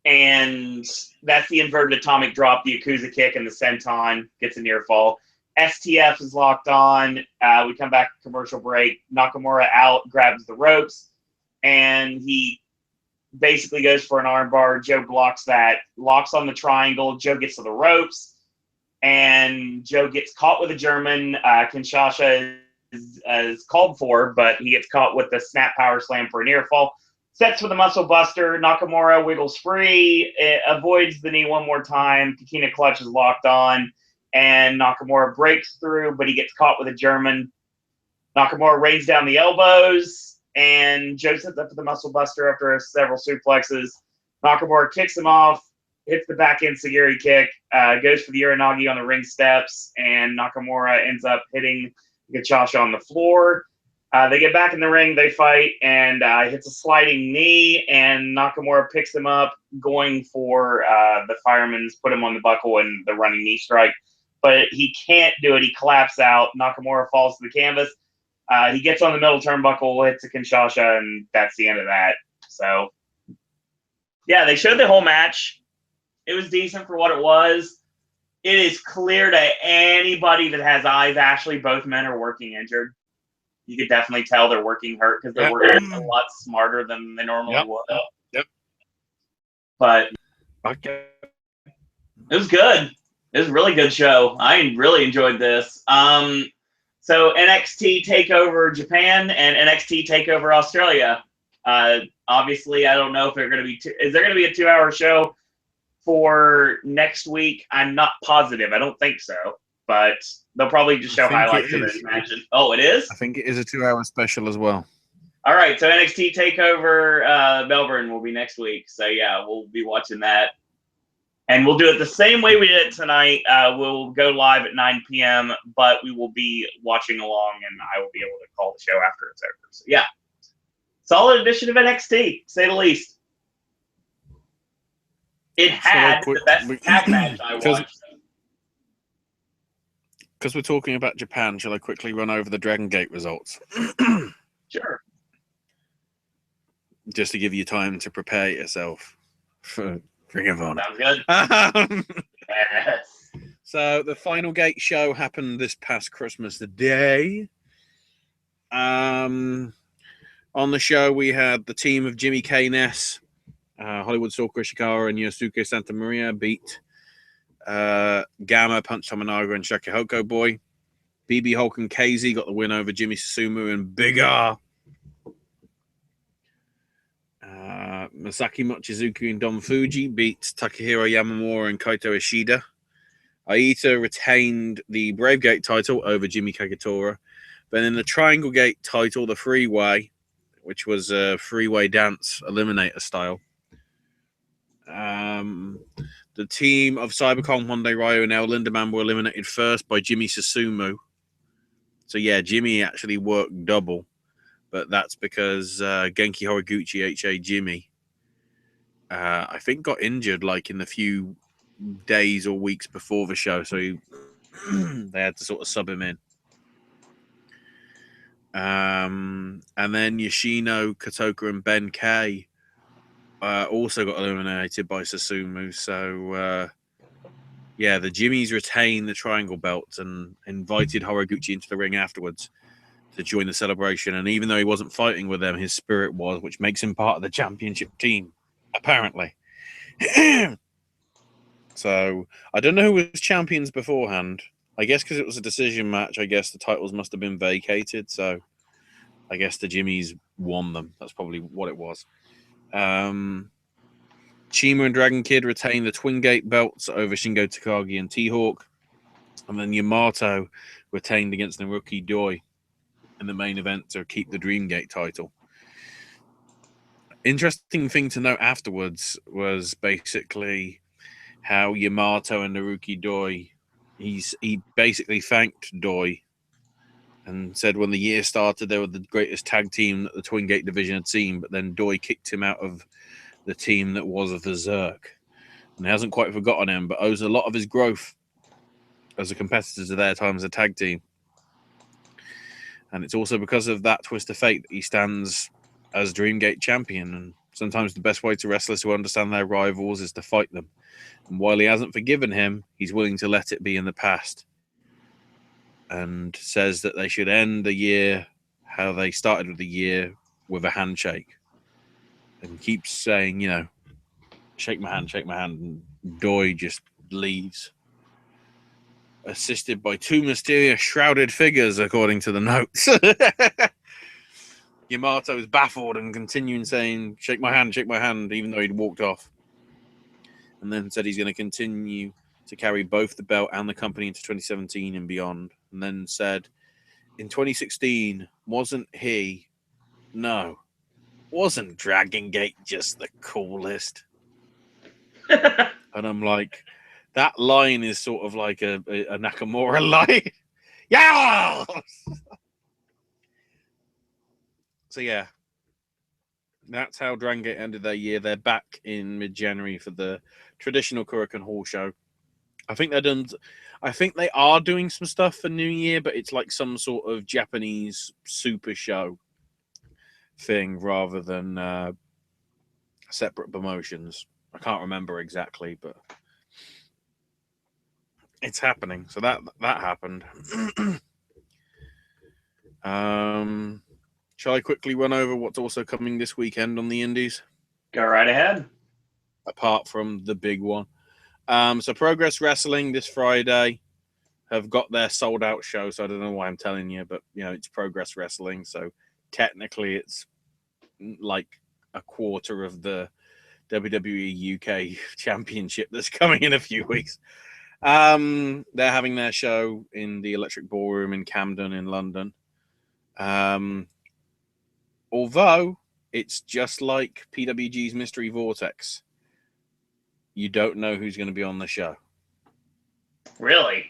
And that's the inverted atomic drop, the Yakuza kick, and the senton. Gets a near fall. STF is locked on. We come back to commercial break. Nakamura out, grabs the ropes, and he basically goes for an armbar. Joe blocks that, locks on the triangle. Joe gets to the ropes, and Joe gets caught with a German. Kinshasa is called for, but he gets caught with the snap power slam for a near fall. Sets with a muscle buster. Nakamura wiggles free, avoids the knee one more time. Kikina clutch is locked on, and Nakamura breaks through, but he gets caught with a German. Nakamura rains down the elbows, and Joe sets up for the muscle buster after several suplexes. Nakamura kicks him off, hits the back end Sagiri kick, goes for the Uranagi on the ring steps, and Nakamura ends up hitting Gachasha on the floor. They get back in the ring, they fight, and hits a sliding knee, and Nakamura picks him up, going for the fireman's, put him on the buckle and the running knee strike. But he can't do it. He collapses out. Nakamura falls to the canvas. He gets on the middle turnbuckle, hits a Kinshasa, and that's the end of that. So, yeah, they showed the whole match. It was decent for what it was. It is clear to anybody that has eyes, Ashley, both men are working injured. You could definitely tell they're working hurt because they're working a lot smarter than they normally would. Yep. But okay. It was good. It was a really good show. I really enjoyed this. So NXT TakeOver Japan and NXT TakeOver Australia. Obviously, I don't know if they're going to be. Is there going to be a 2-hour show for next week? I'm not positive. I don't think so. But they'll probably just show highlights of those matches. Oh, it is? I think it is a 2-hour special as well. All right, so NXT TakeOver Melbourne will be next week. So, yeah, we'll be watching that. And we'll do it the same way we did it tonight. We'll go live at 9 p.m., but we will be watching along, and I will be able to call the show after it's over. So, yeah. Solid edition of NXT, to say the least. It had the best tag match I watched. Because we're talking about Japan, shall I quickly run over the Dragon Gate results? Sure. Just to give you time to prepare yourself for Ring of Honor. Sounds good. Yes. So the Final Gate show happened this past Christmas Day. On the show, we had the team of Jimmy K-Ness, Hollywood Stalker Ishikawa, and Yosuke Santa Maria beat Gamma, Punch Tominaga, and Shakihoko Boy. BB Hulk and KZ got the win over Jimmy Susumu and Big R. Masaki Mochizuki and Don Fuji beat Takahiro Yamamura and Kaito Ishida. Aita retained the Brave Gate title over Jimmy Kagetora. Then in the Triangle Gate title, the Freeway, which was a freeway dance eliminator style. The team of Cybercon, Monday Ryo, and El Lindaman were eliminated first by Jimmy Susumu. So, yeah, Jimmy actually worked double, but that's because Genki Horiguchi, H.A. Jimmy, I think got injured like in the few days or weeks before the show, so they had to sort of sub him in. And then Yoshino, Kotoka, and Ben K also got eliminated by Susumu. So, yeah, the Jimmies retained the triangle belts and invited Horiguchi into the ring afterwards to join the celebration. And even though he wasn't fighting with them, his spirit was, which makes him part of the championship team, apparently. So, I don't know who was champions beforehand. I guess because it was a decision match, I guess the titles must have been vacated. So, I guess the Jimmies won them. That's probably what it was. Chima and Dragon Kid retained the Twin Gate belts over Shingo Takagi and T-Hawk. And then Yamato retained against Naruki Doi in the main event to keep the Dream Gate title. interesting thing to note afterwards was basically how Yamato and Naruki Doi, he basically thanked Doi and said when the year started they were the greatest tag team that the Twin Gate division had seen, but then Doi kicked him out of the team that was the Zerk. And he hasn't quite forgotten him, but owes a lot of his growth as a competitor to their time as a tag team. And it's also because of that twist of fate that he stands as Dreamgate champion. And sometimes the best way to wrestlers to understand their rivals is to fight them. And while he hasn't forgiven him, he's willing to let it be in the past. And says that they should end the year how they started with the year, with a handshake. And keeps saying, shake my hand, and Doi just leaves. Assisted by two mysterious shrouded figures, according to the notes. Yamato is baffled and continuing saying, shake my hand, even though he'd walked off. And then said he's going to continue to carry both the belt and the company into 2017 and beyond. And then said, in 2016, wasn't Dragon Gate just the coolest? And I'm like, that line is sort of like a Nakamura line. Yeah! So, yeah. That's how Dragon Gate ended their year. They're back in mid-January for the traditional Kurikan Hall show. I think they are doing some stuff for New Year, but it's like some sort of Japanese super show thing rather than separate promotions. I can't remember exactly, but it's happening. So that happened. Shall I quickly run over what's also coming this weekend on the Indies? Go right ahead. Apart from the big one. So Progress Wrestling this Friday have got their sold out show. So I don't know why I'm telling you, but it's Progress Wrestling. So technically it's like a quarter of the WWE UK Championship that's coming in a few weeks. They're having their show in the Electric Ballroom in Camden in London. Although it's just like PWG's Mystery Vortex. You don't know who's going to be on the show. Really?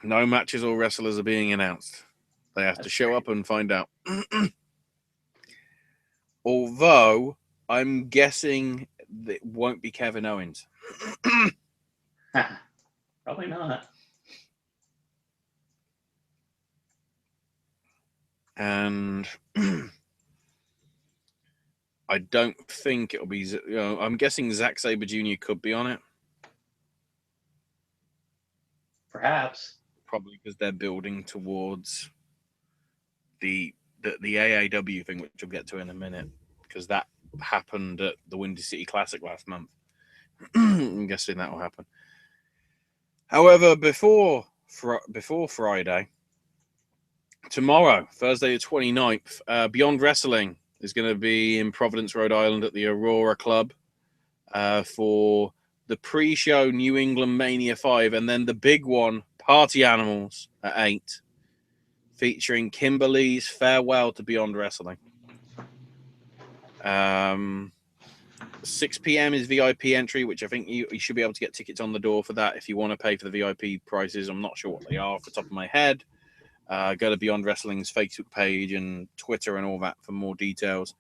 No matches or wrestlers are being announced. They have to show up and find out. Although I'm guessing that it won't be Kevin Owens. Probably not. And I don't think it'll be. I'm guessing Zack Sabre Jr. could be on it. Perhaps. Probably because they're building towards the AAW thing, which we'll get to in a minute, because that happened at the Windy City Classic last month. I'm guessing that will happen. However, before Friday, tomorrow, Thursday the 29th, Beyond Wrestling is going to be in Providence, Rhode Island at the Aurora Club for the pre-show New England Mania 5, and then the big one, Party Animals, at 8, featuring Kimberly's Farewell to Beyond Wrestling. 6 p.m. is VIP entry, which I think you should be able to get tickets on the door for that if you want to pay for the VIP prices. I'm not sure what they are off the top of my head. Go to Beyond Wrestling's Facebook page and Twitter and all that for more details.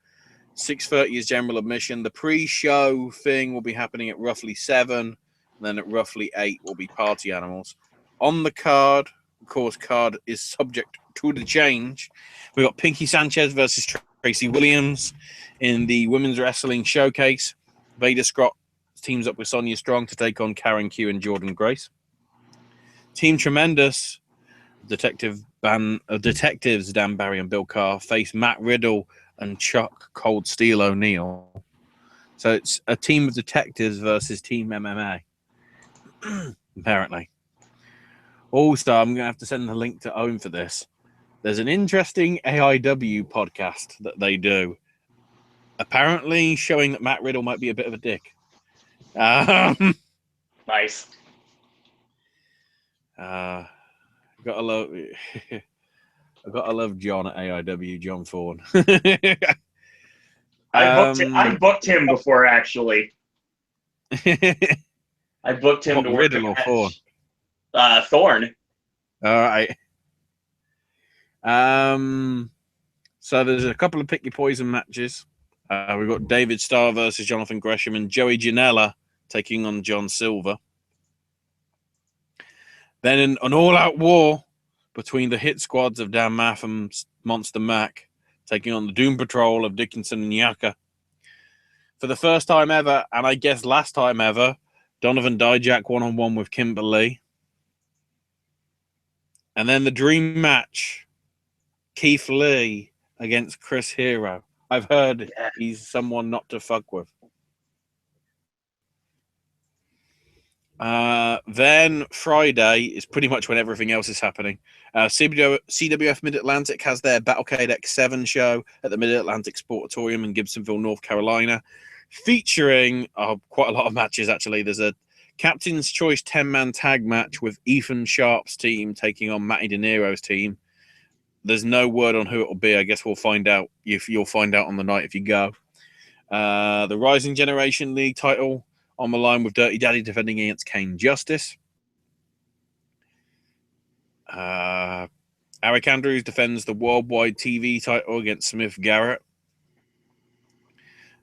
6:30 is general admission. The pre-show thing will be happening at roughly 7, and then at roughly 8 will be Party Animals. On the card, of course, card is subject to the change. We've got Pinky Sanchez versus Tracy Williams in the Women's Wrestling Showcase. Veda Scott teams up with Sonia Strong to take on Karen Q and Jordan Grace. Team Tremendous, detectives Dan Barry and Bill Carr face Matt Riddle and Chuck Cold Steel O'Neil. So it's a team of detectives versus Team MMA. Apparently. Also, I'm going to have to send the link to Owen for this. There's an interesting AIW podcast that they do, apparently showing that Matt Riddle might be a bit of a dick. Nice. I've got to love John at AIW, John Thorne. I booked him before, actually. I booked him to work a Riddle or match. Thorne? Thorne. All right. So there's a couple of pick your poison matches. We've got David Starr versus Jonathan Gresham and Joey Janela taking on John Silver. Then an all-out war between the hit squads of Dan Maff and Monster Mac taking on the Doom Patrol of Dickinson and Yaka. For the first time ever, and I guess last time ever, Donovan Dijak one-on-one with Kimberly. And then the dream match, Keith Lee against Chris Hero. I've heard he's someone not to fuck with. Then Friday is pretty much when everything else is happening. CWF Mid-Atlantic has their Battlecade X7 show at the Mid-Atlantic Sportatorium in Gibsonville, North Carolina, featuring quite a lot of matches, actually. There's a Captain's Choice 10-man tag match with Ethan Sharp's team taking on Matty De Niro's team. There's no word on who it will be. I guess we'll find out. You'll find out on the night if you go. The Rising Generation League title on the line with Dirty Daddy defending against Kane Justice. Eric Andrews defends the Worldwide TV title against Smith Garrett.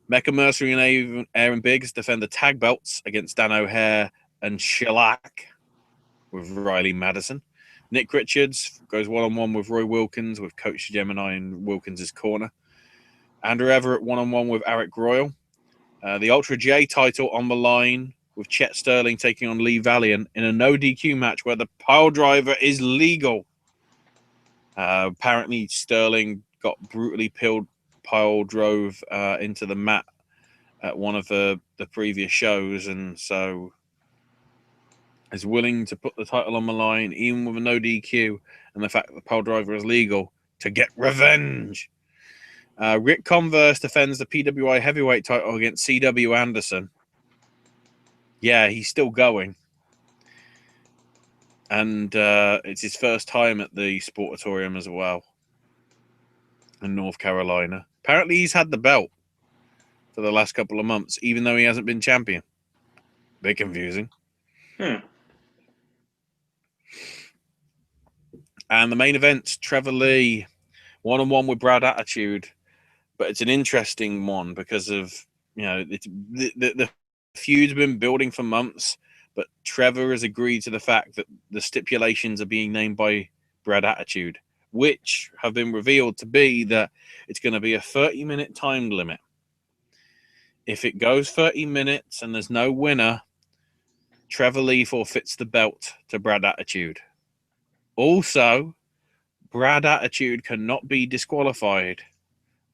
Mecca Mercury and Aaron Biggs defend the tag belts against Dan O'Hare and Shellac with Riley Madison. Nick Richards goes one-on-one with Roy Wilkins with Coach Gemini in Wilkins' corner. Andrew Everett one-on-one with Eric Royal. The Ultra J title on the line with Chet Sterling taking on Lee Valiant in a no DQ match where the pile driver is legal. Apparently Sterling got brutally pile drove into the mat at one of the previous shows, and so is willing to put the title on the line, even with a no DQ, and the fact that the pile driver is legal, to get revenge. Rick Converse defends the PWI heavyweight title against C.W. Anderson. Yeah, he's still going. And it's his first time at the Sportatorium as well in North Carolina. Apparently he's had the belt for the last couple of months, even though he hasn't been champion. Bit confusing. And the main event, Trevor Lee, one-on-one with Brad Attitude. But it's an interesting one because of, the feud's been building for months, but Trevor has agreed to the fact that the stipulations are being named by Brad Attitude, which have been revealed to be that it's going to be a 30-minute time limit. If it goes 30 minutes and there's no winner, Trevor Lee forfeits the belt to Brad Attitude. Also, Brad Attitude cannot be disqualified,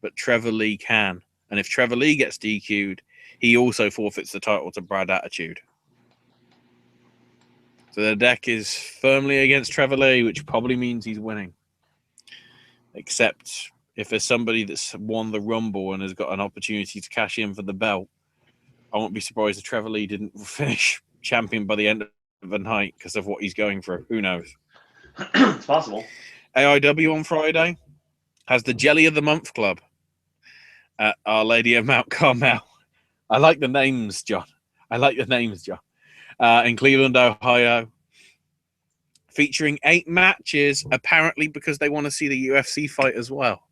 but Trevor Lee can. And if Trevor Lee gets DQ'd, he also forfeits the title to Brad Attitude. So the deck is firmly against Trevor Lee, which probably means he's winning. Except if there's somebody that's won the Rumble and has got an opportunity to cash in for the belt, I won't be surprised if Trevor Lee didn't finish champion by the end of the night because of what he's going through. Who knows? It's possible. AIW on Friday has the Jelly of the Month Club at Our Lady of Mount Carmel. I like the names, John. In Cleveland, Ohio. Featuring 8 matches, apparently because they want to see the UFC fight as well.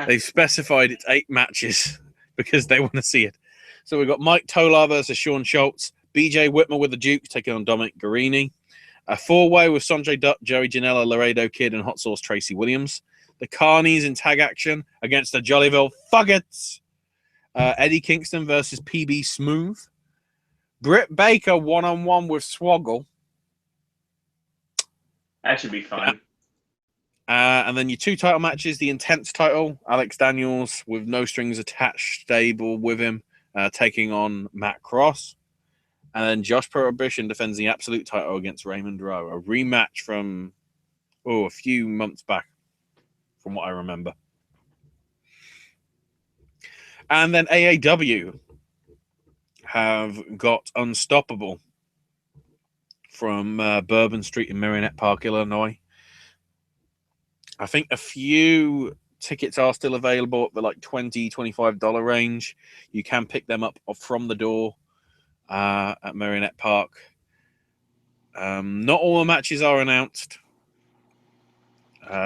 They've specified it's 8 matches because they want to see it. So we've got Mike Tolar versus Sean Schultz, BJ Whitmer with the Dukes taking on Dominic Guarini, a 4-way with Sanjay Dutt, Joey Janela, Laredo Kid, and Hot Sauce Tracy Williams. The Carnies in tag action against the Jollyville Fuggets. Eddie Kingston versus PB Smooth. Britt Baker one-on-one with Swoggle. That should be fun. And then your 2 title matches, the Intense title, Alex Daniels with no strings attached stable with him, taking on Matt Cross. And then Josh Prohibition defends the Absolute title against Raymond Rowe. A rematch from, a few months back, from what I remember. And then AAW have got Unstoppable from Bourbon Street in Merionette Park, Illinois. I think a few tickets are still available at the like $20, $25 range. You can pick them up from the door at Marionette Park. Not all the matches are announced.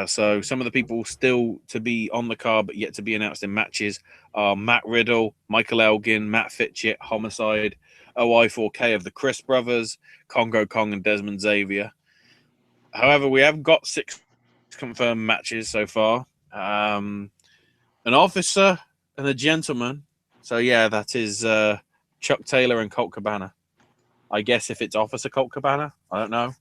So some of the people still to be on the card but yet to be announced in matches are Matt Riddle, Michael Elgin, Matt Fitchett, Homicide, OI4K of the Chris Brothers, Congo Kong, and Desmond Xavier. However, we have got 6 confirmed matches so far. An officer and a gentleman. So yeah, that is Chuck Taylor and Colt Cabana. I guess if it's Officer Colt Cabana, I don't know.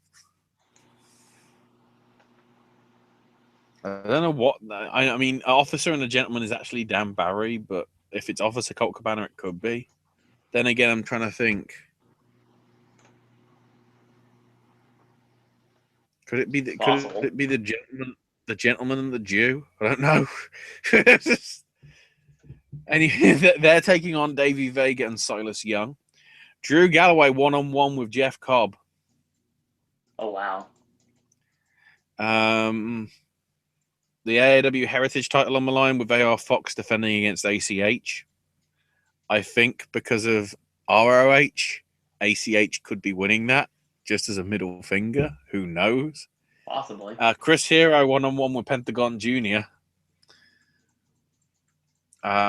I don't know what. I mean, Officer and a Gentleman is actually Dan Barry, but if it's Officer Colt Cabana, it could be. Then again, I'm trying to think. Could it be the gentleman and the Jew? I don't know. They're taking on Davey Vega and Silas Young. Drew Galloway 1-on-1 with Jeff Cobb. Oh wow. The AAW Heritage title on the line with AR Fox defending against ACH. I think because of ROH, ACH could be winning that just as a middle finger. Who knows? Possibly. Chris Hero 1-on-1 with Pentagon Jr.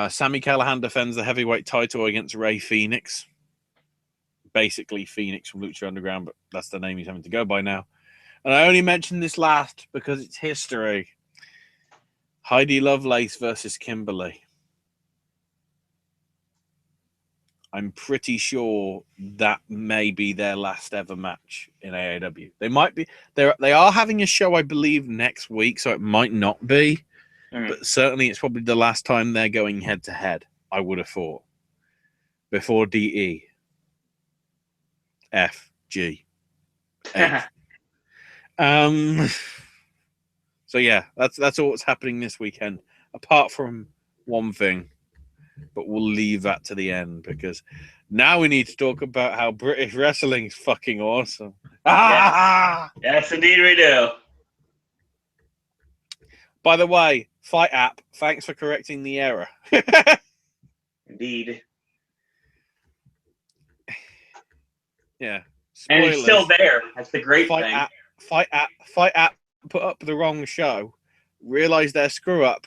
Sami Callihan defends the heavyweight title against Ray Phoenix. Basically Phoenix from Lucha Underground, but that's the name he's having to go by now. And I only mentioned this last because it's history. Heidi Lovelace versus Kimberly. I'm pretty sure that may be their last ever match in AAW. They might be. They are having a show, I believe, next week, so it might not be. But certainly it's probably the last time they're going head to head, I would have thought. Before DE. F, G, H. So yeah, that's all that's happening this weekend, apart from one thing. But we'll leave that to the end because now we need to talk about how British wrestling's fucking awesome. Yes, indeed we do. By the way, Fight App, thanks for correcting the error. Indeed. Yeah. Spoilers. And it's still there. That's the great thing. Fight App put up the wrong show, realized their screw up,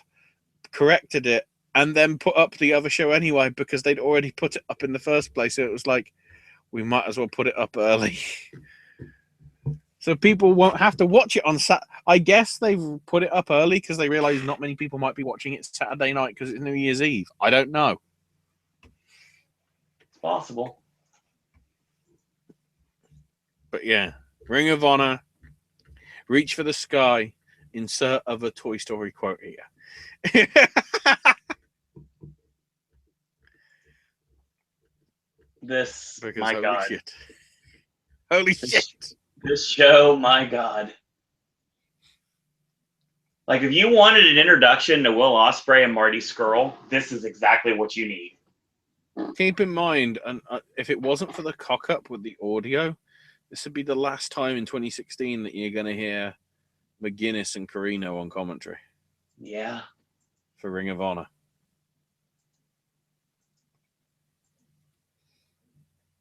corrected it, and then put up the other show anyway because they'd already put it up in the first place. So it was like, we might as well put it up early. So people won't have to watch it on Saturday. I guess they've put it up early because they realize not many people might be watching it Saturday night because it's New Year's Eve. I don't know. It's possible. But yeah, Ring of Honor, Reach for the Sky, insert other Toy Story quote here. This, because my God. Shit. Holy shit. This show, my God. Like, if you wanted an introduction to Will Ospreay and Marty Scurll, this is exactly what you need. Keep in mind, and if it wasn't for the cock-up with the audio, this would be the last time in 2016 that you're going to hear McGuinness and Carino on commentary. Yeah. For Ring of Honor.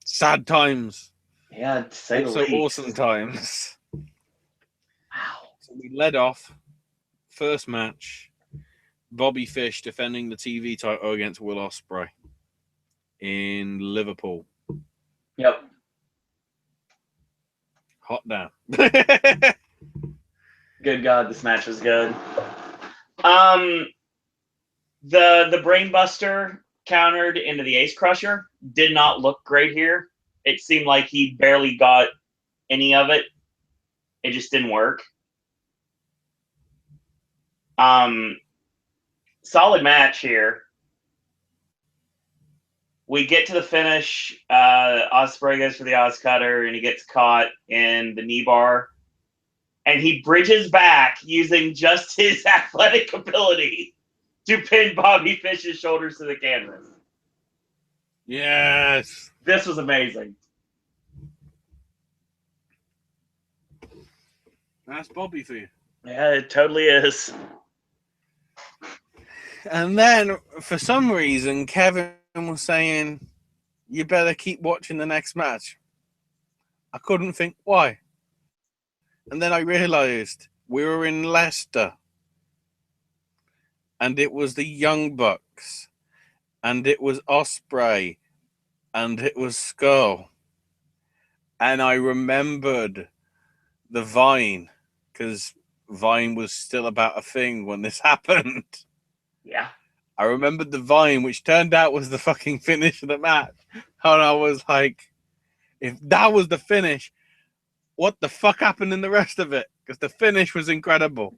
Sad times. Yeah, to say the also least. Awesome times. Wow. So we led off. First match. Bobby Fish defending the TV title against Will Ospreay in Liverpool. Yep. Hot damn. Good God, this match was good. The Brainbuster countered into the Ace Crusher did not look great here. It seemed like he barely got any of it. It just didn't work. Solid match here. We get to the finish. Ospreay goes for the Oz Cutter, and he gets caught in the knee bar. And he bridges back using just his athletic ability to pin Bobby Fish's shoulders to the canvas. Yes. This was amazing. That's Bobby for you. Yeah, it totally is. And then, for some reason, Kevin was saying, you better keep watching the next match. I couldn't think why. And then I realized we were in Leicester. And it was the Young Bucks. And it was Osprey. And it was Skull. And I remembered the Vine. Because Vine was still about a thing when this happened. Yeah. I remembered the Vine, which turned out was the fucking finish of the match. And I was like, if that was the finish, what the fuck happened in the rest of it? Because the finish was incredible.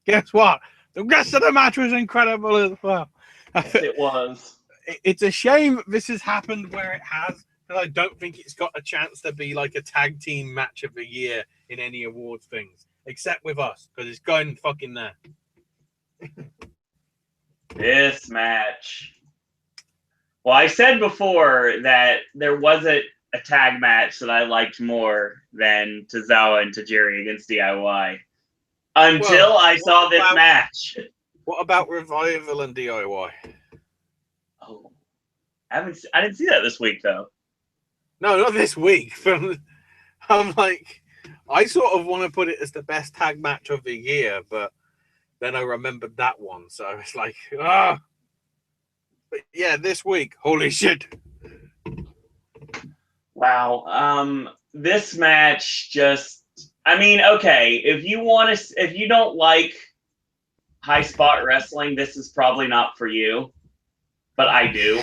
Guess what? The rest of the match was incredible as well. Yes, it was. It's a shame this has happened where it has, because I don't think it's got a chance to be like a tag team match of the year in any awards things, except with us, because it's going fucking there. This match. Well, I said before that there wasn't a tag match that I liked more than Tozawa and Tajiri against DIY until I saw this match. What about Revival and DIY? Oh, I didn't see that this week though. No, not this week. I'm like, I sort of want to put it as the best tag match of the year, but then I remembered that one, so it's like, ah. But yeah, this week, holy shit! Wow. This match just. I mean, okay, if you don't like high spot wrestling, this is probably not for you. But I do.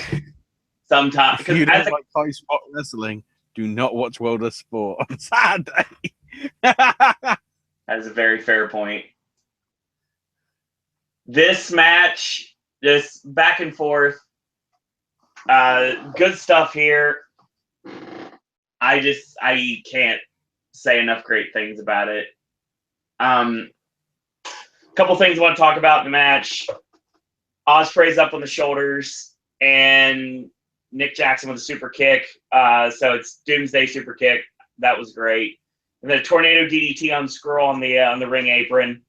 Sometimes, if you don't like high spot wrestling, do not watch World of Sport on Saturday. That is a very fair point. This match, just back and forth, good stuff here. I can't say enough great things about it. Couple things I want to talk about in the match. Osprey's up on the shoulders, and Nick Jackson with a super kick. So it's Doomsday super kick. That was great. And then a tornado DDT on Skrull on the ring apron.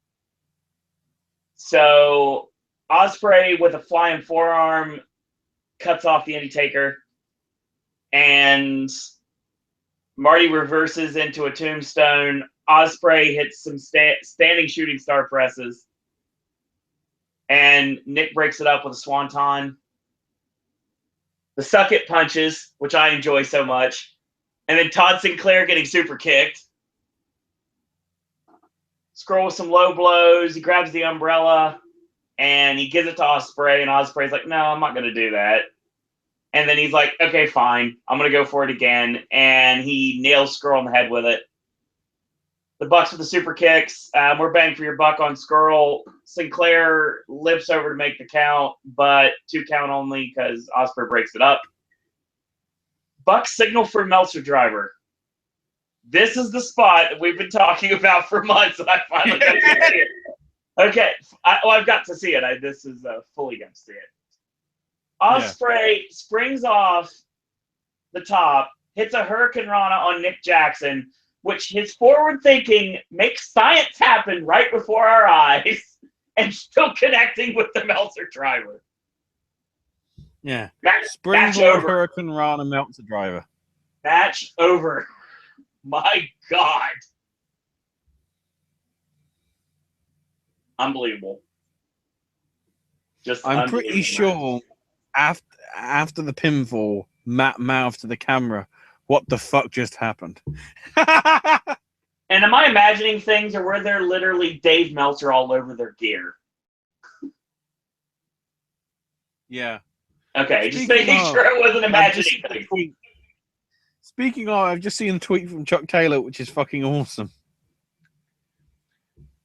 So Osprey with a flying forearm cuts off the Undertaker, and Marty reverses into a tombstone. Osprey hits some standing shooting star presses, and Nick breaks it up with a swanton. The suck it punches, which I enjoy so much, and then Todd Sinclair getting super kicked. Scroll with some low blows. He grabs the umbrella, and he gives it to Osprey, and Osprey's like, no, I'm not going to do that. And then he's like, okay, fine. I'm going to go for it again. And he nails Skrull in the head with it. The Bucks with the super kicks. We're bang for your buck on Skrull. Sinclair lifts over to make the count, but 2 count only because Osprey breaks it up. Bucks signal for Meltzer driver. This is the spot that we've been talking about for months, and I finally got to see it. Okay, I've got to see it. This is fully going to see it. Osprey springs off the top, hits a Hurricane Rana on Nick Jackson, which his forward thinking makes science happen right before our eyes, and still connecting with the Meltzer driver. Yeah. Springboard Hurricane Rana Meltzer driver. Match over. My God. Unbelievable. I'm pretty sure after the pinfall, Matt mouthed to the camera, what the fuck just happened? And am I imagining things, or were there literally Dave Meltzer all over their gear? Yeah. Okay, just making sure I wasn't imagining things. Speaking of, I've just seen a tweet from Chuck Taylor, which is fucking awesome.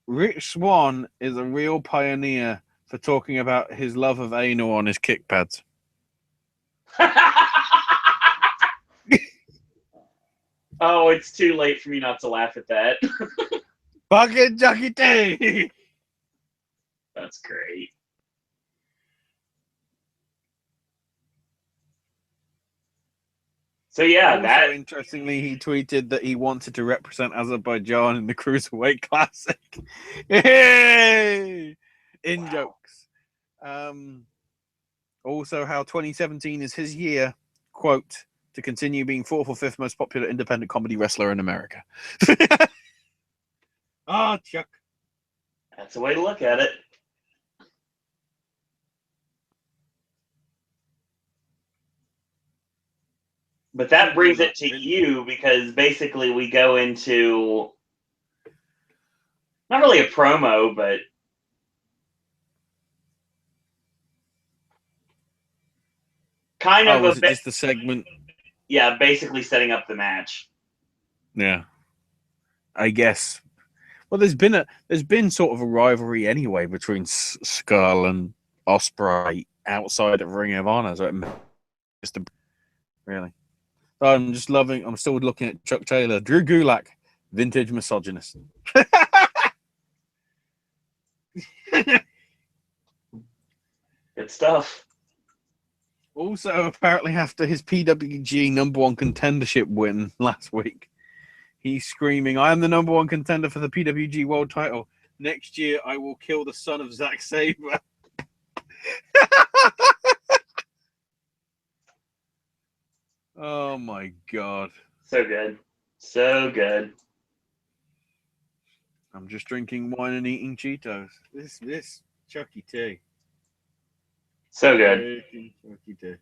Rich Swann is a real pioneer for talking about his love of anal on his kick pads. Oh, it's too late for me not to laugh at that. Fucking Chucky T. That's great. So yeah, also, interestingly, he tweeted that he wanted to represent Azerbaijan in the Cruiserweight Classic. Hey! In jokes. Also, how 2017 is his year, quote, to continue being fourth or fifth most popular independent comedy wrestler in America. Chuck. That's the way to look at it. But that brings it to you, because basically we go into not really a promo, but kind of was it just the segment? Yeah, basically setting up the match. Yeah, I guess. Well, there's been sort of a rivalry anyway between Skull and Ospreay outside of Ring of Honor. So really, I'm still looking at Chuck Taylor, Drew Gulak, vintage misogynist. Good stuff. Also, apparently, after his PWG #1 contendership win last week, he's screaming, "I am the #1 contender for the PWG World Title. Next year, I will kill the son of Zack Sabre." Oh my god! So good, so good. I'm just drinking wine and eating Cheetos. This Chucky tea. So good. Chucky tea.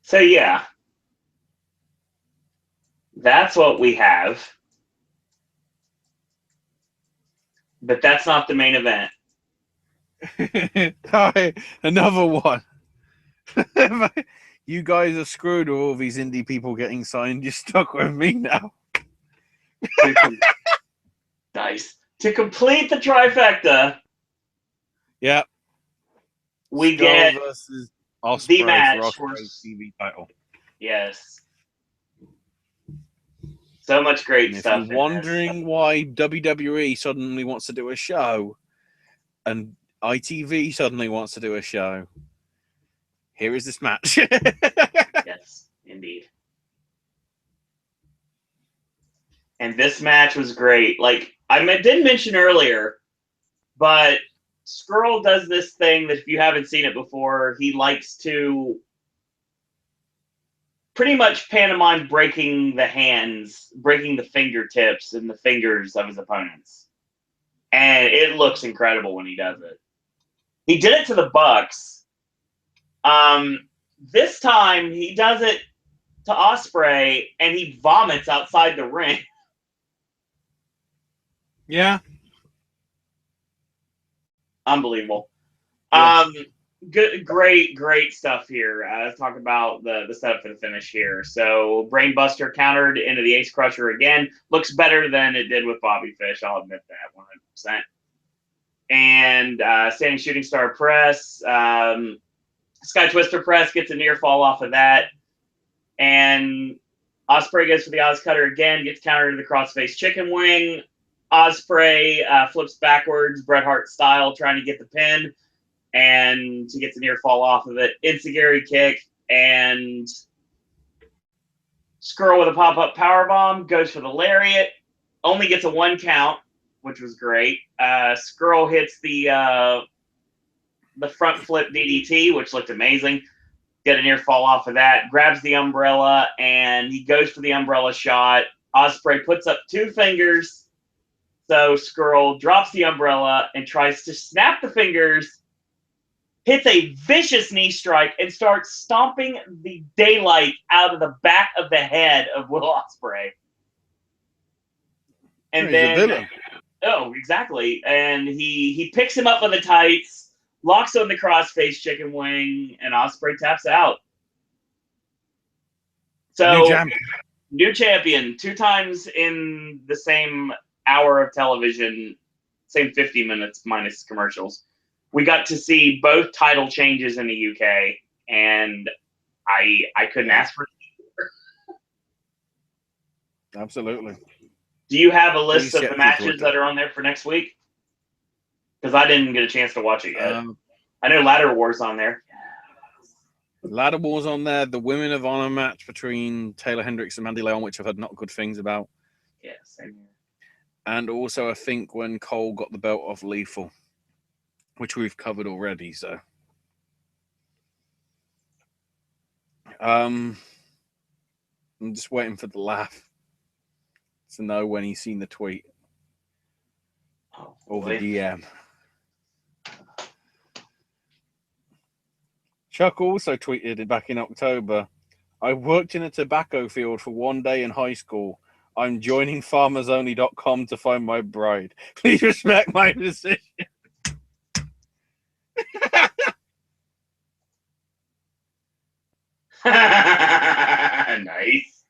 So yeah, that's what we have. But that's not the main event. Another one. You guys are screwed with all these indie people getting signed. You're stuck with me now. Nice. To complete the trifecta, yeah, we Skull get versus Ospreay the match for Ospreay's TV title. Yes. So much great and stuff. If you're wondering why WWE suddenly wants to do a show and ITV suddenly wants to do a show, here is this match. Yes, indeed. And this match was great. Like I didn't mention earlier, but Skrull does this thing that if you haven't seen it before, he likes to pretty much pantomime breaking the hands, breaking the fingertips and the fingers of his opponents. And it looks incredible when he does it. He did it to the Bucks. This time he does it to Ospreay and he vomits outside the ring. Yeah. Unbelievable. Yes. Good, great stuff here. Let's talk about the setup for the finish here. So Brainbuster countered into the Ace Crusher again. Looks better than it did with Bobby Fish. I'll admit that 100%. And standing shooting star press. Sky Twister press gets a near fall off of that. And Ospreay goes for the Oz Cutter again, gets countered to the crossface chicken wing. Ospreay flips backwards, Bret Hart style, trying to get the pin. And he gets a near fall off of it. Enziguri kick, and Skrull with a pop-up powerbomb goes for the lariat. Only gets a 1 count, which was great. Skrull hits the front flip DDT, which looked amazing. Get a near fall off of that. Grabs the umbrella, and he goes for the umbrella shot. Ospreay puts up 2 fingers. So Skrull drops the umbrella and tries to snap the fingers, hits a vicious knee strike, and starts stomping the daylight out of the back of the head of Will Ospreay. And He's a villain. Oh, exactly. And he picks him up with the tights, locks on the crossface chicken wing, and Ospreay taps out. So new champion 2 times in the same hour of television, same 50 minutes minus commercials. We got to see both title changes in the UK, and I couldn't ask for it. Absolutely. Do you have a list of the matches that are on there for next week? Because I didn't get a chance to watch it yet. I know Ladder War's on there. Ladder War's on there. The Women of Honor match between Taylor Hendricks and Mandy Leon, which I've heard not good things about. Yeah, same here. And also, I think when Cole got the belt off Lethal, which we've covered already. So, I'm just waiting for the laugh to know when he's seen the tweet or the DM. Chuck also tweeted back in October, I worked in a tobacco field for one day in high school. I'm joining farmersonly.com to find my bride. Please respect my decision. Nice.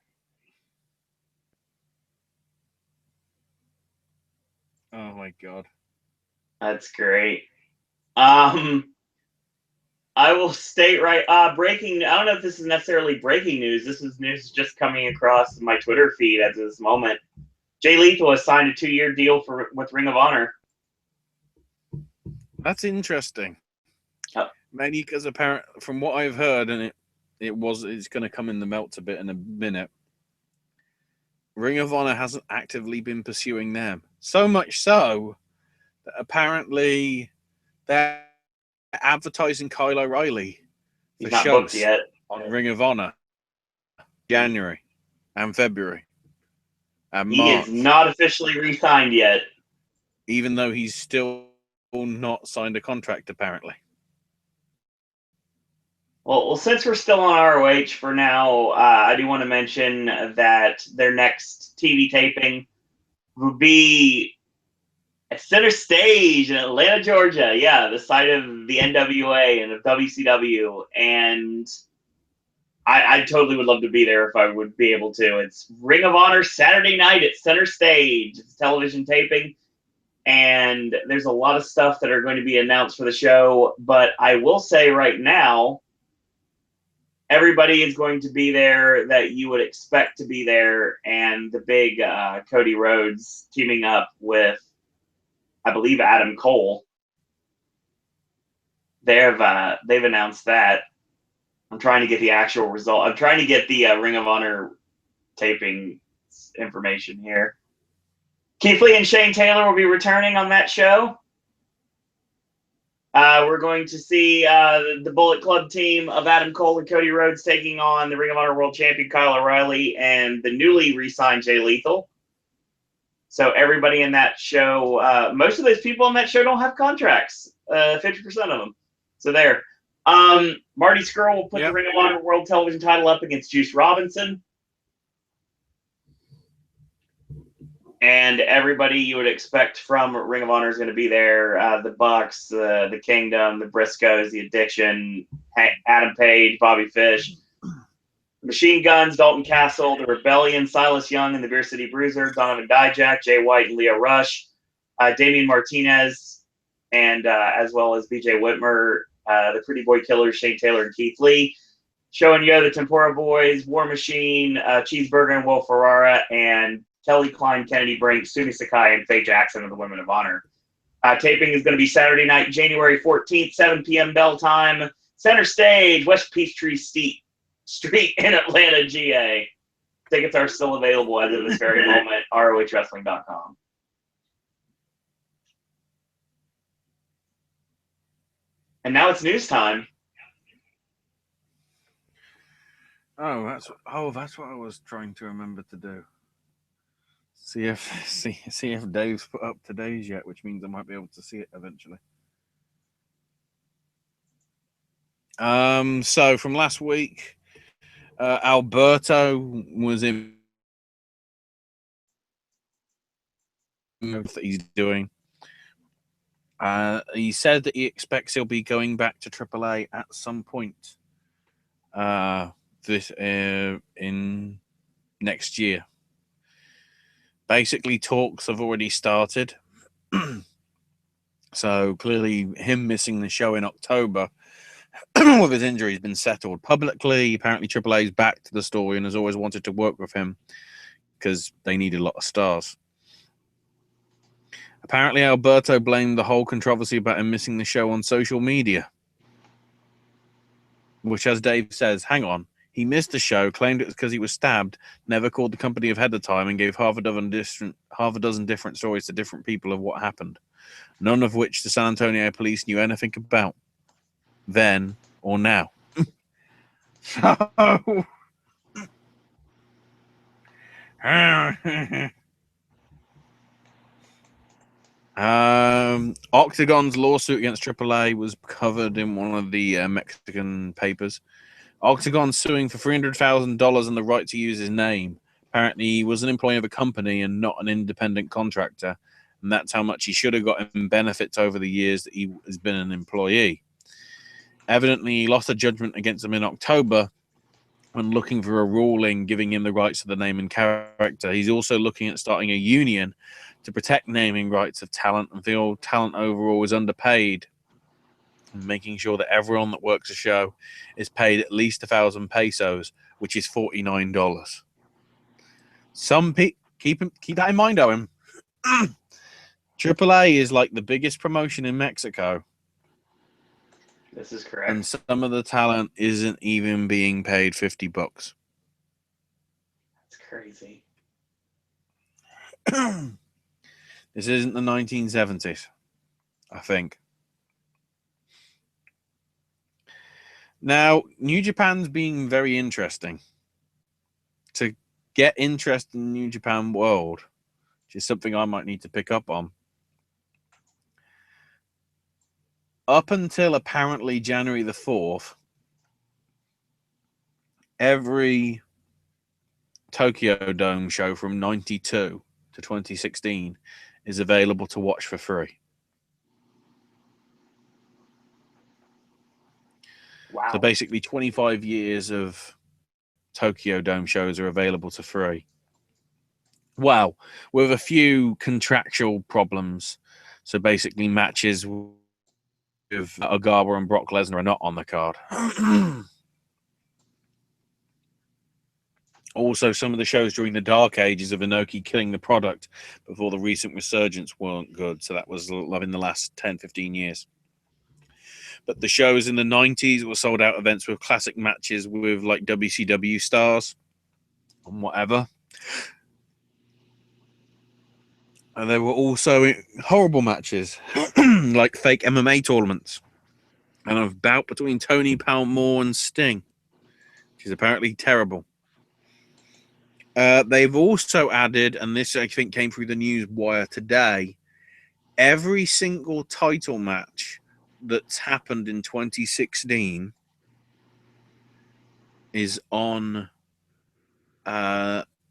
Oh my god. That's great. I will state right. Breaking. I don't know if this is necessarily breaking news. This is news just coming across my Twitter feed at this moment. Jay Lethal has signed a 2-year deal with Ring of Honor. That's interesting. Oh. Mainly because apparently, from what I've heard, and it's going to come in the melts a bit in a minute. Ring of Honor hasn't actively been pursuing them. So much so that apparently they're advertising Kyle O'Reilly for He's not shows booked yet on Ring of Honor January and February and He March. is not officially re-signed yet. Even though he's still not signed a contract, apparently. Well, since we're still on ROH for now, I do want to mention that their next TV taping will be at Center Stage in Atlanta, Georgia. Yeah, the site of the NWA and of WCW. And I totally would love to be there if I would be able to. It's Ring of Honor Saturday night at Center Stage. It's television taping. And there's a lot of stuff that are going to be announced for the show. But I will say right now, everybody is going to be there that you would expect to be there, and the big Cody Rhodes teaming up with, I believe, Adam Cole. They've announced that. I'm trying to get the actual result. I'm trying to get the Ring of Honor taping information here. Keith Lee and Shane Taylor will be returning on that show. We're going to see the Bullet Club team of Adam Cole and Cody Rhodes taking on the Ring of Honor World Champion Kyle O'Reilly and the newly re-signed Jay Lethal. So everybody in that show, most of those people in that show don't have contracts, 50% of them. So there. Marty Scurll will put the Ring of Honor World Television title up against Juice Robinson. And everybody you would expect from Ring of Honor is going to be there. The Bucks, the Kingdom, the Briscoes, the Addiction, Adam Page, Bobby Fish, Machine Guns, Dalton Castle, the Rebellion, Silas Young and the Beer City Bruiser, Donovan Dijak, Jay White and Leo Rush, Damian Martinez, and as well as BJ Whitmer, the Pretty Boy Killers, Shane Taylor and Keith Lee. Showing you the Tempura Boys, War Machine, Cheeseburger and Will Ferrara, and Kelly Klein, Kennedy Brink, Sumi Sakai, and Faye Jackson of the Women of Honor. Taping is going to be Saturday night, January 14th, 7 p.m. bell time. Center Stage, West Peachtree Street in Atlanta, GA. Tickets are still available as of this very moment, ROHWrestling.com. And now it's news time. Oh, that's what I was trying to remember to do. See if Dave's put up today's yet, which means I might be able to see it eventually. So from last week, Alberto was in that he's doing. He said that he expects he'll be going back to AAA at some point. In next year. Basically, talks have already started. So clearly, him missing the show in October with his injury has been settled publicly. Apparently, AAA's back to the story and has always wanted to work with him because they need a lot of stars. Apparently, Alberto blamed the whole controversy about him missing the show on social media. Which, as Dave says, hang on, He missed the show, claimed it was because he was stabbed, never called the company ahead of time, and gave half a dozen different stories to different people of what happened, none of which the San Antonio police knew anything about, then or now. So, Octagon's lawsuit against AAA was covered in one of the Mexican papers. Octagon suing for $300,000 and the right to use his name. Apparently, he was an employee of a company and not an independent contractor, and that's how much he should have got in benefits over the years that he has been an employee. Evidently, he lost a judgment against him in October when looking for a ruling giving him the rights to the name and character. He's also looking at starting a union to protect naming rights of talent and feel talent overall is underpaid, and making sure that everyone that works a show is paid at least 1,000 pesos, which is $49. Some keep that in mind, Owen. AAA is like the biggest promotion in Mexico. This is correct. And some of the talent isn't even being paid $50. That's crazy. This isn't the 1970s, I think. Now, New Japan's being very interesting. To get interest in New Japan World, which is something I might need to pick up on. Up until apparently January the 4th, every Tokyo Dome show from 92 to 2016 is available to watch for free. Wow. So basically 25 years of Tokyo Dome shows are available to free. Well, with a few contractual problems. So basically matches with Ogawa and Brock Lesnar are not on the card. Also, some of the shows during the dark ages of Inoki killing the product before the recent resurgence weren't good. So that was in the last 10, 15 years. But the shows in the 90s were sold out events with classic matches with like WCW stars and whatever. And there were also horrible matches like fake MMA tournaments and a bout between Tony Palmore and Sting, which is apparently terrible. They've also added, and this I think came through the news wire today, every single title match that's happened in 2016 is on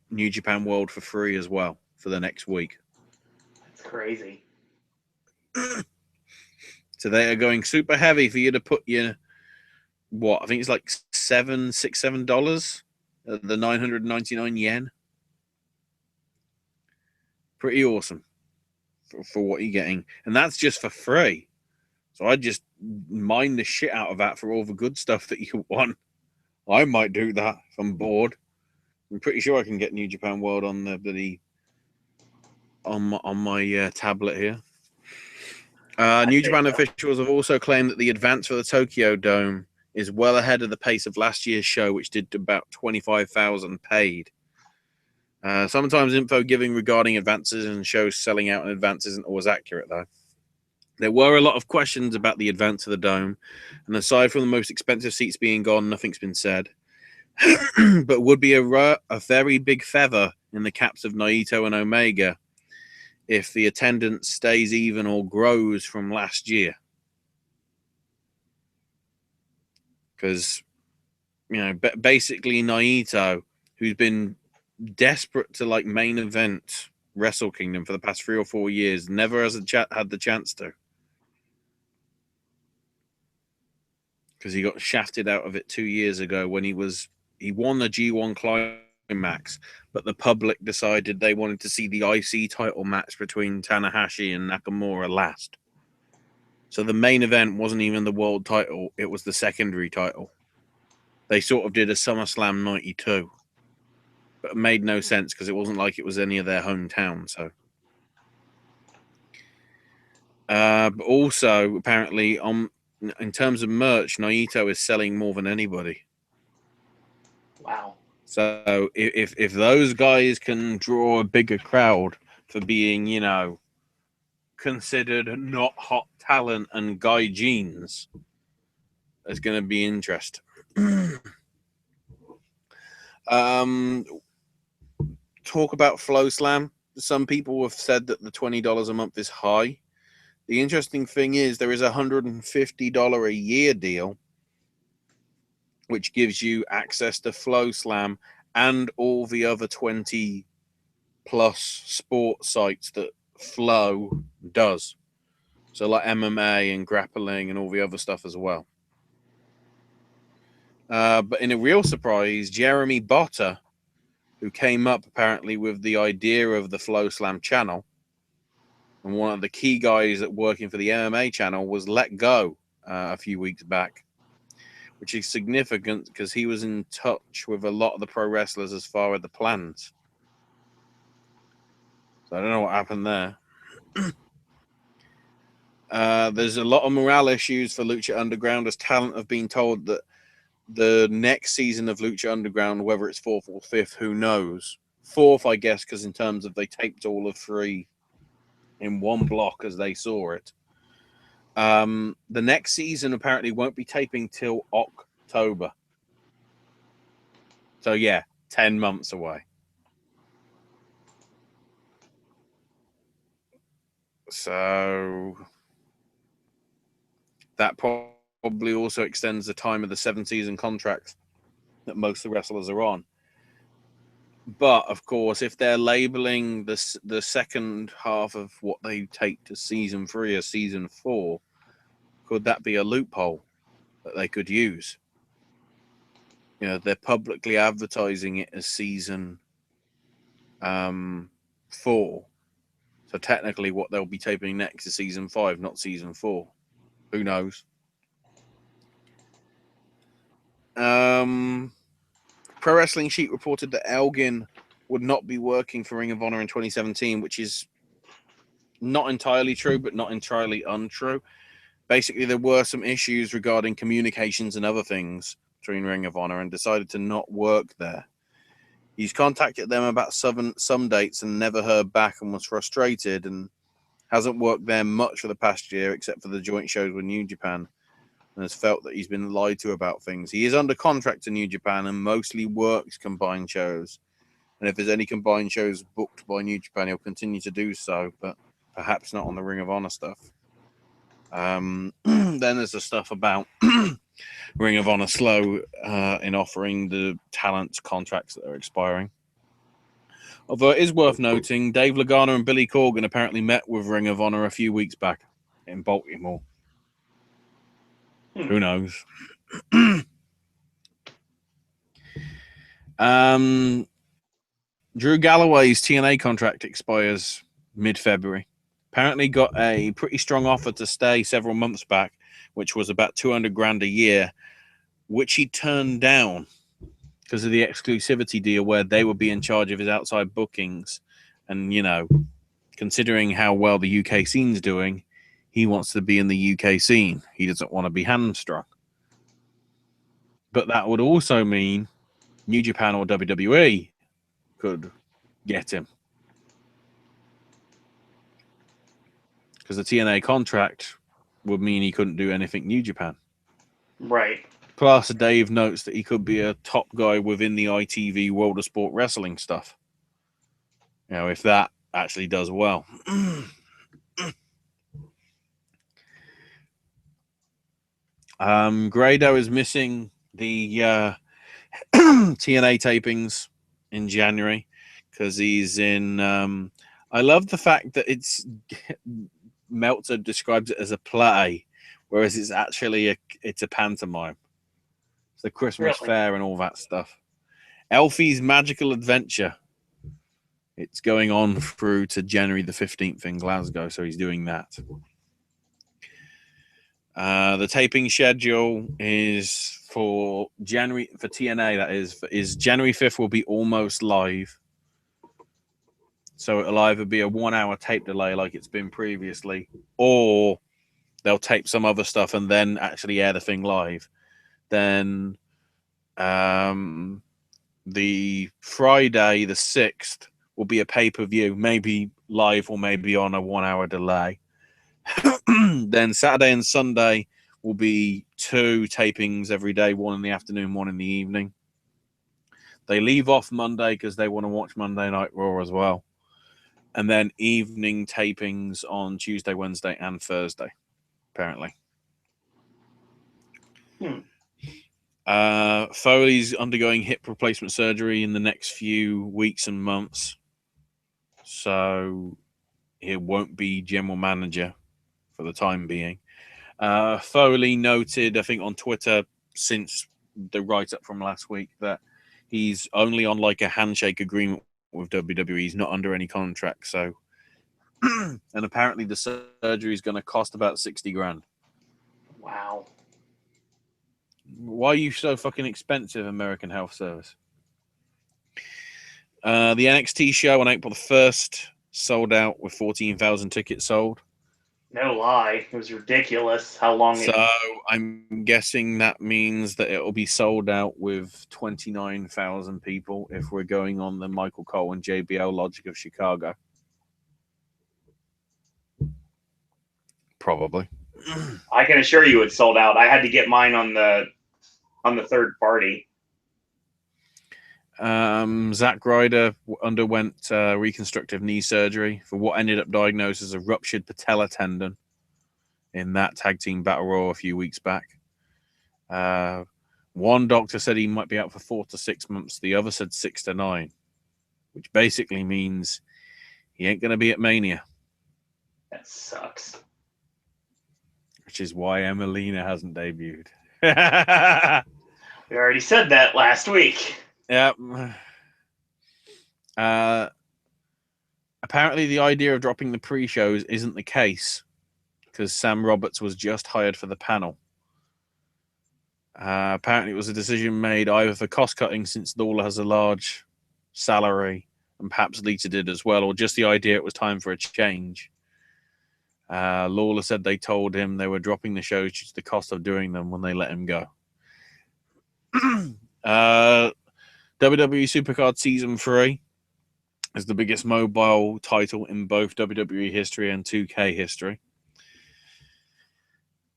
New Japan World for free as well for the next week. That's crazy. So they are going super heavy for you to put your I think it's like $7 the 999 yen. Pretty awesome for what you're getting, and that's just for free. So I just mine the shit out of that for all the good stuff that you want. I might do that if I'm bored. I'm pretty sure I can get New Japan World on the on my tablet here. New Japan officials have also claimed that the advance for the Tokyo Dome is well ahead of the pace of last year's show, which did about 25,000 paid. Sometimes info giving regarding advances and shows selling out in advance isn't always accurate, though. There were a lot of questions about the advance of the Dome, and aside from the most expensive seats being gone, nothing's been said. But would be a very big feather in the caps of Naito and Omega if the attendance stays even or grows from last year. Because, basically Naito, who's been desperate to like main event Wrestle Kingdom for the past 3 or 4 years, never has had the chance to. Because he got shafted out of it 2 years ago when he won the G1 Climax, but the public decided they wanted to see the IC title match between Tanahashi and Nakamura last. So the main event wasn't even the world title, it was the secondary title. They sort of did a SummerSlam 92. But it made no sense because it wasn't like it was any of their hometown. So, but also apparently in terms of merch, Naito is selling more than anybody. Wow. So if those guys can draw a bigger crowd for being, considered not hot talent and guy genes, there's going to be interest. um, Talk about Flow Slam. Some people have said that the $20 a month is high. The interesting thing is there is a $150 a year deal, which gives you access to Flow Slam and all the other 20 plus sports sites that Flow does. So like MMA and grappling and all the other stuff as well. But in a real surprise, Jeremy Botter, who came up apparently with the idea of the Flow Slam channel, and one of the key guys that working for the MMA channel, was let go a few weeks back, which is significant because he was in touch with a lot of the pro wrestlers as far as the plans. So I don't know what happened there. There's a lot of morale issues for Lucha Underground, as talent have been told that the next season of Lucha Underground, whether it's fourth or fifth, who knows? Fourth, I guess, because in terms of they taped all of three in one block as they saw it. The next season apparently won't be taping till October. So yeah, 10 months away. So that probably also extends the time of the 7-season contracts that most of the wrestlers are on. But of course, if they're labeling the second half of what they take to season 3 as season 4, could that be a loophole that they could use? They're publicly advertising it as season 4. So technically, what they'll be taping next is season 5, not season 4. Who knows? Pro Wrestling Sheet reported that Elgin would not be working for Ring of Honor in 2017, which is not entirely true, but not entirely untrue. Basically, there were some issues regarding communications and other things between Ring of Honor, and decided to not work there. He's contacted them about some dates and never heard back, and was frustrated, and hasn't worked there much for the past year except for the joint shows with New Japan, and has felt that he's been lied to about things. He is under contract to New Japan and mostly works combined shows. And if there's any combined shows booked by New Japan, he'll continue to do so, but perhaps not on the Ring of Honor stuff. Then there's the stuff about Ring of Honor slow in offering the talent contracts that are expiring. Although it is worth noting, Dave Lagana and Billy Corgan apparently met with Ring of Honor a few weeks back in Baltimore. Who knows? Drew Galloway's TNA contract expires mid-February. Apparently got a pretty strong offer to stay several months back, which was about $200,000 a year, which he turned down because of the exclusivity deal where they would be in charge of his outside bookings. And, considering how well the UK scene's doing, he wants to be in the UK scene. He doesn't want to be hamstrung. But that would also mean New Japan or WWE could get him. Because the TNA contract would mean he couldn't do anything New Japan. Right. Plus, Dave notes that he could be a top guy within the ITV World of Sport Wrestling stuff. If that actually does well. Grado is missing the TNA tapings in January because he's in. I love the fact that Meltzer describes it as a play, whereas it's actually a pantomime. It's the Christmas fair and all that stuff. Elfie's Magical Adventure. It's going on through to January the 15th in Glasgow, so he's doing that. The taping schedule is for January for TNA. That is January 5th will be almost live. So it'll either be a 1-hour tape delay like it's been previously, or they'll tape some other stuff and then actually air the thing live. Then the Friday, the 6th, will be a pay-per-view, maybe live or maybe on a 1-hour delay. Then Saturday and Sunday will be 2 tapings every day, one in the afternoon, one in the evening. They leave off Monday because they want to watch Monday Night Raw as well. And then evening tapings on Tuesday, Wednesday, and Thursday, apparently. Foley's undergoing hip replacement surgery in the next few weeks and months. So he won't be general manager for the time being. Foley noted, I think on Twitter, since the write-up from last week, that he's only on like a handshake agreement with WWE. He's not under any contract. So, and apparently the surgery is going to cost about 60 grand. Wow. Why are you so fucking expensive, American Health Service? The NXT show on April the 1st sold out with 14,000 tickets sold. No lie. It was ridiculous how long So I'm guessing that means that it'll be sold out with 29,000 people if we're going on the Michael Cole and JBL logic of Chicago. Probably. I can assure you it's sold out. I had to get mine on the third party. Zack Ryder underwent reconstructive knee surgery for what ended up diagnosed as a ruptured patella tendon in that tag team battle royal a few weeks back. One doctor said he might be out for 4 to 6 months. The other said 6 to 9, which basically means he ain't going to be at Mania. That sucks. Which is why Emelina hasn't debuted. We already said that last week. Yep. Apparently the idea of dropping the pre-shows isn't the case because Sam Roberts was just hired for the panel. Apparently it was a decision made either for cost-cutting since Lawler has a large salary and perhaps Lita did as well, or just the idea it was time for a change. Lawler said they told him they were dropping the shows due to the cost of doing them when they let him go. WWE Supercard Season 3 is the biggest mobile title in both WWE history and 2K history.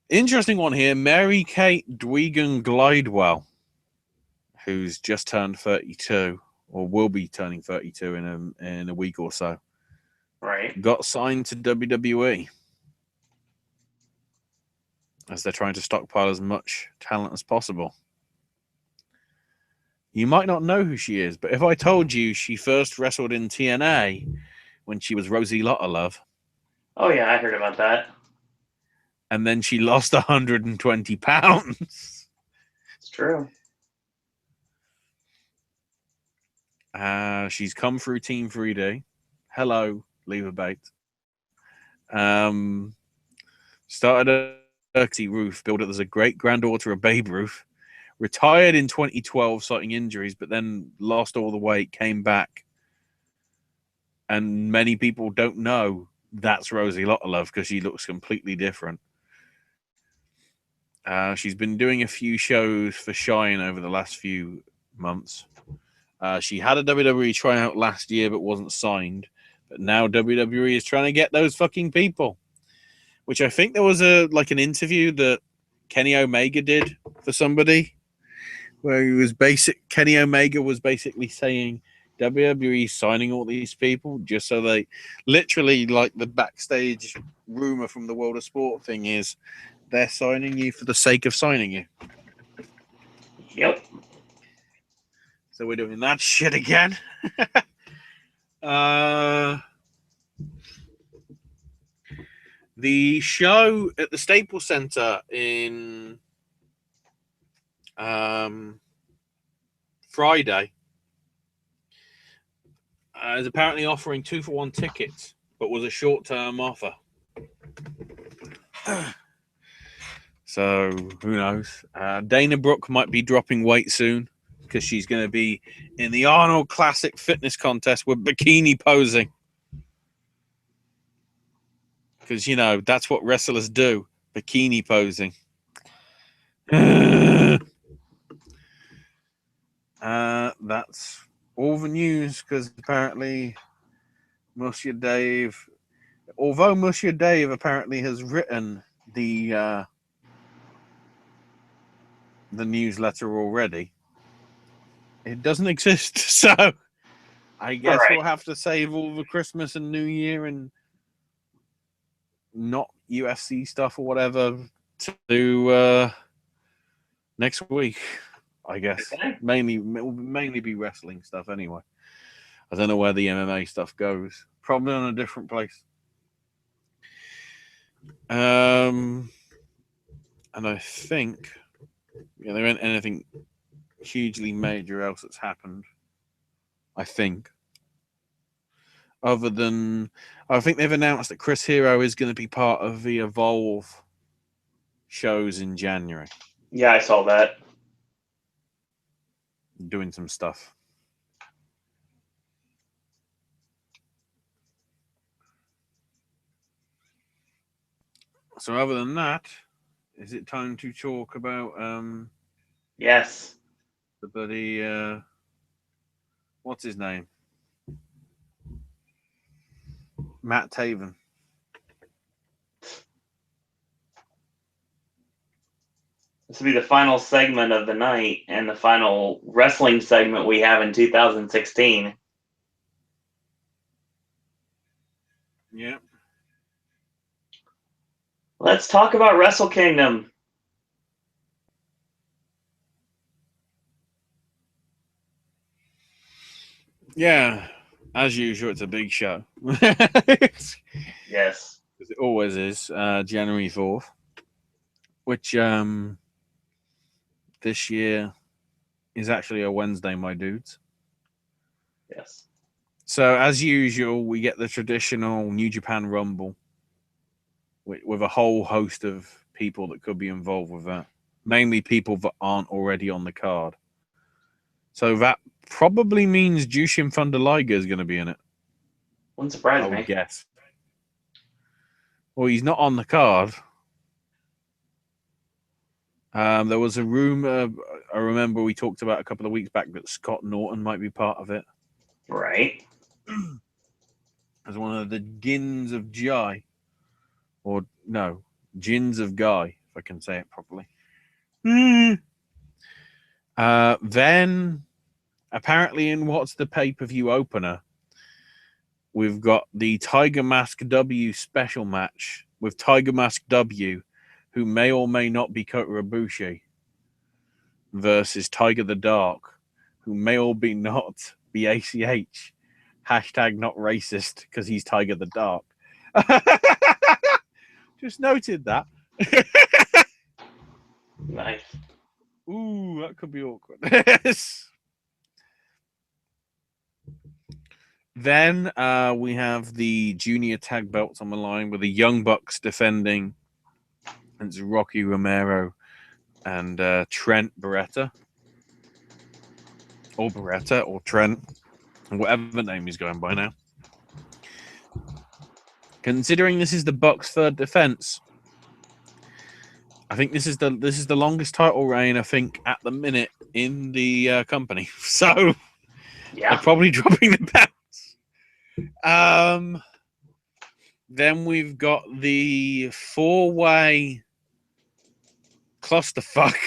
Interesting one here, Mary Kate Dwegan Glidewell, who's just turned 32, or will be turning 32 in a week or so. Right. Got signed to WWE as they're trying to stockpile as much talent as possible. You might not know who she is, but if I told you she first wrestled in TNA when she was Rosie Lottalove. Oh, yeah, I heard about that. And then she lost 120 pounds. It's true. She's come through Team 3D. Hello, Leva Bates. Started a Ruth, billed as a great-granddaughter of Babe Ruth. Retired in 2012, citing injuries, but then lost all the weight, came back. And many people don't know that's Rosie Lottalove because she looks completely different. She's been doing a few shows for Shine over the last few months. She had a WWE tryout last year but wasn't signed. But now WWE is trying to get those fucking people. Which I think there was an interview that Kenny Omega did for somebody where Kenny Omega was basically saying WWE signing all these people just so they literally, like, the backstage rumor from the World of Sport thing is they're signing you for the sake of signing you. Yep. So we're doing that shit again. The show at the Staples Center in Friday is apparently offering 2-for-1 tickets, but was a short-term offer. So who knows? Dana Brooke might be dropping weight soon because she's going to be in the Arnold Classic Fitness Contest with bikini posing. Because, that's what wrestlers do. Bikini posing. that's all the news, because apparently Musha Dave, although Musha Dave apparently has written the newsletter already, it doesn't exist. So I guess Right. we'll have to save all the Christmas and New Year and not UFC stuff or whatever to next week. I guess Okay. mainly be wrestling stuff anyway. I don't know where the MMA stuff goes. Probably in a different place. And I think there ain't anything hugely major else that's happened. I think, other than I think they've announced that Chris Hero is going to be part of the Evolve shows in January, Yeah, I saw that. doing some stuff. So other than that, is it time to talk about Yes. the bloody what's his name? Matt Taven. This will be the final segment of the night and the final wrestling segment we have in 2016. Yeah. Let's talk about Wrestle Kingdom. Yeah. As usual, it's a big show. Yes. As it always is, January 4th, which this year is actually a Wednesday, my dudes. Yes. So, as usual, we get the traditional New Japan Rumble with a whole host of people that could be involved with that. Mainly people that aren't already on the card. So, that probably means Jushin Thunder Liger is going to be in it. Wouldn't surprise I would me. guess. Well, he's not on the card. There was a rumor, I remember we talked about a couple of weeks back, that Scott Norton might be part of it. Right. As one of the Gins of Jai. Or, no, Gins of Guy, if I can say it properly. Then, apparently, in what's the pay-per-view opener, we've got the Tiger Mask W special match with Tiger Mask W, who may or may not be Kota Ibushi, versus Tiger the Dark, who may or may not be ACH. Hashtag not racist because he's Tiger the Dark. Just noted that. Nice. Ooh, that could be awkward. Then we have the junior tag belts on the line with the Young Bucks defending. It's Rocky Romero and Trent Beretta. Or Beretta or Trent. Whatever name he's going by now. Considering this is the Bucks' third defense, I think this is the longest title reign, I think, at the minute in the company. So Yeah. they're probably dropping the belts. Then we've got the 4-way clusterfuck.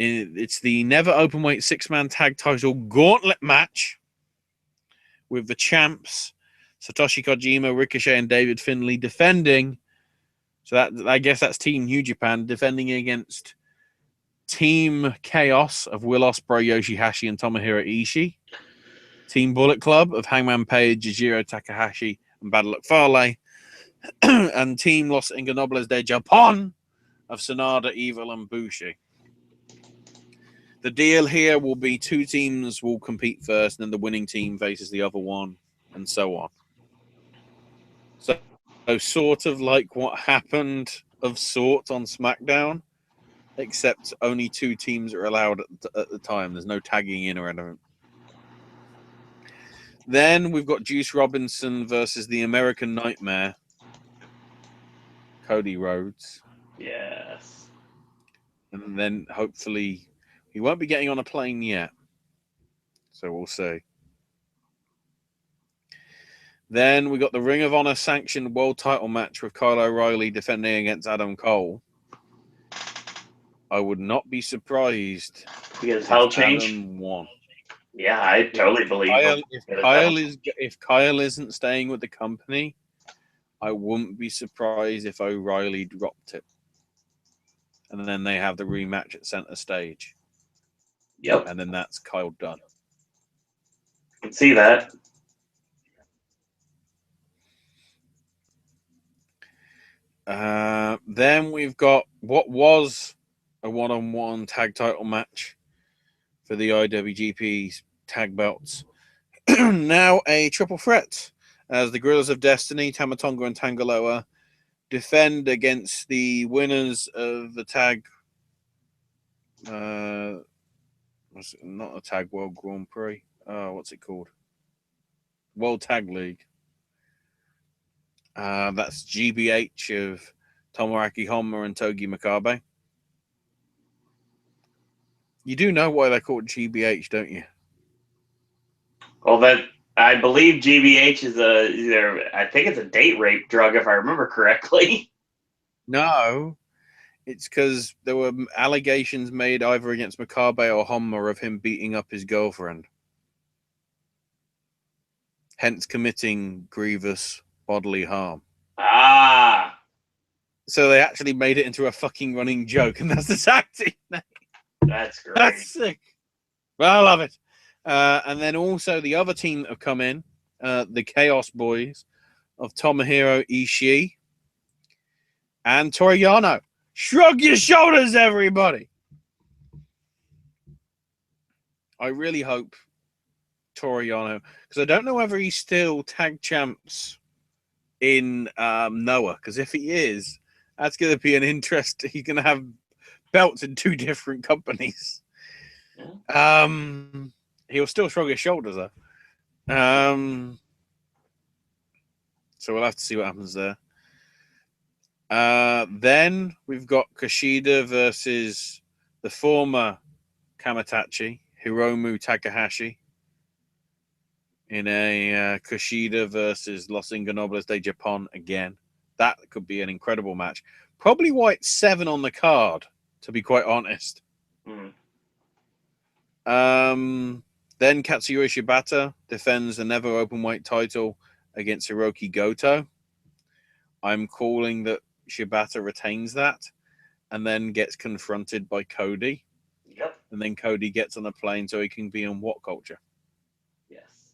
It's the never openweight 6-man tag title gauntlet match with the champs Satoshi Kojima, Ricochet, and David Finlay defending. So that, I guess that's Team New Japan defending against Team Chaos of Will Ospreay, Yoshihashi, and Tomohiro Ishii. Team Bullet Club of Hangman Page, Yujiro Takahashi, and Bad Luck Fale. And Team Los Ingobernables de Japón of Sonada, Evil, and Bushi. The deal here will be 2 teams will compete first, and then the winning team faces the other one, and so on. So sort of like what happened on SmackDown, except only 2 teams are allowed at the time. There's no tagging in or anything. Then we've got Juice Robinson versus the American Nightmare, Cody Rhodes. Yes. And then hopefully he won't be getting on a plane yet. So we'll see. Then we got the Ring of Honor sanctioned world title match with Kyle O'Reilly defending against Adam Cole. I would not be surprised Because if hell change. Adam won. Yeah, I totally believe him. If Kyle isn't staying with the company, I wouldn't be surprised if O'Reilly dropped it. And then they have the rematch at center stage. Yep, And then that's Kyle done. can see that. Then we've got what was a one-on-one tag title match for the IWGP tag belts. Now a triple threat as the Gorillas of Destiny, Tamatonga and Tangaloa defend against the winners of the tag. Not a tag World Grand Prix. What's it called? World Tag League. That's GBH of Tomoaki Honma and Togi Makabe. You do know why they call it GBH, don't you? Well, that I believe GBH is I think it's a date rape drug if I remember correctly. No, it's because there were allegations made either against Makabe or Honma of him beating up his girlfriend, hence committing grievous bodily harm. Ah, So they actually made it into a fucking running joke, and that's the tactic. that's great. That's sick. Well, I love it. And then also the other team that have come in, the Chaos Boys of Tomohiro Ishii and Toriano. Shrug your shoulders, everybody. I really hope Toriano, because I don't know whether he's still tag champs in Noah, because if he is, that's going to be an interest. He's going to have belts in two different companies. Yeah. He'll still shrug his shoulders, though. So we'll have to see what happens there. Then we've got Kushida versus the former Kamatachi, Hiromu Takahashi, in a Kushida versus Los Ingobernables de Japón again. That could be an incredible match. Probably why it's 7 on the card, to be quite honest. Mm. Then Katsuyori Shibata defends the never openweight title against Hiroki Goto. I'm calling that Shibata retains that and then gets confronted by Cody. Yep. And then Cody gets on a plane so he can be on What Culture? Yes.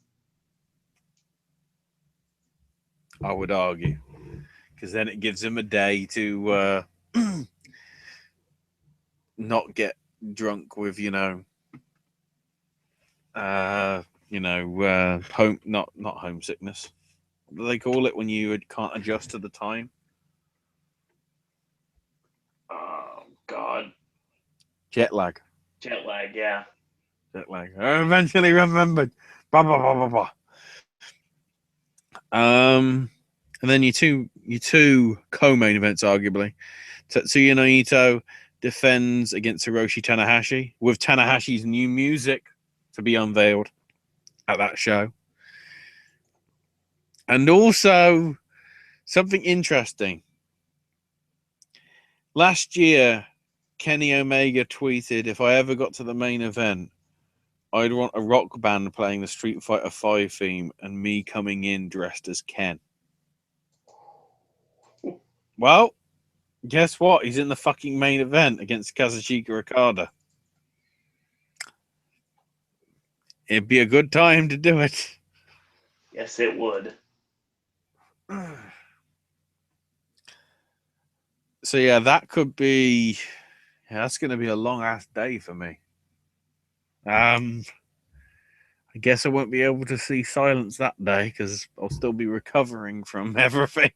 I would argue. Because then it gives him a day to not get drunk with, home not homesickness. What do they call it when you can't adjust to the time? Oh God. Jet lag. Jet lag. Yeah. Jet lag. I eventually remembered. Blah blah blah blah blah. And then your two co-main events, arguably. Tetsuya Naito defends against Hiroshi Tanahashi with Tanahashi's new music to be unveiled at that show. And also something interesting. Last year, Kenny Omega tweeted, if I ever got to the main event, I'd want a rock band playing the Street Fighter V theme and me coming in dressed as Ken. Well, guess what? He's in the fucking main event against Kazuchika Okada. It'd be a good time to do it. Yes, it would. So yeah, that could be. Yeah, that's going to be a long ass day for me. I guess I won't be able to see Silence that day because I'll still be recovering from everything.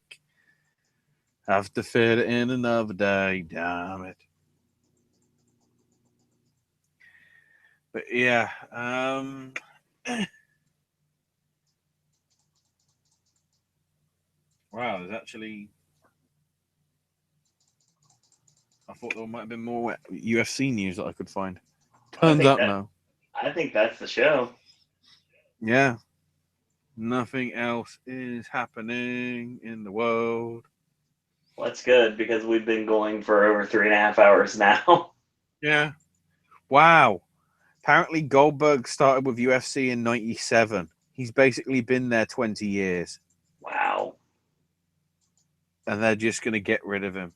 Have to fit it in another day. Damn it. But yeah, wow, there's actually I thought there might have been more UFC news that I could find. I Turns think out that no. I think that's the show. Yeah. Nothing else is happening in the world. Well, that's good because we've been going for over 3.5 hours now. Yeah. Wow. Apparently Goldberg started with UFC in 97. He's basically been there 20 years. Wow. And they're just going to get rid of him.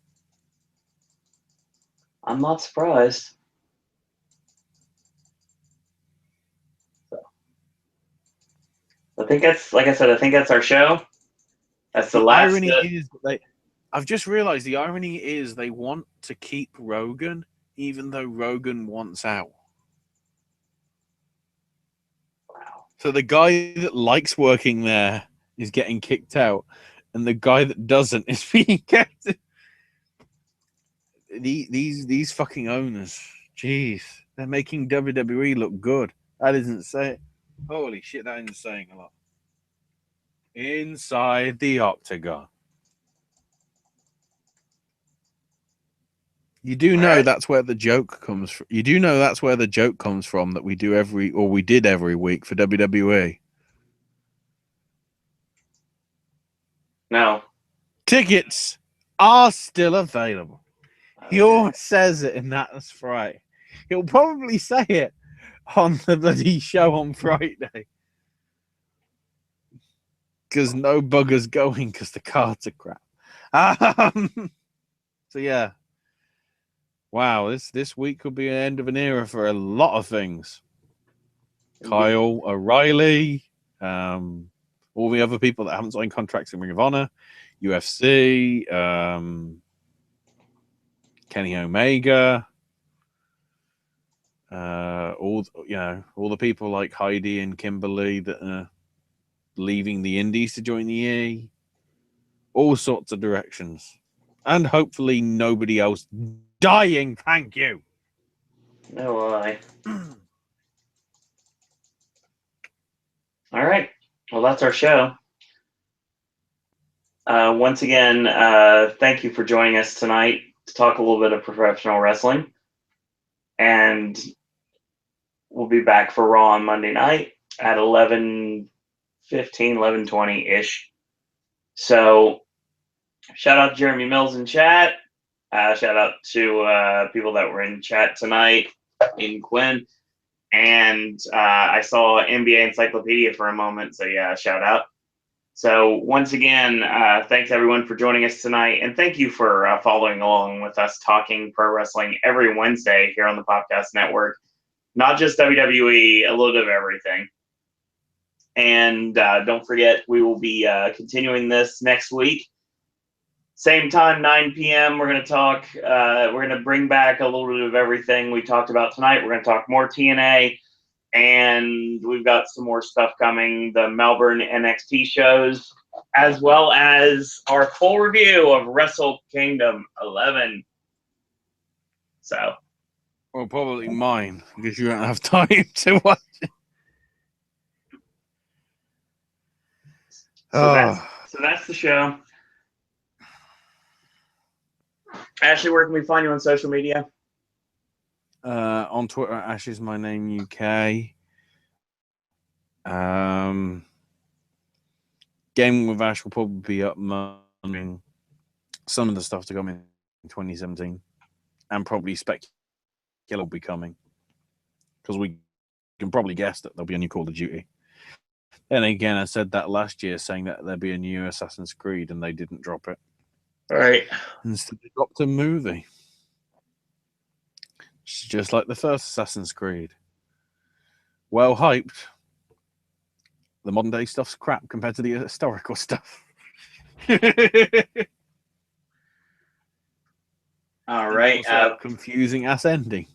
I'm not surprised. So, I think that's, like I said, I think that's our show. That's the The last. irony is I've just realized the irony is they want to keep Rogan even though Rogan wants out. Wow. So the guy that likes working there is getting kicked out, and the guy that doesn't is being kept. These fucking owners, jeez, they're making WWE look good. That isn't saying. Holy shit, that isn't saying a lot. Inside the octagon. You do All know right. that's where the joke comes from. You do know that's where the joke comes from that we do we did every week for WWE. No. Tickets are still available. He Okay. always says it, and that's right. He'll probably say it on the bloody show on Friday. Because no bugger's going because the cards are crap. So yeah. Wow, this week could be an end of an era for a lot of things. Indeed. Kyle O'Reilly, all the other people that haven't signed contracts in Ring of Honor, UFC, Kenny Omega, all the people like Heidi and Kimberly that are leaving the Indies to join the E, all sorts of directions, and hopefully nobody else dying. Thank you. No lie. All right. Well, that's our show. Once again, thank you for joining us tonight to talk a little bit of professional wrestling. And we'll be back for Raw on Monday night at 11:15, 11:20-ish. So shout out to Jeremy Mills in chat. Shout out to people that were in chat tonight, in Quinn. And I saw NBA Encyclopedia for a moment. So yeah, shout out. So once again, thanks everyone for joining us tonight, and thank you for following along with us talking pro wrestling every Wednesday here on the Podcast Network. Not just WWE, a little bit of everything. And don't forget, we will be continuing this next week. Same time, 9 p.m. We're going to talk. We're going to bring back a little bit of everything we talked about tonight. We're going to talk more TNA. And we've got some more stuff coming, the Melbourne NXT shows, as well as our full review of Wrestle Kingdom 11. So, Well, probably mine, because you don't have time to watch it. So that's the show. Ashley, where can we find you on social media? On Twitter, Ash is my name UK. Gaming with Ash will probably be up Monday. Some of the stuff to come in 2017, and probably Spec will be coming because we can probably guess that there'll be a new Call of Duty. Then again, I said that last year, saying that there'd be a new Assassin's Creed, and they didn't drop it. All right. Instead, they dropped a movie. It's just like the first Assassin's Creed. Well hyped. The modern day stuff's crap compared to the historical stuff. All right. Confusing ass ending.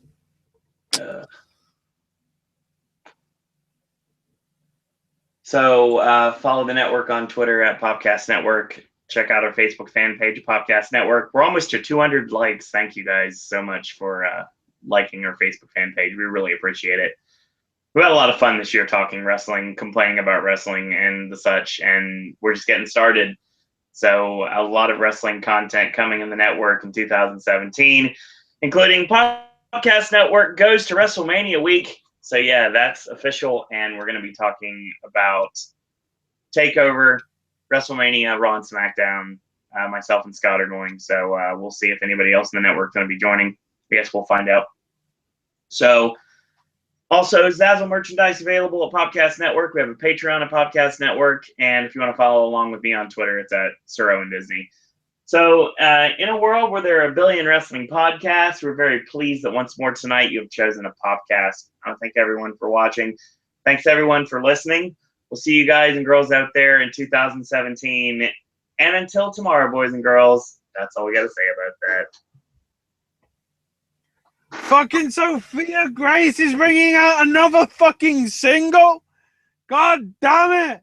So follow the network on Twitter at Popcast Network. Check out our Facebook fan page, Popcast Network. We're almost to 200 likes. Thank you guys so much for liking our Facebook fan page. We really appreciate it. We had a lot of fun this year talking wrestling, complaining about wrestling and the such, and we're just getting started. So a lot of wrestling content coming in the network in 2017, including Podcast Network goes to WrestleMania week. So yeah, that's official, and we're going to be talking about TakeOver, WrestleMania, Raw, and SmackDown. Myself and Scott are going, so we'll see if anybody else in the network is going to be joining. I guess we'll find out. So, also, Zazzle merchandise available at Podcast Network. We have a Patreon at Podcast Network, and if you want to follow along with me on Twitter, it's at Sir Owen Disney. So, in a world where there are a billion wrestling podcasts, we're very pleased that once more tonight you have chosen a podcast. I want to thank everyone for watching. Thanks everyone for listening. We'll see you guys and girls out there in 2017. And until tomorrow, boys and girls, that's all we got to say about that. Fucking Sophia Grace is bringing out another fucking single? God damn it!